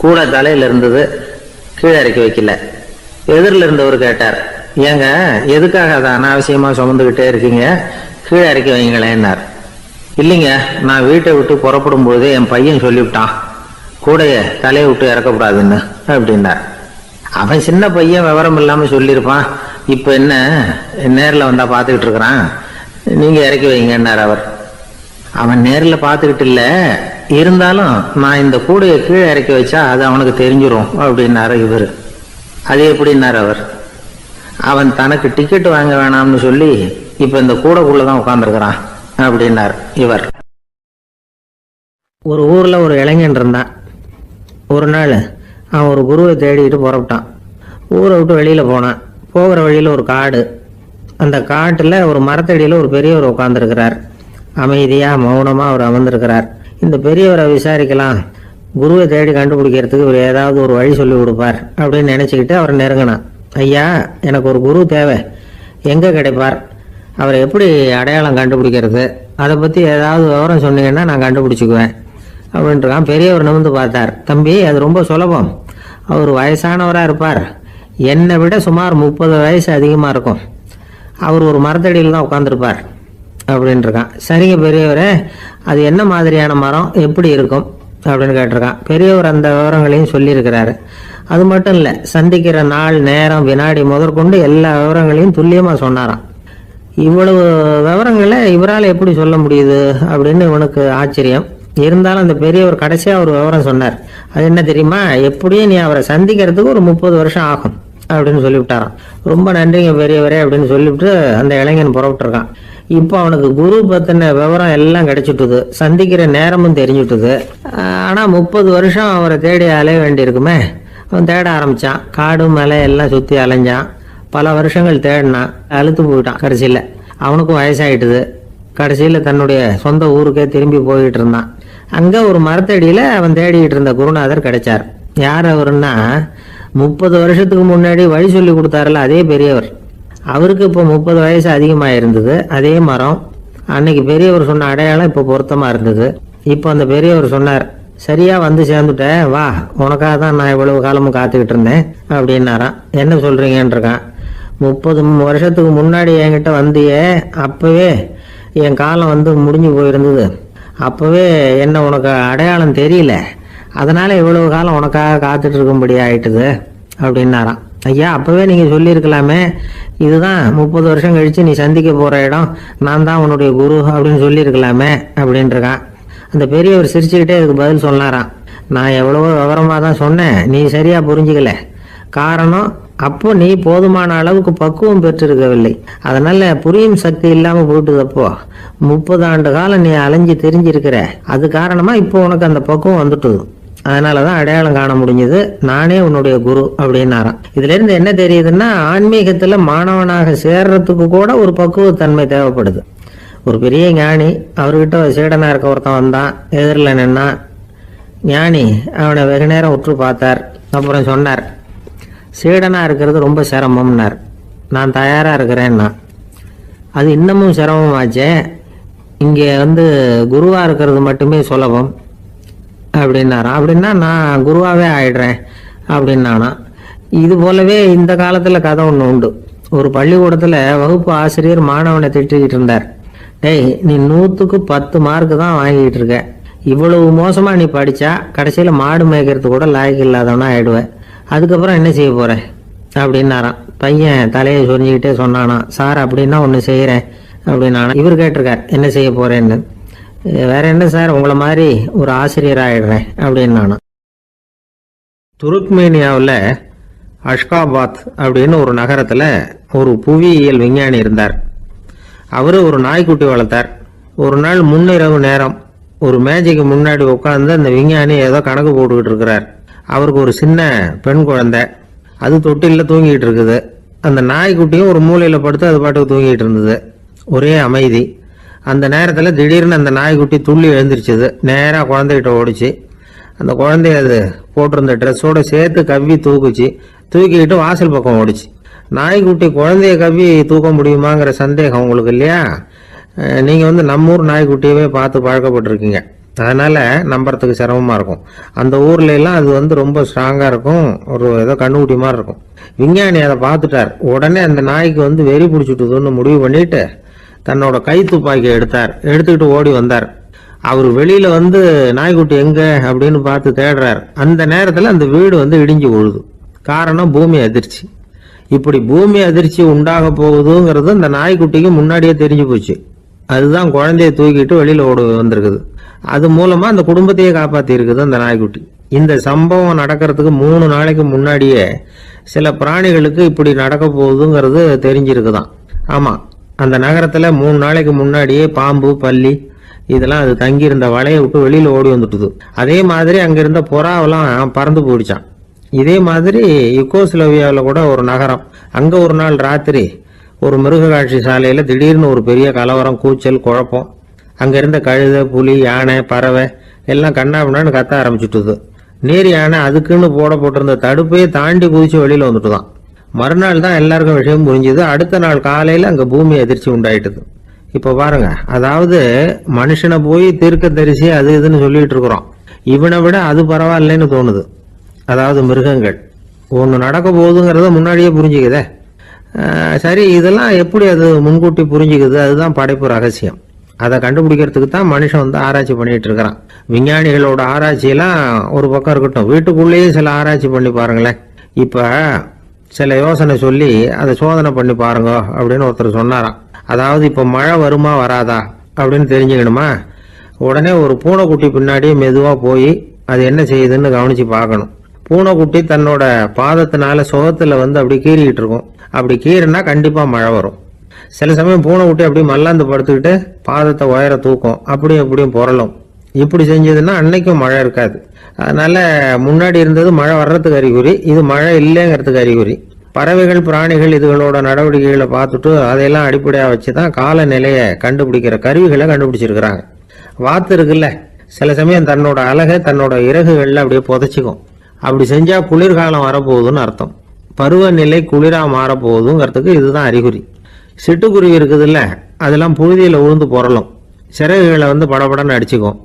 கூடை தலையில இருந்தது, கீழே இறக்கி வைக்கல. எதிரில் இருந்தவர் கேட்டார், ஏங்க எதுக்காக அதை அனாவசியமா சுமந்துகிட்டே இருக்கீங்க, கீழே இறக்கி வைங்களேன்னார். இல்லைங்க, நான் வீட்டை விட்டு புறப்படும் போதே என் பையன் சொல்லிவிட்டான் கூடைய தலையை விட்டு இறக்கக்கூடாதுன்னு அப்படின்னார். அவன் சின்ன பையன், விவரம் இல்லாம சொல்லியிருப்பான். இப்ப என்ன நேரில் வந்தா பாத்துக்கிட்டு இருக்கிறான், நீங்க இறக்கி வைங்கன்னார் அவர். அவன் நேரில் பாத்துக்கிட்டு இல்ல, இருந்தாலும் நான் இந்த கூடையை கீழே இறக்கி வச்சா அது அவனுக்கு தெரிஞ்சிடும் அப்படின்னாரு இவர். அது எப்படின்னார் அவர். அவன் தனக்கு டிக்கெட் வாங்க வேணாம்னு சொல்லி இப்ப இந்த கூடைக்குள்ளதான் உட்கார்ந்துருக்கிறான் அப்படின்னார் இவர். ஒரு ஊர்ல ஒரு இளைஞன் இருந்தான். ஒரு நாள் அவன் ஒரு குருவை தேடிட்டு புறப்பட்டான். ஊரை விட்டு வெளியில போனான். போகிற வழியில ஒரு காடு. அந்த காட்டுல ஒரு மரத்தடியில ஒரு பெரியவர் உட்கார்ந்துருக்கிறார். அமைதியா மௌனமா அவர் அமர்ந்திருக்கிறார். இந்த பெரியவரை விசாரிக்கலாம், குருவை தேடி கண்டுபிடிக்கிறதுக்கு இவர் ஏதாவது ஒரு வழி சொல்லி கொடுப்பார் அப்படின்னு நினைச்சுக்கிட்டு அவர் நெருங்கினான். ஐயா, எனக்கு ஒரு குரு தேவை, எங்க கிடைப்பார், அவரை எப்படி அடையாளம் கண்டுபிடிக்கிறது, அதை பத்தி ஏதாவது விவரம் சொன்னீங்கன்னா நான் கண்டுபிடிச்சுக்குவேன் அப்படின்றான். பெரியவர் நிமிர்ந்து பார்த்தார். தம்பி, அது ரொம்ப சுலபம். அவர் வயசானவரா இருப்பார், என்னை விட சுமார் 30 வயசு அதிகமா இருக்கும். அவர் ஒரு மரத்தடியில் தான் உட்கார்ந்துருப்பார் அப்படின்ட்டுருக்கான். சரிங்க பெரியவரே, அது என்ன மாதிரியான மரம், எப்படி இருக்கும் அப்படின்னு கேட்டிருக்கான். பெரியவர் அந்த விவரங்களையும் சொல்லியிருக்கிறாரு. அது மட்டும் இல்லை, சந்திக்கிற நாள், நேரம், வினாடி முதற்கொண்டு எல்லா விவரங்களையும் துல்லியமா சொன்னாராம். இவ்வளவு விவரங்களை இவரால் எப்படி சொல்ல முடியுது அப்படின்னு இவனுக்கு ஆச்சரியம். இருந்தாலும் அந்த பெரியவர் கடைசியா ஒரு விவரம் சொன்னார். அது என்ன தெரியுமா, எப்படியும் நீ அவரை சந்திக்கிறதுக்கு ஒரு 30 வருஷம் ஆகும் அப்படின்னு சொல்லிவிட்டாராம். ரொம்ப நன்றிங்க பெரியவரே அப்படின்னு சொல்லிவிட்டு அந்த இளைஞன் புறப்பட்டுருக்கான். இப்போ அவனுக்கு குரு பத்தின விவரம் எல்லாம் கிடைச்சிட்டுது, சந்திக்கிற நேரமும் தெரிஞ்சுட்டுது. ஆனா 30 வருஷம் அவரை தேடி அலைய வேண்டியிருக்குமே. அவன் தேட ஆரம்பிச்சான். காடு மலை எல்லாம் சுத்தி அலைஞ்சான். பல வருஷங்கள் தேடினான், அழுத்து போயிட்டான். கடைசியில அவனுக்கும் வயசாயிட்டுது. கடைசியில தன்னுடைய சொந்த ஊருக்கே திரும்பி போயிட்டு இருந்தான். அங்க ஒரு மரத்தடியில அவன் தேடிட்டு இருந்த குருநாதர் கிடைச்சார். யார் அவருன்னா, 30 வருஷத்துக்கு முன்னாடி வழி சொல்லி கொடுத்தாருல அதே பெரியவர். அவருக்கு இப்போ 30 வயசு அதிகமாக இருந்தது. அதே மரம், அன்னைக்கு பெரியவர் சொன்ன அடையாளம் இப்போ பொருத்தமா இருந்தது. இப்போ அந்த பெரியவர் சொன்னார், சரியா வந்து சேர்ந்துட்ட, வா, உனக்காக தான் நான் இவ்வளவு காலமும் காத்துக்கிட்டு இருந்தேன் அப்படின்னாராம். என்ன சொல்றீங்கன்றிருக்கான். 30 வருஷத்துக்கு முன்னாடி என்கிட்ட வந்தியே, அப்பவே என் காலம் வந்து முடிஞ்சு போயிருந்தது. அப்பவே என்ன உனக்கு அடையாளம் தெரியல, அதனால இவ்வளவு காலம் உனக்காக காத்துட்டு இருக்கும்படி ஆயிட்டுது அப்படின்னாராம். ஐயா, அப்பவே நீங்க சொல்லியிருக்கலாமே, இதுதான் 30 வருஷம் கழிச்சு நீ சந்திக்க போற இடம், நான் தான் உன்னுடைய குரு அப்படின்னு சொல்லியிருக்கலாமே அப்படின்ட்டுருக்கான். அந்த பெரியவர் சிரிச்சுக்கிட்டே அதுக்கு பதில் சொன்னாராம். நான் எவ்வளவோ விவரமா தான் சொன்னேன், நீ சரியா புரிஞ்சுக்கல. காரணம், அப்போ நீ போதுமான அளவுக்கு பக்குவம் பெற்றிருக்கவில்லை, அதனால புரியும் சக்தி இல்லாம போயிட்டுதப்போ 30 ஆண்டு காலம் நீ அலைஞ்சு தெரிஞ்சிருக்கிற. அது காரணமா இப்போ உனக்கு அந்த பக்குவம் வந்துட்டுது, அதனாலதான் அடையாளம் காண முடிஞ்சது, நானே உன்னுடைய குரு அப்படின்னாராம். இதுல இருந்து என்ன தெரியுதுன்னா, ஆன்மீகத்துல மாணவனாக சேர்றதுக்கு கூட ஒரு பக்குவத்தன்மை தேவைப்படுது. ஒரு பெரிய ஞானி, அவர்கிட்ட சீடனா இருக்க ஒருத்தன் வந்தான், எதிரில் நின்னான். ஞானி அவனை வெகு நேரம் உற்று பார்த்தார். அப்புறம் சொன்னார், சீடனா இருக்கிறது ரொம்ப சிரமம்னார். நான் தயாரா இருக்கிறேன்னா. அது இன்னமும் சிரமமாச்சே, இங்க வந்து குருவா இருக்கிறது மட்டுமே சுலபம் அப்படின்னாராம். அப்படின்னா நான் குருவாவே ஆயிடுறேன் அப்படின்னானா. இது போலவே இந்த காலத்துல கதை ஒண்ணு உண்டு. ஒரு பள்ளிக்கூடத்துல வகுப்பு ஆசிரியர் மாணவனை திட்டிக்கிட்டு இருந்தார். டேய், நீ 100க்கு 10 மார்க்கு தான் வாங்கிட்டு இருக்க, இவ்வளவு மோசமா நீ படிச்சா கடைசியில மாடு மேய்க்கிறது கூட லாய்க்கு இல்லாதவனா ஆயிடுவேன், அதுக்கப்புறம் என்ன செய்ய போற அப்படின்னாராம். பையன் தலையை சொரிஞ்சுக்கிட்டே சொன்னானா, சார் அப்படின்னா ஒண்ணு செய்யறேன் அப்படின்னானா. இவர் கேட்டிருக்கார், என்ன செய்ய போறேன்னு. வேற என்ன சார், உங்களை மாதிரி ஒரு ஆசிரியர் ஆயிடுறேன் அப்படின்னானா. துருக்மேனியாவில் அஷ்காபாத் அப்படின்னு ஒரு நகரத்துல ஒரு புவியியல் விஞ்ஞானி இருந்தார். அவரு ஒரு நாய்க்குட்டி வளர்த்தார். ஒரு நாள் முன்னிரவு நேரம் ஒரு மேஜைக்கு முன்னாடி உட்கார்ந்து அந்த விஞ்ஞானி ஏதோ கணக்கு போட்டுக்கிட்டு இருக்கிறார். அவருக்கு ஒரு சின்ன பெண் குழந்தை, அது தொட்டில தூங்கிட்டு இருக்குது. அந்த நாய்க்குட்டியும் ஒரு மூலையில படுத்து அது பாட்டுக்கு தூங்கிட்டு இருந்தது. ஒரே அமைதி. அந்த நேரத்துல திடீர்னு அந்த நாய்க்குட்டி துள்ளி எழுந்திருச்சுது. நேரா குழந்தைகிட்ட ஓடிச்சு. அந்த குழந்தைய அது போட்டிருந்த ட்ரெஸ்ஸோட சேர்த்து கவ்வி தூக்குச்சு. தூக்கிக்கிட்டு வாசல் பக்கம் ஓடிச்சு. நாய்க்குட்டி குழந்தைய கவ்வி தூக்க முடியுமாங்கிற சந்தேகம் உங்களுக்கு இல்லையா? நீங்க நம்ம ஊர் நாய்க்குட்டியவே பார்த்து பழக்கப்பட்டிருக்கீங்க, அதனால நம்புறதுக்கு சிரமமா இருக்கும். அந்த ஊர்ல எல்லாம் அது ரொம்ப ஸ்ட்ராங்கா இருக்கும், ஒரு ஏதோ கண்ணுக்குட்டி மாதிரி இருக்கும். விஞ்ஞானி அதை பார்த்துட்டார். உடனே அந்த நாய்க்கு வெறி பிடிச்சிட்டுதுன்னு முடிவு பண்ணிட்டு தன்னோட கை துப்பாக்கியை எடுத்துக்கிட்டு ஓடி வந்தார். அவர் வெளியில நாய்க்குட்டி எங்க அப்படின்னு பார்த்து தேடுறார். அந்த நேரத்துல அந்த வீடு இடிஞ்சு விழுது. காரணம் பூமி அதிர்ச்சி. இப்படி பூமி அதிர்ச்சி உண்டாக போகுதுங்கிறது அந்த நாய்க்குட்டிக்கு முன்னாடியே தெரிஞ்சு போச்சு. அதுதான் குழந்தைய தூக்கிட்டு வெளியில ஓடி வந்திருக்குது. அது மூலமா அந்த குடும்பத்தையே காப்பாத்தி இருக்குது அந்த நாய்க்குட்டி. இந்த சம்பவம் நடக்கிறதுக்கு 3 நாளைக்கு முன்னாடியே சில பிராணிகளுக்கு இப்படி நடக்க போகுதுங்கிறது தெரிஞ்சிருக்குதான். ஆமா, அந்த நகரத்துல 3 நாளைக்கு முன்னாடியே பாம்பு, பல்லி இதெல்லாம் அது தங்கியிருந்த வலையை விட்டு வெளியில ஓடி வந்துட்டுது. அதே மாதிரி அங்க இருந்த புறாவெல்லாம் பறந்து போயிடுச்சான். இதே மாதிரி யுகோஸ்லோவியாவில் கூட ஒரு நகரம், அங்க ஒரு நாள் ராத்திரி ஒரு மிருக காட்சி சாலையில திடீர்னு ஒரு பெரிய கலவரம், கூச்சல், குழப்பம். அங்க இருந்த கழுதை, புலி, யானை, பறவை எல்லாம் கண்ணாபின்னான்னு கத்த ஆரம்பிச்சுட்டுது. நீர் யானை அதுக்குன்னு போட்டிருந்த தடுப்பையே தாண்டி குதிச்சு வெளியில வந்துட்டுதான். மறுநாள் தான் எல்லாருக்கும் விஷயம் புரிஞ்சுது. அடுத்த நாள் காலையில அங்க பூமி அதிர்ச்சி உண்டாயிட்டுது. இப்ப பாருங்க, அதாவது மனுஷனை போய் தீர்க்க தரிசி அது இதுன்னு சொல்லிட்டு இருக்கிறோம். இவனை விட அது பரவாயில்லைன்னு தோணுது. அதாவது மிருகங்கள் ஒன்று நடக்க போகுதுங்கிறத முன்னாடியே புரிஞ்சுக்குதே. சரி, இதெல்லாம் எப்படி அது முன்கூட்டி புரிஞ்சுக்குது? அதுதான் படைப்பு ரகசியம். அதை கண்டுபிடிக்கிறதுக்கு தான் மனுஷன் ஆராய்ச்சி பண்ணிட்டு இருக்கிறான். விஞ்ஞானிகளோட ஆராய்ச்சியெல்லாம் ஒரு பக்கம் இருக்கட்டும், வீட்டுக்குள்ளேயே சில ஆராய்ச்சி பண்ணி பாருங்களேன். இப்ப சில யோசனை சொல்லி அதை சோதனை பண்ணி பாருங்க அப்படின்னு ஒருத்தர் சொன்னாராம். அதாவது இப்ப மழை வருமா வராதா அப்படின்னு தெரிஞ்சுக்கணுமா, உடனே ஒரு பூனைக்குட்டி பின்னாடியே மெதுவா போய் அது என்ன செய்யுதுன்னு கவனிச்சு பார்க்கணும். பூனைக்குட்டி தன்னோட பாதத்தினால சுகத்துல அப்படி கீறிக்கிட்டு இருக்கும். அப்படி கீறினா கண்டிப்பா மழை வரும். சில சமயம் பூனைக்குட்டி அப்படி மல்லாந்து படுத்துக்கிட்டு பாதத்தை உயர தூக்கும், அப்படியும் புரளும். இப்படி செஞ்சதுன்னா அன்னைக்கும் மழை இருக்காது. அதனால முன்னாடி இருந்தது மழை வர்றதுக்கு அறிகுறி, இது மழை இல்லைங்கிறதுக்கு அறிகுறி. பறவைகள், பிராணிகள் இதுகளோட நடவடிக்கைகளை பார்த்துட்டு அதையெல்லாம் அடிப்படையாக வச்சுதான் காலநிலையை கண்டுபிடிக்கிற கருவிகளை கண்டுபிடிச்சிருக்கிறாங்க. வாத்து இருக்குல்ல, சில சமயம் தன்னோட அழகை தன்னோட இறகுகள்ல அப்படியே புதைச்சிக்கும். அப்படி செஞ்சா குளிர்காலம் வரப்போகுதுன்னு அர்த்தம். பருவநிலை குளிரா மாறப்போகுதுங்கிறதுக்கு இதுதான் அறிகுறி. சிட்டுக்குருவி இருக்குதுல்ல, அதெல்லாம் புழுதியில உழுந்து புரளும், சிறகுகளை படபடன்னு அடிச்சுக்கும்.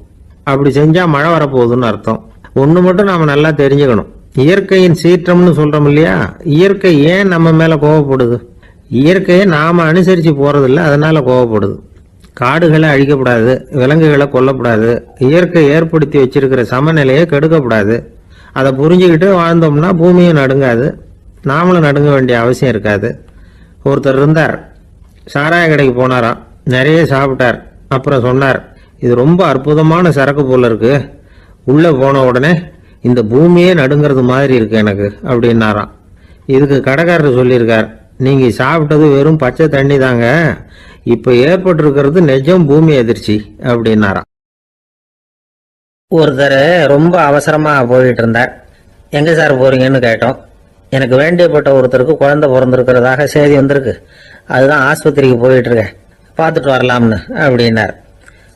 அப்படி செஞ்சா மழை வரப்போகுதுன்னு அர்த்தம். ஒண்ணு மட்டும் நாம நல்லா தெரிஞ்சுக்கணும், இயற்கையின் சீற்றம்னு சொல்றோம் இல்லையா, இயற்கை ஏன் நம்ம மேல கோவப்படுது? இயற்கையை நாம அனுசரிச்சு போறதில்ல, அதனால கோவப்படுது. காடுகளை அழிக்கப்படாது, விலங்குகளை கொல்லப்படாது, இயற்கை ஏற்படுத்தி வச்சிருக்கிற சமநிலையை கெடுக்கப்படாது. அதை புரிஞ்சுக்கிட்டு வாழ்ந்தோம்னா பூமியும் நடுங்காது, நாமளும் நடுங்க வேண்டிய அவசியம் இருக்காது. ஒருத்தர் இருந்தார், சாராய கடைக்கு போனாராம், நிறைய சாப்பிட்டார். அப்புறம் சொன்னார், இது ரொம்ப அற்புதமான சரக்கு போல இருக்கு. உள்ள போன உடனே இந்த பூமியே நடுங்கிறது மாதிரி இருக்கு எனக்கு அப்படின்னாராம். இதுக்கு கடைக்காரர் சொல்லியிருக்கார், நீங்க சாப்பிட்டது வெறும் பச்சை தண்ணி தாங்க, இப்ப ஏற்பட்டிருக்கிறது நிஜம் பூமி அதிர்ச்சி அப்படின்னாராம். ஒருத்தர் ரொம்ப அவசரமா போயிட்டு இருந்தார். எங்க சார் போறீங்கன்னு கேட்டோம். எனக்கு வேண்டியப்பட்ட ஒருத்தருக்கு குழந்தை பிறந்திருக்கிறதாக செய்தி வந்திருக்கு, அதுதான் ஆஸ்பத்திரிக்கு போயிட்டு இருக்கேன், பார்த்துட்டு வரலாம்னு அப்படின்னார்.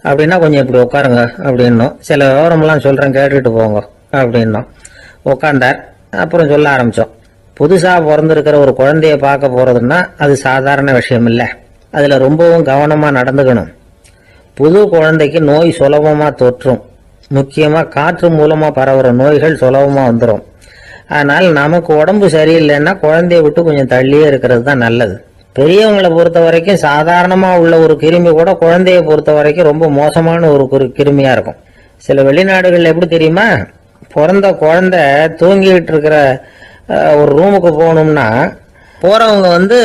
அப்படின்னா கொஞ்சம் இப்படி உட்காருங்க அப்படின்னோம். சில விவரம்லாம் சொல்றேன், கேட்டுட்டு போங்க அப்படின்னோம். உட்காந்தார். அப்புறம் சொல்ல ஆரம்பிச்சோம். புதுசா பிறந்திருக்கிற ஒரு குழந்தைய பார்க்க போறதுன்னா அது சாதாரண விஷயம் இல்லை, அதுல ரொம்பவும் கவனமா நடந்துக்கணும். புது குழந்தைக்கு நோய் சுலபமா தொற்றும், முக்கியமா காற்று மூலமா பரவுற நோய்கள் சுலபமா வந்துடும். அதனால நமக்கு உடம்பு சரியில்லைன்னா குழந்தைய விட்டு கொஞ்சம் தள்ளியே இருக்கிறது தான் நல்லது. பெரியவங்களை பொறுத்த வரைக்கும் சாதாரணமா உள்ள ஒரு கிருமி கூட குழந்தைய பொறுத்த வரைக்கும் ரொம்ப மோசமான ஒரு கிருமியா இருக்கும். சில வெளிநாடுகள் எப்படி தெரியுமா, பிறந்த குழந்தை தூங்கிட்டு இருக்கிற ஒரு ரூமுக்கு போகணும்னா போறவங்க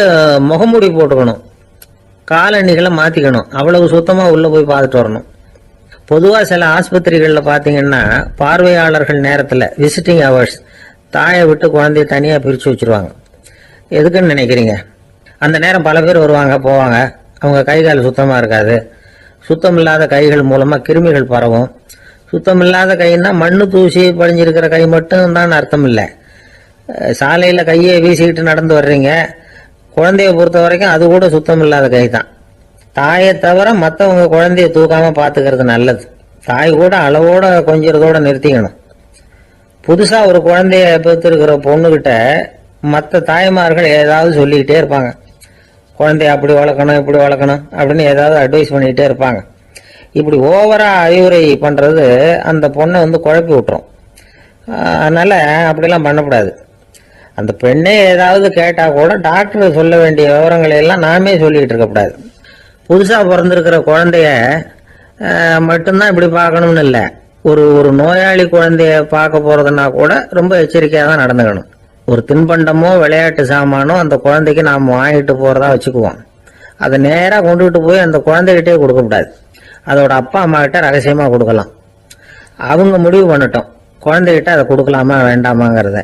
முகமூடி போட்டுக்கணும், காலணிகளை மாத்திக்கணும், அவ்வளவு சுத்தமா உள்ள போய் பார்த்துட்டு வரணும். பொதுவா சில ஆஸ்பத்திரிகள்ல பாத்தீங்கன்னா பார்வையாளர்கள் நேரத்துல விசிட்டிங் ஹவர்ஸ் தாயை விட்டு குழந்தைய தனியா பிரிச்சு வச்சிருவாங்க. எதுக்குன்னு நினைக்கிறீங்க? அந்த நேரம் பல பேர் வருவாங்க போவாங்க, அவங்க கை கால் சுத்தமா இருக்காது, சுத்தம் இல்லாத கைகள் மூலமா கிருமிகள் பரவும். சுத்தம் இல்லாத கைன்னா மண்ணு தூசி படிஞ்சிருக்கிற கை மட்டும் தான் அர்த்தம் இல்லை. சாலையில கையை வீசிக்கிட்டு நடந்து வர்றீங்க, குழந்தைய பொறுத்த வரைக்கும் அது கூட சுத்தம் இல்லாத கை தான். தாயை தவிர மற்றவங்க குழந்தைய தூக்காம பாத்துக்கிறது நல்லது. தாய் கூட அளவோட கொஞ்சிறதோட நிறுத்திக்கணும். புதுசா ஒரு குழந்தைய பெற்றிருக்கிற பொண்ணுகிட்ட மற்ற தாய்மார்கள் ஏதாவது சொல்லிக்கிட்டே இருப்பாங்க. குழந்தைய அப்படி வளர்க்கணும் இப்படி வளர்க்கணும் அப்படின்னு ஏதாவது அட்வைஸ் பண்ணிக்கிட்டே இருப்பாங்க. இப்படி ஓவரா அறிவுரை பண்ணுறது அந்த பொண்ணை குழப்பி விட்டுரும். அதனால் அப்படிலாம் பண்ணக்கூடாது. அந்த பெண்ணே ஏதாவது கேட்டால் கூட டாக்டர் சொல்ல வேண்டிய விவரங்களை எல்லாம் நாமே சொல்லிக்கிட்டு இருக்கக்கூடாது. புதுசாக பிறந்திருக்கிற குழந்தைய மட்டும்தான் இப்படி பார்க்கணும்னு இல்லை. ஒரு நோயாளி குழந்தைய பார்க்க போகிறதுனா கூட ரொம்ப எச்சரிக்கையாக தான் நடந்துக்கணும். ஒரு தின்பண்டமோ விளையாட்டு சாமானோ அந்த குழந்தைக்கு நாம் வாங்கிட்டு போகிறதா வச்சுக்குவோம். அதை நேராக கொண்டுகிட்டு போய் அந்த குழந்தைகிட்டே கொடுக்கக்கூடாது. அதோட அப்பா அம்மா கிட்ட ரகசியமாக கொடுக்கலாம். அவங்க முடிவு பண்ணட்டும் குழந்தைகிட்ட அதை கொடுக்கலாமா வேண்டாமாங்கிறத.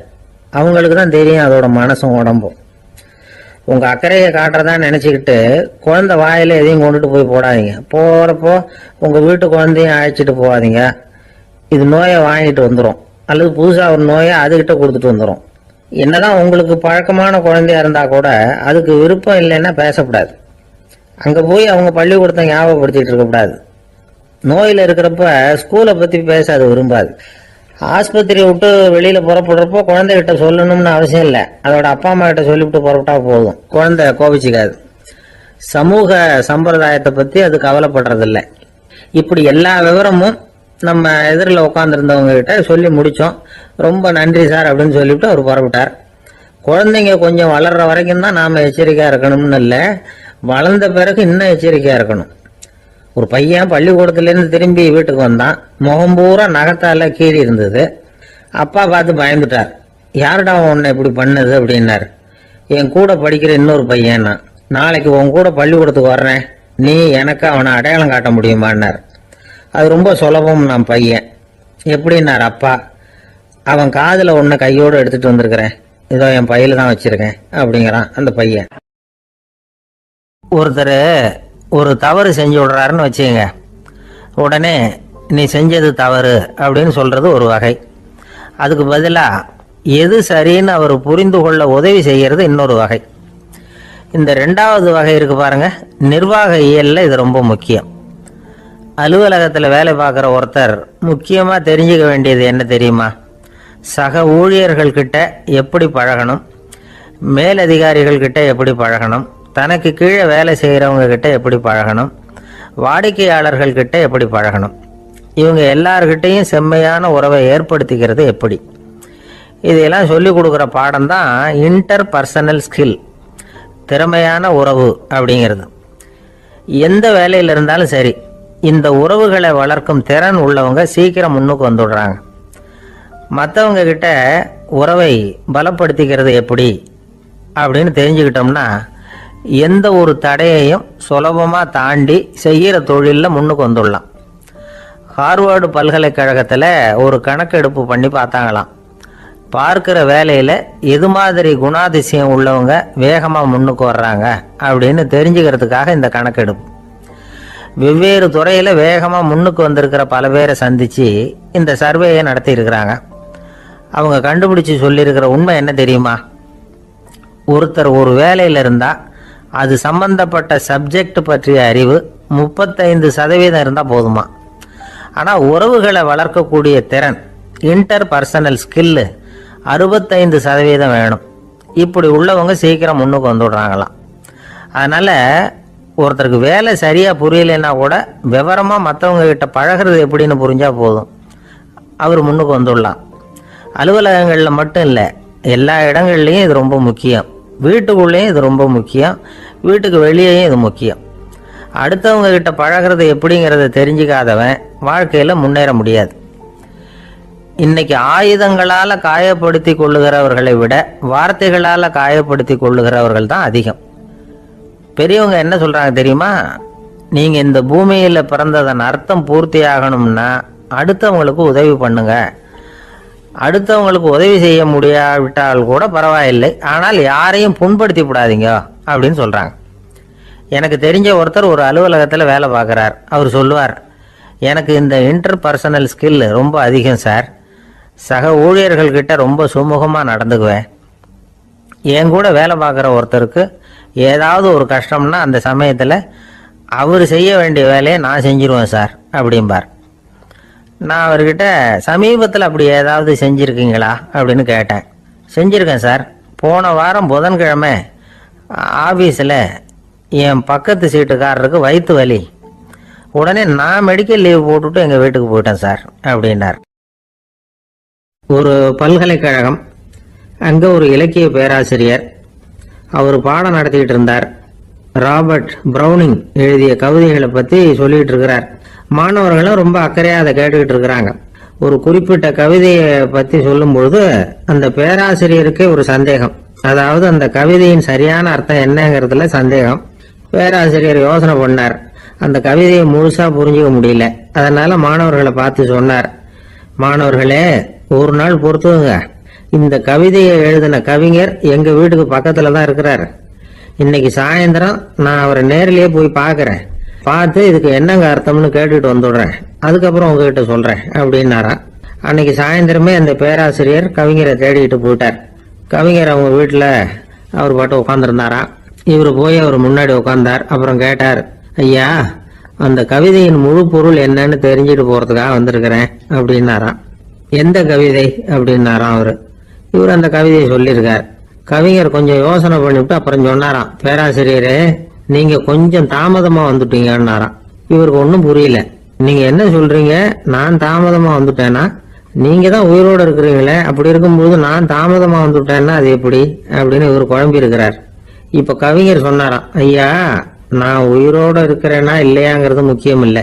அவங்களுக்கு தான் தெரியும் அதோட மனசும் உடம்பும். உங்கள் அக்கறையை காட்டுறதா நினச்சிக்கிட்டு குழந்தை வாயில் எதையும் கொண்டுட்டு போய் போடாதீங்க. போகிறப்போ உங்கள் வீட்டு குழந்தையும் அழைச்சிட்டு போகாதீங்க. இது நோயை வாங்கிட்டு வந்துடும், அல்லது புதுசாக ஒரு நோயை அதுகிட்ட கொடுத்துட்டு வந்துடும். என்னதான் உங்களுக்கு பழக்கமான குழந்தையா இருந்தால் கூட அதுக்கு விருப்பம் இல்லைன்னா பேசக்கூடாது. அங்கே போய் அவங்க பள்ளிக்கூடத்தை ஞாபகப்படுத்திட்டு இருக்கக்கூடாது. நோயில் இருக்கிறப்ப ஸ்கூலை பற்றி பேச அது விரும்பாது. ஆஸ்பத்திரியை விட்டு வெளியில் புறப்படுறப்போ குழந்தைகிட்ட சொல்லணும்னு அவசியம் இல்லை. அதோட அப்பா அம்மா கிட்ட சொல்லிவிட்டு புறப்பட்டா போதும். குழந்தை கோபிச்சிக்காது. சமூக சம்பிரதாயத்தை பற்றி அது கவலைப்படுறதில்லை. இப்படி எல்லா விவரமும் நம்ம எதிரில் உட்காந்துருந்தவங்க கிட்ட சொல்லி முடித்தோம். ரொம்ப நன்றி சார் அப்படின்னு சொல்லிவிட்டு அவர் புறப்பட்டார். குழந்தைங்க கொஞ்சம் வளர்கிற வரைக்கும் தான் நாம் எச்சரிக்கையாக இருக்கணும்னு இல்லை, வளர்ந்த பிறகு இன்னும் எச்சரிக்கையாக இருக்கணும். ஒரு பையன் பள்ளிக்கூடத்துலேருந்து திரும்பி வீட்டுக்கு வந்தான். முகம் பூரா நகத்தால கீறி இருந்தது. அப்பா பார்த்து பயந்துட்டார். யாருடா உன்னை இப்படி பண்ணுது அப்படின்னாரு. என் கூட படிக்கிற இன்னொரு பையன். நாளைக்கு உன் கூட பள்ளிக்கூடத்துக்கு வர்றேன், நீ எனக்கு அவனை அடையாளம் காட்ட முடியுமான்னார். அது ரொம்ப சுலபம். நான் பையன் எப்படின்னார் அப்பா. அவன் காதில் ஒன்றை கையோடு எடுத்துகிட்டு வந்திருக்கிறேன், இதோ என் பையில தான் வச்சிருக்கேன் அப்படிங்கிறான் அந்த பையன். ஒருத்தர் ஒரு தவறு செஞ்சு விடுறாருன்னு வச்சுக்கங்க. உடனே நீ செஞ்சது தவறு அப்படின்னு சொல்கிறது ஒரு வகை. அதுக்கு பதிலாக எது சரின்னு அவர் புரிந்து கொள்ள உதவி செய்கிறது இன்னொரு வகை. இந்த ரெண்டாவது வகை இருக்கு பாருங்க, நிர்வாக இயலில் இது ரொம்ப முக்கியம். அலுவலகத்தில் வேலை பார்க்குற ஒருத்தர் முக்கியமாக தெரிஞ்சுக்க வேண்டியது என்ன தெரியுமா? சக ஊழியர்கள்கிட்ட எப்படி பழகணும், மேலதிகாரிகள்கிட்ட எப்படி பழகணும், தனக்கு கீழே வேலை செய்கிறவங்க கிட்ட எப்படி பழகணும், வாடிக்கையாளர்கள்கிட்ட எப்படி பழகணும், இவங்க எல்லார்கிட்டையும் செம்மையான உறவை ஏற்படுத்திக்கிறது எப்படி, இதையெல்லாம் சொல்லிக் கொடுக்குற பாடம் தான் இன்டர் பர்சனல் ஸ்கில், திறமையான உறவு அப்படிங்கிறது. எந்த வேலையில் இருந்தாலும் சரி, இந்த உறவுகளை வளர்க்கும் திறன் உள்ளவங்க சீக்கிரம் முன்னுக்கு வந்துடுறாங்க. மற்றவங்க கிட்ட உறவை பலப்படுத்திக்கிறது எப்படி அப்படின்னு தெரிஞ்சுக்கிட்டோம்னா எந்த ஒரு தடையையும் சுலபமாக தாண்டி செய்கிற தொழிலில் முன்னுக்கு வந்துடலாம். ஹார்வர்டு பல்கலைக்கழகத்தில் ஒரு கணக்கெடுப்பு பண்ணி பார்த்தாங்களாம். பார்க்குற வேலையில் எது மாதிரி குணாதிசயம் உள்ளவங்க வேகமாக முன்னுக்கு வர்றாங்க அப்படின்னு தெரிஞ்சுக்கிறதுக்காக இந்த கணக்கெடுப்பு. வெவ்வேறு துறையில் வேகமாக முன்னுக்கு வந்திருக்கிற பல பேரை சந்தித்து இந்த சர்வேயை நடத்தியிருக்கிறாங்க. அவங்க கண்டுபிடிச்சி சொல்லியிருக்கிற உண்மை என்ன தெரியுமா? ஒருத்தர் ஒரு வேலையில் இருந்தால் அது சம்பந்தப்பட்ட சப்ஜெக்ட் பற்றிய அறிவு 35% இருந்தால் போதுமா. ஆனால் உறவுகளை வளர்க்கக்கூடிய திறன், இன்டர் பர்சனல் ஸ்கில்லு 65% வேணும். இப்படி உள்ளவங்க சீக்கிரம் முன்னுக்கு வந்துடுறாங்களாம். அதனால் ஒருத்தருக்கு வேலை சரியாக புரியலைன்னா கூட விவரமாக மற்றவங்க கிட்ட பழகிறது எப்படின்னு புரிஞ்சால் போதும், அவர் முன்னுக்கு வந்துடலாம். அலுவலகங்களில் மட்டும் இல்லை, எல்லா இடங்கள்லையும் இது ரொம்ப முக்கியம். வீட்டுக்குள்ளேயும் இது ரொம்ப முக்கியம், வீட்டுக்கு வெளியேயும் இது முக்கியம். அடுத்தவங்க கிட்ட பழகிறது எப்படிங்கிறத தெரிஞ்சுக்காதவன் வாழ்க்கையில் முன்னேற முடியாது. இன்னைக்கு ஆயுதங்களால் காயப்படுத்தி கொள்ளுகிறவர்களை விட வார்த்தைகளால் காயப்படுத்தி கொள்ளுகிறவர்கள் தான் அதிகம். பெரியவங்க என்ன சொல்கிறாங்க தெரியுமா? நீங்கள் இந்த பூமியில் பிறந்ததன் அர்த்தம் பூர்த்தி ஆகணும்னா அடுத்தவங்களுக்கு உதவி பண்ணுங்க. அடுத்தவங்களுக்கு உதவி செய்ய முடியாவிட்டால் கூட பரவாயில்லை, ஆனால் யாரையும் புண்படுத்தி விடாதீங்க அப்படின்னு சொல்கிறாங்க. எனக்கு தெரிஞ்ச ஒருத்தர் ஒரு அலுவலகத்தில் வேலை பார்க்குறார். அவர் சொல்லுவார், எனக்கு இந்த இன்டர் பர்சனல் ஸ்கில் ரொம்ப அதிகம் சார். சக ஊழியர்கள்கிட்ட ரொம்ப சுமூகமாக நடந்துக்குவேன். என் கூட வேலை பார்க்குற ஒருத்தருக்கு ஏதாவது ஒரு கஷ்டம்னா அந்த சமயத்தில் அவர் செய்ய வேண்டிய வேலையை நான் செஞ்சிருவேன் சார் அப்படிம்பார். நான் அவர்கிட்ட சமீபத்தில் அப்படி ஏதாவது செஞ்சுருக்கீங்களா அப்படின்னு கேட்டேன். செஞ்சுருக்கேன் சார், போன வாரம் புதன்கிழமை ஆஃபீஸில் என் பக்கத்து சீட்டுக்காரருக்கு வயிற்று வலி. உடனே நான் மெடிக்கல் லீவ் போட்டுட்டு எங்கள் வீட்டுக்கு போயிட்டேன் சார் அப்படின்னார். ஒரு பல்கலைக்கழகம், அங்கே ஒரு இலக்கிய பேராசிரியர், அவர் பாடம் நடத்திக்கிட்டு இருந்தார். ராபர்ட் ப்ரௌனிங் எழுதிய கவிதைகளை பற்றி சொல்லிகிட்டு இருக்கிறார். மாணவர்களும் ரொம்ப அக்கறையாக அதை கேட்டுக்கிட்டு இருக்கிறாங்க. ஒரு குறிப்பிட்ட கவிதையை பற்றி சொல்லும்பொழுது அந்த பேராசிரியருக்கே ஒரு சந்தேகம். அதாவது அந்த கவிதையின் சரியான அர்த்தம் என்னங்கிறதுல சந்தேகம். பேராசிரியர் யோசனை பண்ணார். அந்த கவிதையை முழுசாக புரிஞ்சுக்க முடியல. அதனால மாணவர்களை பார்த்து சொன்னார், மாணவர்களே, ஒரு நாள் பொறுத்துங்க, இந்த கவிதையை எழுதின கவிஞர் எங்கள் வீட்டுக்கு பக்கத்தில் தான் இருக்கிறார். இன்னைக்கு சாயந்தரம் நான் அவரை நேரிலேயே போய் பார்க்குறேன். பார்த்து இதுக்கு என்னங்க அர்த்தம்னு கேட்டுட்டு வந்துடுறேன். அதுக்கப்புறம் உங்ககிட்ட சொல்கிறேன் அப்படின்னாராம். அன்னைக்கு சாயந்தரமே அந்த பேராசிரியர் கவிஞரை தேடிட்டு போயிட்டார். கவிஞர் அவங்க வீட்டில் அவர் பாட்டு உட்காந்துருந்தாராம். இவர் போய் அவர் முன்னாடி உட்காந்தார். அப்புறம் கேட்டார், ஐயா, அந்த கவிதையின் முழு பொருள் என்னன்னு தெரிஞ்சுட்டு போகிறதுக்காக வந்திருக்கிறேன் அப்படின்னாராம். எந்த கவிதை அப்படின்னாராம் அவர். இவர் அந்த கவிதையை சொல்லியிருக்கார். கவிஞர் கொஞ்சம் யோசனை பண்ணிவிட்டு அப்புறம் சொன்னாராம், பேராசிரியரே, நீங்க கொஞ்சம் தாமதமா வந்துட்டீங்கன்னாராம். இவருக்கு ஒன்றும் புரியல. நீங்க என்ன சொல்றீங்க? நான் தாமதமா வந்துட்டேன்னா? நீங்க தான் உயிரோடு இருக்கிறீங்களே, அப்படி இருக்கும்போது நான் தாமதமா வந்துட்டேன்னா அது எப்படி அப்படின்னு இவர் குழம்பி இருக்கிறார். இப்ப கவிஞர் சொன்னாராம், ஐயா, நான் உயிரோடு இருக்கிறேன்னா இல்லையாங்கிறது முக்கியம் இல்லை.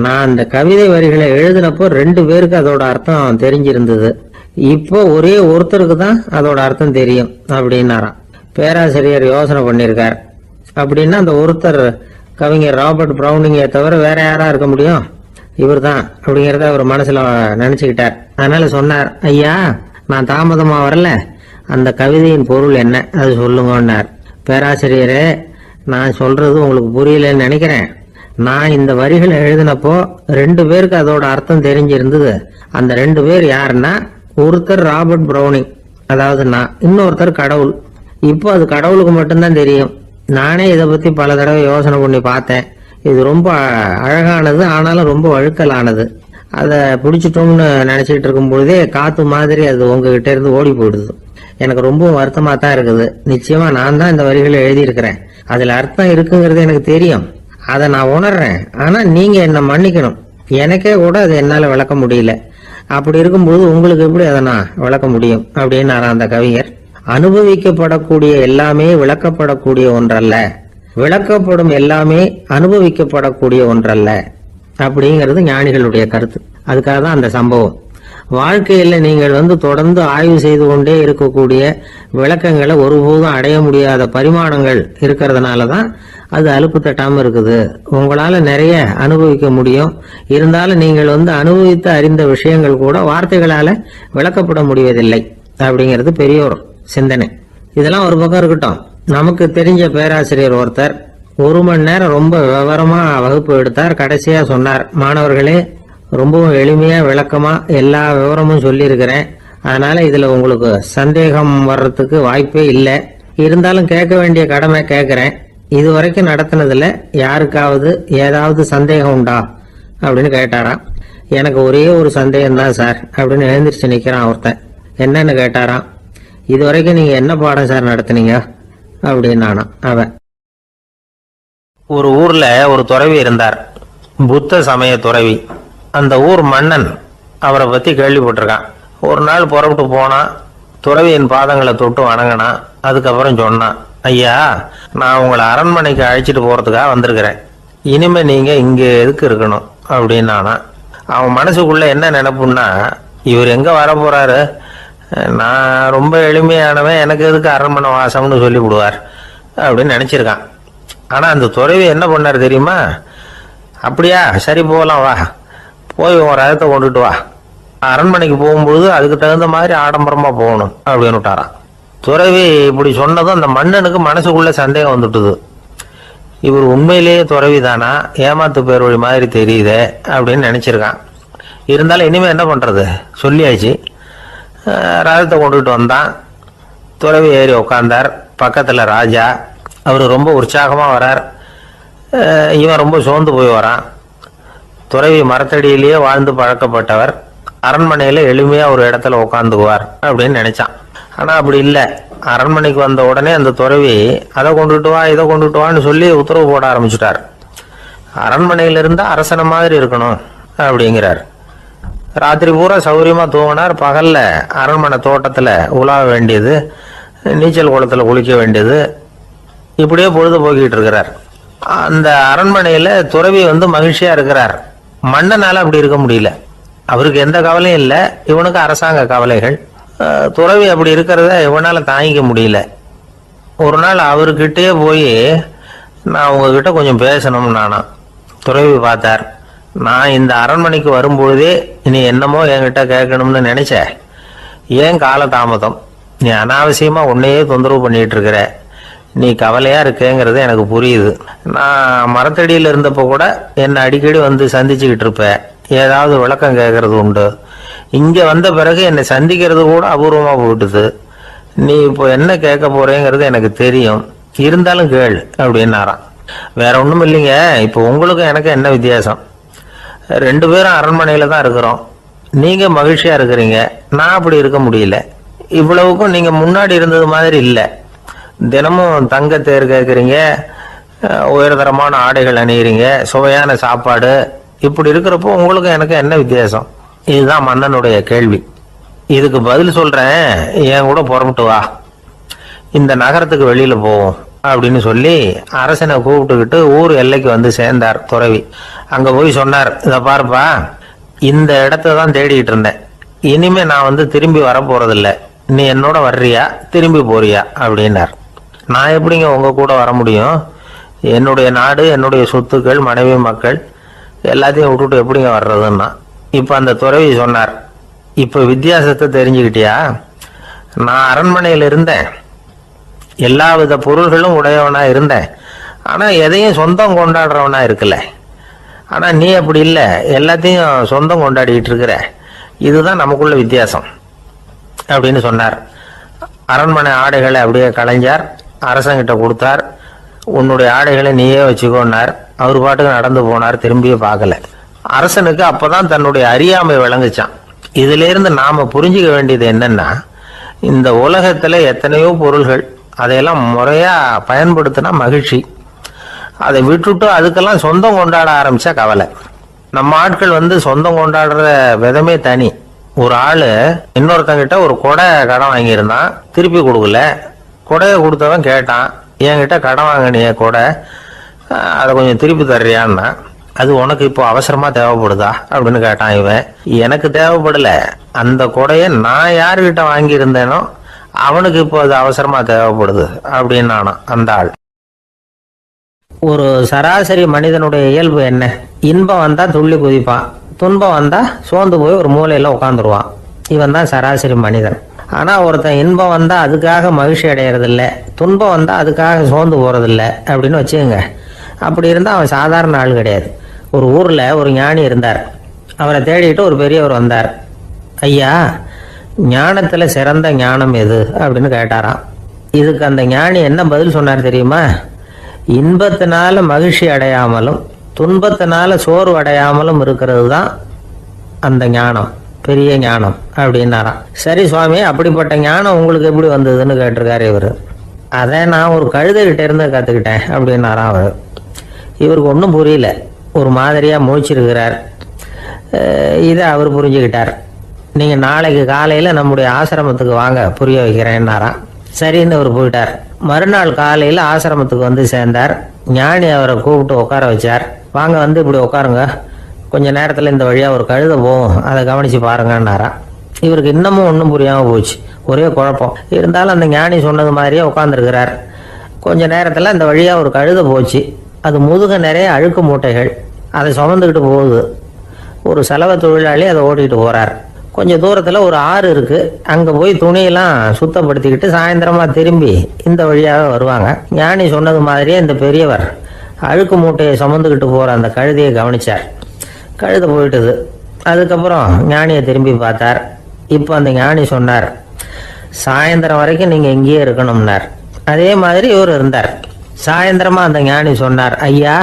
நான் அந்த கவிதை வரிகளை எழுதினப்போ 2 பேருக்கு அதோட அர்த்தம் தெரிஞ்சிருந்தது. இப்போ ஒரே ஒருத்தருக்கு தான் அதோட அர்த்தம் தெரியும் அப்படின்னாராம். பேராசிரியர் யோசனை பண்ணியிருக்கார். அப்படின்னா அந்த ஒருத்தர் கவிஞர் ராபர்ட் ப்ரௌனிங்கை தவிர வேற யாரா இருக்க முடியும்? இவர் தான் அப்படிங்கிறத அவர் மனசுல நினைச்சுக்கிட்டார். அதனால சொன்னார், ஐயா, நான் தாமதமா வரல, அந்த கவிதையின் பொருள் என்ன அது சொல்லுங்கன்னார். பேராசிரியரே, நான் சொல்றது உங்களுக்கு புரியலன்னு நினைக்கிறேன். நான் இந்த வரிகளை எழுதினப்போ 2 பேருக்கு அதோட அர்த்தம் தெரிஞ்சிருந்தது. அந்த 2 பேர் யாருன்னா, ஒருத்தர் ராபர்ட் ப்ரௌனிங், அதாவது நான், இன்னொருத்தர் கடவுள். இப்போ அது கடவுளுக்கு மட்டும்தான் தெரியும். நானே இதை பத்தி பல தடவை யோசனை பண்ணி பார்த்தேன். இது ரொம்ப அழகானது, ஆனாலும் ரொம்ப வழுக்கலானது. அதை பிடிச்சிட்டோம்னு நினைச்சிட்டு இருக்கும் பொழுதே காத்து மாதிரி அது உங்ககிட்ட இருந்து ஓடி போயிடுது. எனக்கு ரொம்ப வருத்தமா தான் இருக்குது. நிச்சயமா நான் தான் இந்த வரிகளை எழுதியிருக்கிறேன். அதுல அர்த்தம் இருக்குங்கிறது எனக்கு தெரியும். அதை நான் உணர்றேன். ஆனா நீங்க என்ன மன்னிக்கணும். எனக்கே கூட அதை என்னால விளக்க முடியல. அப்படி இருக்கும்போது உங்களுக்கு எப்படி அதை நான் விளக்க முடியும் அப்படின்னு அந்த கவிஞர். அனுபவிக்கப்படக்கூடிய எல்லாமே விளக்கப்படக்கூடிய ஒன்றல்ல, விளக்கப்படும் எல்லாமே அனுபவிக்கப்படக்கூடிய ஒன்றல்ல அப்படிங்கிறது ஞானிகளுடைய கருத்து. அதுக்காக தான் அந்த சம்பவம். வாழ்க்கையில நீங்கள் தொடர்ந்து ஆய்வு செய்து கொண்டே இருக்கக்கூடிய விளக்கங்களை ஒருபோதும் அடைய முடியாத பரிமாணங்கள் இருக்கிறதுனாலதான் அது அலுப்பு தட்டாம இருக்குது. உங்களால நிறைய அனுபவிக்க முடியும். இருந்தாலும் நீங்கள் அனுபவித்து அறிந்த விஷயங்கள் கூட வார்த்தைகளால விளக்கப்பட முடிவதில்லை அப்படிங்கிறது பெரியோர் சிந்தனை. இதெல்லாம் ஒரு பக்கம் இருக்கட்டும். நமக்கு தெரிஞ்ச பேராசிரியர் ஒருத்தர் 1 மணி நேரம் ரொம்ப விவரமா வகுப்பு எடுத்தார். கடைசியா சொன்னார், மாணவர்களே, ரொம்பவும் எளிமையா விளக்கமா எல்லா விவரமும் சொல்லியிருக்கிறேன். அதனால இதுல உங்களுக்கு சந்தேகம் வர்றதுக்கு வாய்ப்பே இல்லை. இருந்தாலும் கேட்க வேண்டிய கடமை கேட்கிறேன். இது வரைக்கும் நடத்தினதுல யாருக்காவது ஏதாவது சந்தேகம் உண்டா அப்படின்னு கேட்டாராம். எனக்கு ஒரே ஒரு சந்தேகம் தான் சார் அப்படின்னு எழுந்திரிச்சு நிக்கிறான் ஒருத்தன். என்னன்னு கேட்டாராம். இது வரைக்கும் நீங்க என்ன பாடம் சார் நடத்துனீங்க அப்படின்னானா அவன். ஒரு ஊர்ல ஒரு துறவி இருந்தார், புத்த சமய துறவி. அந்த ஊர் மன்னன் அவரை பத்தி கேள்விப்பட்டிருக்கான். ஒரு நாள் புறப்பட்டு போனா, துறவியின் பாதங்களை தொட்டு வணங்கினான். அதுக்கப்புறம் சொன்னான், ஐயா, நான் உங்களை அரண்மனைக்கு அழைச்சிட்டு போறதுக்காக வந்திருக்கிறேன். இனிமே நீங்க இங்க எதுக்கு இருக்கணும் அப்படின்னானா. அவன் மனசுக்குள்ள என்ன நினைப்புன்னா, இவர் எங்க வர போறாரு, நான் ரொம்ப எளிமையானவன், எனக்கு எதுக்கு அரண்மனை வாசம்னு சொல்லி விடுவார் அப்படின்னு நினைச்சிருக்கான். ஆனா அந்த துறவி என்ன பண்ணாரு தெரியுமா? அப்படியா, சரி போகலாம், வா, போய் உன் ரதத்தை கொண்டுட்டு வா, அரண்மனைக்கு போகும்போது அதுக்கு தகுந்த மாதிரி ஆடம்பரமா போகணும் அப்படின்னு விட்டாரான். துறவி இப்படி சொன்னதும் அந்த மன்னனுக்கு மனசுக்குள்ள சந்தேகம் வந்துட்டுது. இவர் உண்மையிலேயே துறவி தானா, ஏமாத்து பேர் வழி மாதிரி தெரியுதே அப்படின்னு நினைச்சிருக்கான். இருந்தாலும் இனிமே என்ன பண்றது, சொல்லியாச்சு. ரதத்தை கொண்டுகிட்டு வந்தான். துறவி ஏறி உட்காந்தார். பக்கத்துல ராஜா. அவர் ரொம்ப உற்சாகமா வரார். இவன் ரொம்ப சோர்ந்து போய் வரான். துறவி மரத்தடியிலேயே வாழ்ந்து பழக்கப்பட்டவர். அரண்மனையில எளிமையா ஒரு இடத்துல உட்காந்துக்குவார் அப்படின்னு நினைச்சான். ஆனா அப்படி இல்லை. அரண்மனைக்கு வந்த உடனே அந்த துறவி அதை கொண்டுட்டு வா இதை கொண்டுட்டு வான்னு சொல்லி உத்தரவு போட ஆரம்பிச்சுட்டார். அரண்மனையில இருந்தா அரசனை மாதிரி இருக்கணும் அப்படிங்கிறார். ராத்திரி பூரா சௌரியமா தூங்கினார். பகல்ல அரண்மனை தோட்டத்துல உலா வேண்டியது, நீச்சல் குளத்துல குளிக்க வேண்டியது, இப்படியே பொழுது போக்கிட்டு இருக்கிறார். அந்த அரண்மனையில துறவி மகிழ்ச்சியா இருக்கிறார். மன்னனால அப்படி இருக்க முடியல. அவருக்கு எந்த கவலையும் இல்லை, இவனுக்கு அரசாங்க கவலைகள். துறவி அப்படி இருக்கிறத இவனால தாங்கிக்க முடியல. ஒரு நாள் அவர்கிட்டயே போய், நான் உங்ககிட்ட கொஞ்சம் பேசணும் நானா. துறவி பார்த்தார். நான் இந்த அரண்மனைக்கு வரும்பொழுதே நீ என்னமோ என்கிட்ட கேட்கணும்னு நினைச்ச. ஏன் கால தாமதம்? நீ அனாவசியமா உன்னையே தொந்தரவு பண்ணிட்டு இருக்கிற. நீ கவலையா இருக்கேங்கிறது எனக்கு புரியுது. நான் மரத்தடியில் இருந்தப்போ கூட என்னை அடிக்கடி சந்திச்சுக்கிட்டு இருப்ப. ஏதாவது விளக்கம் கேட்கறது உண்டு. இங்க வந்த பிறகு என்னை சந்திக்கிறது கூட அபூர்வமா போயிட்டுது. நீ இப்போ என்ன கேட்க போறேங்கிறது எனக்கு தெரியும், இருந்தாலும் கேள் அப்படின்னாராம். வேற ஒண்ணும் இல்லைங்க, இப்போ உங்களுக்கும் எனக்கு என்ன வித்தியாசம்? 2 பேரும் அரண்மனையில தான் இருக்கிறோம். நீங்க மகிழ்ச்சியா இருக்கிறீங்க, நான் அப்படி இருக்க முடியல. இவ்வளவுக்கும் நீங்க முன்னாடி இருந்தது மாதிரி இல்லை. தினமும் தங்க தேர் கேட்குறீங்க, உயர்தரமான ஆடைகள் அணிகிறீங்க, சுவையான சாப்பாடு. இப்படி இருக்கிறப்போ உங்களுக்கு எனக்கு என்ன வித்தியாசம்? இதுதான் மன்னனுடைய கேள்வி. இதுக்கு பதில் சொல்றேன், என் கூட புறப்பட்டு வா, இந்த நகரத்துக்கு வெளியில போவோம் அப்படின்னு சொல்லி அரசனை கூப்பிட்டுக்கிட்டு ஊர் எல்லைக்கு சேர்ந்தார் துறவி. அங்க போய் சொன்னார், இதை பாருப்பா, இந்த இடத்த தான் தேடிட்டு இருந்தேன். இனிமே நான் திரும்பி வர போறதில்ல. நீ என்னோட வர்றியா திரும்பி போறியா அப்படின்னார். நான் எப்படிங்க உங்க கூட வர முடியும்? என்னுடைய நாடு, என்னுடைய சொத்துக்கள், மனைவி, மக்கள் எல்லாத்தையும் விட்டுட்டு எப்படிங்க வர்றதுன்னா. இப்ப அந்த துறவி சொன்னார், இப்ப வித்தியாசத்தை தெரிஞ்சுக்கிட்டியா? நான் அரண்மனையில் இருந்தேன், எல்லா வித பொருள்களும் உடையவனா இருந்தேன். ஆனா எதையும் சொந்தம் கொண்டாடுறவனா இருக்கல. ஆனா நீ அப்படி இல்லை, எல்லாத்தையும் சொந்தம் கொண்டாடிட்டு இருக்கிற. இதுதான் நமக்குள்ள வித்தியாசம் அப்படின்னு சொன்னார். அரண்மனை ஆடைகளை அப்படியே களைஞ்சார், அரசங்கிட்ட கொடுத்தார். உன்னுடைய ஆடைகளை நீயே வச்சுக்கோன்னார். அவர் பாட்டுக்கு நடந்து போனார், திரும்பியே பார்க்கல. அரசனுக்கு அப்பதான் தன்னுடைய அறியாமை விளங்குச்சான். இதுல இருந்து நாம புரிஞ்சுக்க வேண்டியது என்னன்னா, இந்த உலகத்துல எத்தனையோ பொருள்கள், அதையெல்லாம் முறையா பயன்படுத்தினா மகிழ்ச்சி. அதை விட்டுட்டு அதுக்கெல்லாம் சொந்தம் கொண்டாட ஆரம்பிச்சா கவலை. நம்ம ஆட்கள் சொந்தம் கொண்டாடுற விதமே தனி. ஒரு ஆளு இன்னொருத்தங்கிட்ட ஒரு கொடை கடன் வாங்கியிருந்தான், திருப்பி கொடுக்கல. கொடையை கொடுத்தவன் கேட்டான், என்கிட்ட கடன் வாங்கினிய கொடை, அதை கொஞ்சம் திருப்பி தர்றியான்னா. அது உனக்கு இப்போ அவசரமா தேவைப்படுதா அப்படின்னு கேட்டான் இவன். எனக்கு தேவைப்படல, அந்த கொடையை நான் யாருக்கிட்ட வாங்கியிருந்தேனோ அவனுக்கு இப்போ அது அவசரமா தேவைப்படுது அப்படின்னானா அந்த ஆள். ஒரு சராசரி மனிதனுடைய இயல்பு என்ன? இன்பம் வந்தா துள்ளி குதிப்பான், துன்பம் வந்தா சோர்ந்து போய் ஒரு மூலையில உட்காந்துருவான். இவன் தான் சராசரி மனிதன். ஆனா ஒருத்தன் இன்பம் வந்தா அதுக்காக மகிழ்ச்சி அடையறதில்ல, துன்பம் வந்தா அதுக்காக சோர்ந்து போறதில்ல அப்படின்னு வச்சுக்கோங்க. அப்படி இருந்தா அவன் சாதாரண ஆள் கிடையாது. ஒரு ஊர்ல ஒரு ஞானி இருந்தார். அவரை தேடிட்டு ஒரு பெரியவர் வந்தார். ஐயா, ஞானத்துல சிறந்த ஞானம் எது அப்படின்னு கேட்டாராம். இதுக்கு அந்த ஞானி என்ன பதில் சொன்னார் தெரியுமா? இன்பத்தினால மகிழ்ச்சி அடையாமலும் துன்பத்தினால சோர்வு அடையாமலும் இருக்கிறது தான் அந்த ஞானம், பெரிய ஞானம் அப்படின்னாராம். சரி சுவாமி, அப்படிப்பட்ட ஞானம் உங்களுக்கு எப்படி வந்ததுன்னு கேட்டிருக்காரு இவர். அதை நான் ஒரு கழுதைகிட்ட இருந்து கற்றுக்கிட்டேன் அப்படின்னாராம் அவர். இவருக்கு ஒன்றும் புரியல, ஒரு மாதிரியா முழிச்சிருக்கிறார். இதை அவர் புரிஞ்சுக்கிட்டார். நீங்கள் நாளைக்கு காலையில் நம்முடைய ஆசிரமத்துக்கு வாங்க, புரிய வைக்கிறேன்னாராம். சரின்னு அவர் போயிட்டார். மறுநாள் காலையில் ஆசிரமத்துக்கு சேர்ந்தார். ஞானி அவரை கூப்பிட்டு உட்கார வச்சார். வாங்க இப்படி உட்காருங்க, கொஞ்ச நேரத்தில் இந்த வழியாக ஒரு கழுதை போகும், அதை கவனித்து பாருங்கன்னாராம். இவருக்கு இன்னமும் ஒன்றும் புரியாமல் போச்சு, ஒரே குழப்பம். இருந்தாலும் அந்த ஞானி சொன்னது மாதிரியே உட்காந்துருக்கிறார். கொஞ்ச நேரத்தில் அந்த வழியாக ஒரு கழுதை போச்சு. அது முதுக நிறைய அழுக்கு மூட்டைகள், அதை சுமந்துக்கிட்டு போகுது. ஒரு செலவு தொழிலாளி அதை ஓட்டிகிட்டு போகிறார். கொஞ்சம் தூரத்தில் ஒரு ஆறு இருக்குது. அங்கே போய் துணியெல்லாம் சுத்தப்படுத்திக்கிட்டு சாயந்தரமாக திரும்பி இந்த வழியாக வருவாங்க. ஞானி சொன்னது மாதிரியே இந்த பெரியவர் அழுக்கு மூட்டையை சுமந்துக்கிட்டு போகிற அந்த கழுதையை கவனிச்சார். கழுதை போயிட்டுது. அதுக்கப்புறம் ஞானியை திரும்பி பார்த்தார். இப்போ அந்த ஞானி சொன்னார், சாயந்தரம் வரைக்கும் நீங்கள் இங்கேயே இருக்கணும்னார். அதே மாதிரி இவர் இருந்தார். சாயந்தரமாக அந்த ஞானி சொன்னார், ஐயா,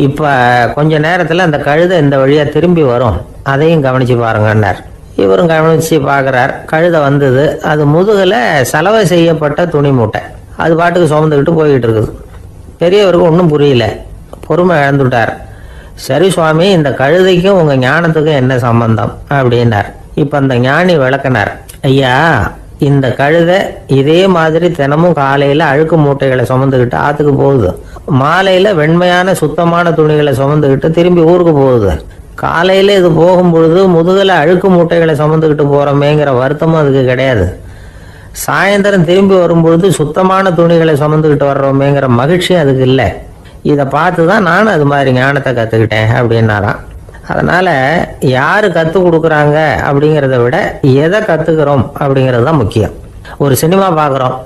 இப்போ கொஞ்ச நேரத்தில் அந்த கழுதை இந்த வழியாக திரும்பி வரும், அதையும் கவனித்து பாருங்கன்னார். இவரும் கவனிச்சு பார்க்குறார். கழுதை வந்தது. அது முதுகில் சலவை செய்யப்பட்ட துணி மூட்டை. அது பாட்டுக்கு சுமந்துக்கிட்டு போய்கிட்டு இருக்குது. பெரியவருக்கு ஒன்றும் புரியல, பொறுமை இழந்துட்டார். சரி சுவாமி, இந்த கழுதைக்கும் உங்கள் ஞானத்துக்கும் என்ன சம்பந்தம் அப்படின்னார். இப்போ அந்த ஞானி விளக்கினார். ஐயா, இந்த கழுதை இதே மாதிரி தினமும் காலையில் அழுக்கு மூட்டைகளை சுமந்துக்கிட்டு ஆற்றுக்கு போகுது, மாலையில் வெண்மையான சுத்தமான துணிகளை சுமந்துக்கிட்டு திரும்பி ஊருக்கு போகுது. காலையில் இது போகும்பொழுது முதுகில் அழுக்கு மூட்டைகளை சுமந்துக்கிட்டு போகிறோமேங்கிற வருத்தமும் அதுக்கு கிடையாது. சாயந்தரம் திரும்பி வரும்பொழுது சுத்தமான துணிகளை சுமந்துக்கிட்டு வர்றோமேங்கிற மகிழ்ச்சியும் அதுக்கு இல்லை. இதை பார்த்து தான் நானும் அது மாதிரி ஞானத்தை கற்றுக்கிட்டேன் அப்படின்னாராம். அதனால் யார் கற்றுக் கொடுக்குறாங்க அப்படிங்கிறத விட எதை கற்றுக்கிறோம் அப்படிங்கிறது தான் முக்கியம். ஒரு சினிமா பார்க்குறோம்,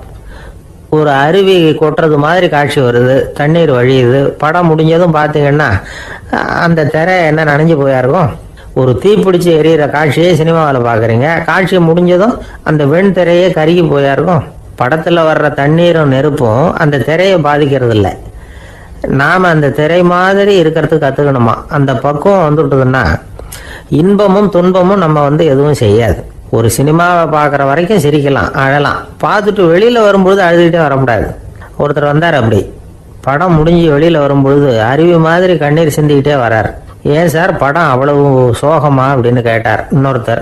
ஒரு அருவி கொட்டுறது மாதிரி காட்சி வருது, தண்ணீர் வழியுது. படம் முடிஞ்சதும் பார்த்தீங்கன்னா அந்த திரை என்ன நனைஞ்சு போயா இருக்கும். ஒரு தீப்பிடிச்சு எரியிற காட்சியே சினிமாவில் பார்க்குறீங்க, காட்சி முடிஞ்சதும் அந்த வெண் திரையே கருகி போயா இருக்கும். படத்தில் வர்ற தண்ணீரும் நெருப்பும் அந்த திரையை பாதிக்கிறது இல்லை. நாம் அந்த திரை மாதிரி இருக்கிறதுக்கு கற்றுக்கணுமா. அந்த பக்குவம் வந்துவிட்டதுன்னா இன்பமும் துன்பமும் நம்ம எதுவும் செய்யாது. ஒரு சினிமாவை பார்க்குற வரைக்கும் சிரிக்கலாம், அழலாம். பார்த்துட்டு வெளியில் வரும்பொழுது அழுதுகிட்டே வரக்கூடாது. ஒருத்தர் வந்தார், அப்படி படம் முடிஞ்சு வெளியில் வரும்பொழுது அருவி மாதிரி கண்ணீர் சிந்திக்கிட்டே வரார். ஏன் சார் படம் அவ்வளவு சோகமா அப்படின்னு கேட்டார் இன்னொருத்தர்.